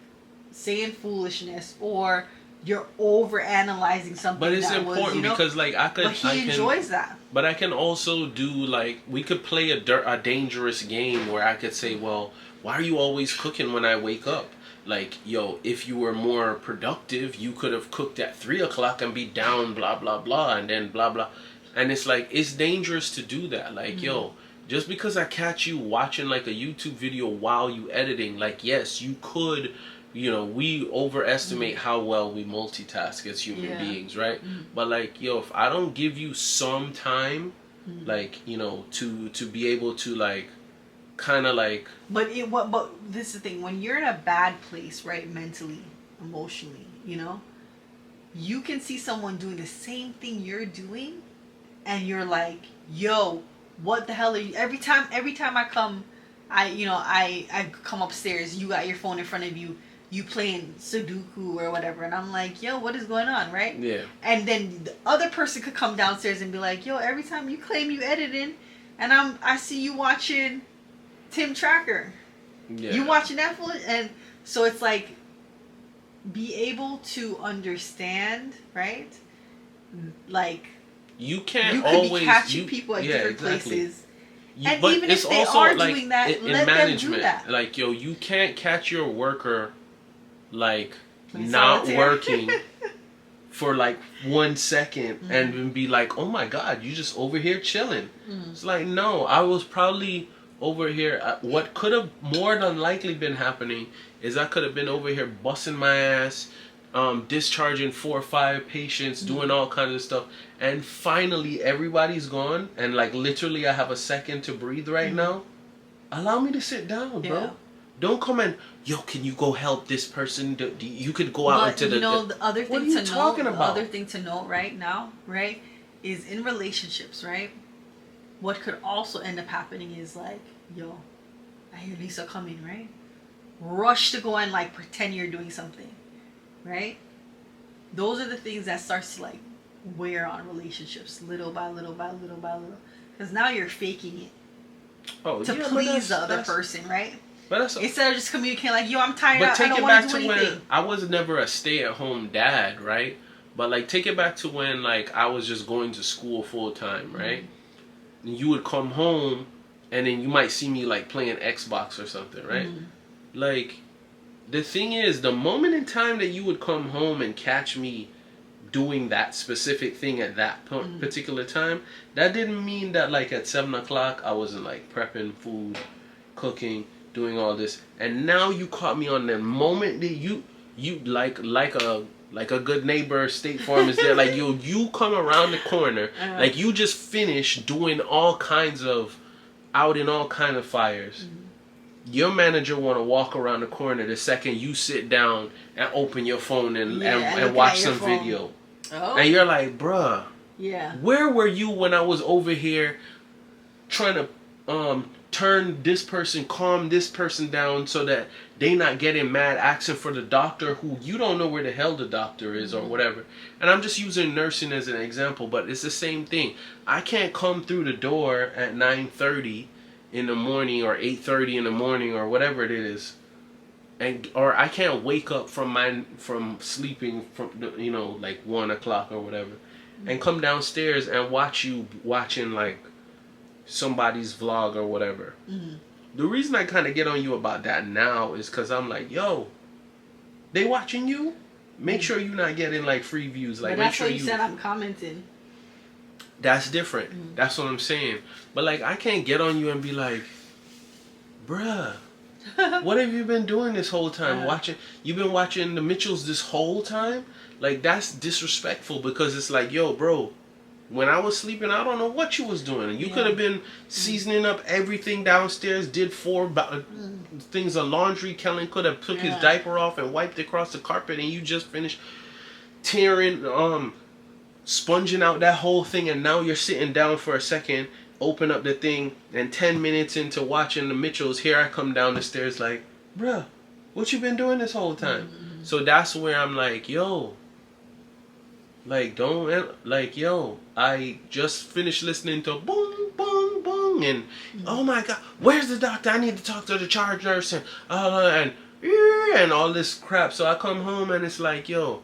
saying foolishness or you're over analyzing something. But it's important because like But he enjoys that. But I can also do like, we could play a dangerous game where I could say, well, why are you always cooking when I wake up? Like, yo, if you were more productive, you could have cooked at 3 o'clock and be down, blah, blah, blah, and then blah, blah. And it's like, it's dangerous to do that. Like, yo, just because I catch you watching like a YouTube video while you editing, like, yes, you could, you know, we overestimate how well we multitask as human beings, right? But like, yo, if I don't give you some time, like, you know, to be able to like, kind of like. But this is the thing, when you're in a bad place, right, mentally, emotionally, you know, you can see someone doing the same thing you're doing, and you're like, yo, what the hell are you? Every time I come, I come upstairs, you got your phone in front of you, you playing Sudoku or whatever, and I'm like, yo, what is going on, right? Yeah. And then the other person could come downstairs and be like, yo, every time you claim you editing, and I see you watching Tim Tracker. Yeah. You watching Netflix, and so it's like, be able to understand, right? Like, you could always be catching people at different places. And but even if they are like, doing that, in let management, them do that. Like, yo, you can't catch your worker like not working for like 1 second and be like, oh my God, you just over here chilling. It's like, no, I was probably over here. What could have more than likely been happening is I could have been over here busting my ass, discharging 4 or 5 patients, doing all kinds of stuff, and finally everybody's gone, and like literally I have a second to breathe right now. Allow me to sit down, bro. Don't come and, yo, can you go help this person? You could go out into the. You know, the other thing to note. The other thing to note right now, right, is in relationships, right. What could also end up happening is like, yo, I hear Lisa coming, right? Rush to go and like pretend you're doing something, right? Those are the things that starts to like wear on relationships little by little by little by little, because now you're faking it to please the other person, right? But that's, instead of just communicating like, yo, I'm tired, I don't want to do anything. When I was never a stay-at-home dad, right? But like, take it back to when like I was just going to school full time, right? And you would come home, and then you might see me like playing Xbox or something, right? Like, the thing is, the moment in time that you would come home and catch me doing that specific thing at that particular time, that didn't mean that like at 7 o'clock I wasn't like prepping food, cooking, doing all this. And now you caught me on the moment that you like a good neighbor, State Farm is there. Like, yo, you come around the corner, like you just finished doing all kinds of, out in all kind of fires. Your manager want to walk around the corner the second you sit down and open your phone and watch some video. And you're like, bruh, where were you when I was over here trying to turn this person, calm this person down so that they not getting mad, asking for the doctor who you don't know where the hell the doctor is or whatever. And I'm just using nursing as an example, but it's the same thing. I can't come through the door at 9:30 in the morning or 8:30 in the morning or whatever it is, or I can't wake up from sleeping from like 1 o'clock or whatever, and come downstairs and watch you watching like somebody's vlog or whatever. The reason I kind of get on you about that now is because I'm like, yo, they watching you? Make sure you're not getting like free views. Like, but that's make sure what you said. I'm commenting. That's different. That's what I'm saying. But like, I can't get on you and be like, bruh, what have you been doing this whole time? You've been watching the Mitchells this whole time? Like, that's disrespectful, because it's like, yo, bro, when I was sleeping, I don't know what you was doing. You could have been seasoning up everything downstairs, did 4 things of laundry. Kellan could have took his diaper off and wiped across the carpet, and you just finished tearing, sponging out that whole thing, and now you're sitting down for a second, open up the thing, and 10 minutes into watching the Mitchells, here I come down the stairs like, bruh, what you been doing this whole time? So that's where I'm like, yo, like, don't, like, yo, I just finished listening to boom, boom, boom, and oh my God, where's the doctor? I need to talk to the charge nurse, and all this crap. So I come home and it's like, yo,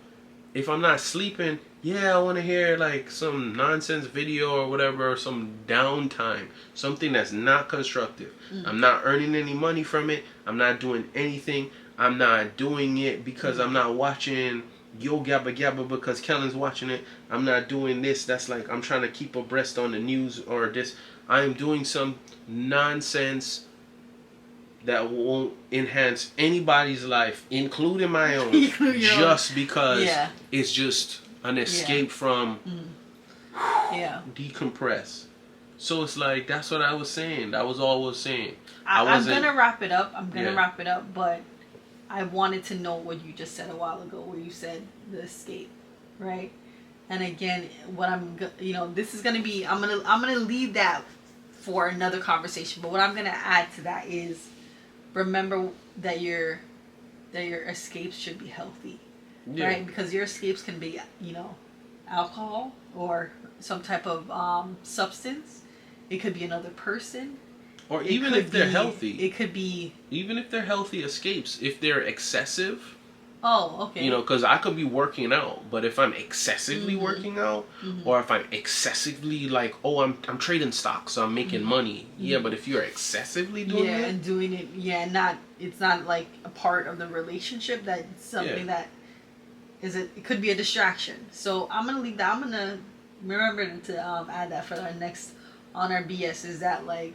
if I'm not sleeping, yeah, I want to hear like some nonsense video or whatever, or some downtime, something that's not constructive. I'm not earning any money from it. I'm not doing anything. I'm not doing it because I'm not watching Yo Gabba Gabba because Kellan's watching it. I'm not doing this. That's like I'm trying to keep abreast on the news or this. I'm doing some nonsense that won't enhance anybody's life, including my own, just because it's just an escape from decompress. So it's like, that's what I was saying. That was all I was saying. I'm gonna wrap it up. But I wanted to know what you just said a while ago, where you said the escape, right? And again, what this is gonna be. I'm gonna leave that for another conversation. But what I'm gonna add to that is, remember that your escapes should be healthy, right? Because your escapes can be, alcohol or some type of substance. It could be another person. Or even if they're healthy. It could be... Even if they're healthy escapes. If they're excessive... Oh, okay. Because I could be working out, but if I'm excessively working out, or if I'm excessively like, oh, I'm trading stocks, so I'm making money. Yeah, but if you're excessively doing it... and doing it, it's not like a part of the relationship, that's something that it could be a distraction. So I'm going to leave that. I'm going to remember to add that for our next on our BS, is that like,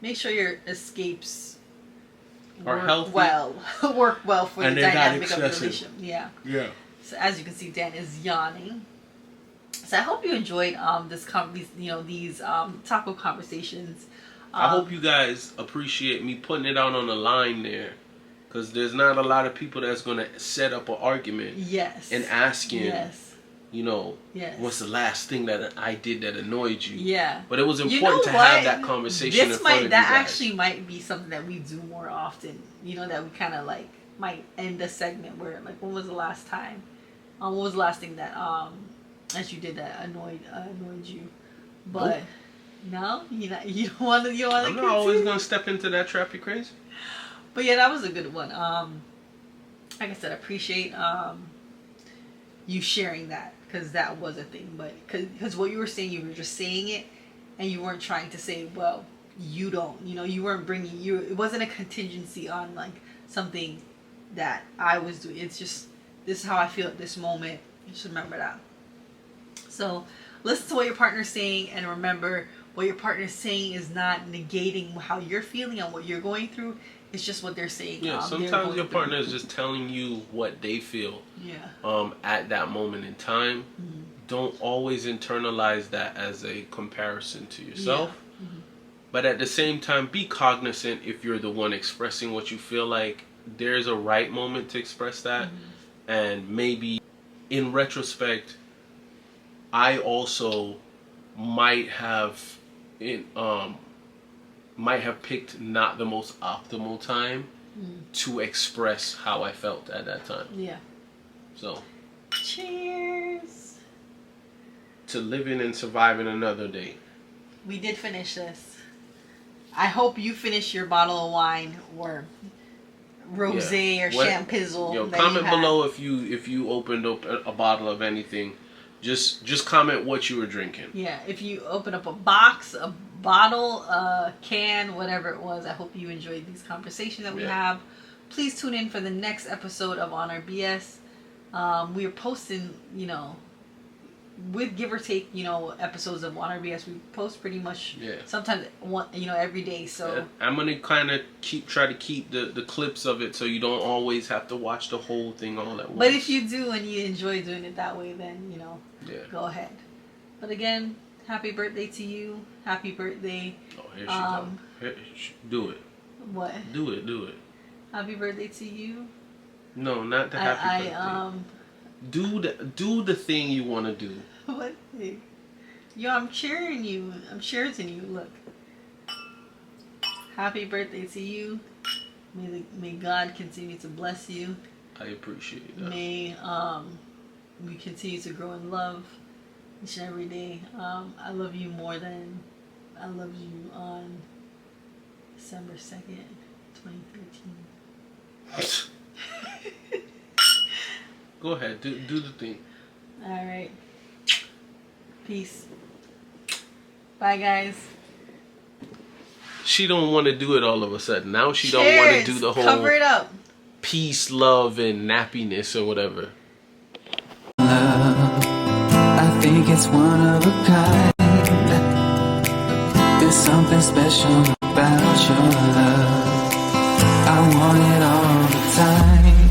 make sure your escapes are healthy, work well for the dynamic of the relationship. Yeah. So as you can see, Dan is yawning. So I hope you enjoyed these taco conversations. I hope you guys appreciate me putting it out on the line there, because there's not a lot of people that's gonna set up an argument. And asking. What's the last thing that I did that annoyed you? But it was important to have that conversation in front of you guys. That actually might be something that we do more often. That we kind of like might end the segment where, like, when was the last time? What was the last thing that as you did that annoyed you? But no, you don't want to. I'm not always gonna step into that trap. You crazy? But yeah, that was a good one. Like I said, I appreciate you sharing that. Because that was a thing, but because what you were saying, you were just saying it, and you weren't trying to say, well, you don't, you weren't bringing it wasn't a contingency on like something that I was doing. It's just, this is how I feel at this moment. You should remember that. So listen to what your partner's saying, and remember, what your partner's saying is not negating how you're feeling and what you're going through. It's just what they're saying. Yeah, sometimes your partner is just telling you what they feel. At that moment in time. Don't always internalize that as a comparison to yourself. But at the same time, be cognizant if you're the one expressing what you feel like. There's a right moment to express that. And maybe in retrospect, I also might have picked not the most optimal time to express how I felt at that time. So, cheers to living and surviving another day. We did finish this. I hope you finish your bottle of wine or rosé or champizzle. Comment below if you opened up a bottle of anything. Just comment what you were drinking. If you open up a box, a bottle, can, whatever it was. I hope you enjoyed these conversations that we have. Please tune in for the next episode of On Our BS. We are posting, with give or take, episodes of On Our BS. We post pretty much sometimes every day. So I'm gonna kind of try to keep the clips of it, so you don't always have to watch the whole thing all at once. But if you do and you enjoy doing it that way, then go ahead. But again, happy birthday to you. Happy birthday. Oh, here she goes. Do it. What? Do it. Happy birthday to you. No, not the happy birthday. Do the thing you want to do. What thing? Yo, I'm cheering you. I'm cheering you. Look. Happy birthday to you. May God continue to bless you. I appreciate that. May we continue to grow in love each and every day. I love you more than I loved you on December 2nd, 2013. Go ahead, do the thing. All right. Peace. Bye, guys. She don't want to do it all of a sudden. Now she don't want to do the whole cover it up. Peace, love, and nappiness or whatever. Love, I think it's one of a kind. There's something special about your love. I want it all the time.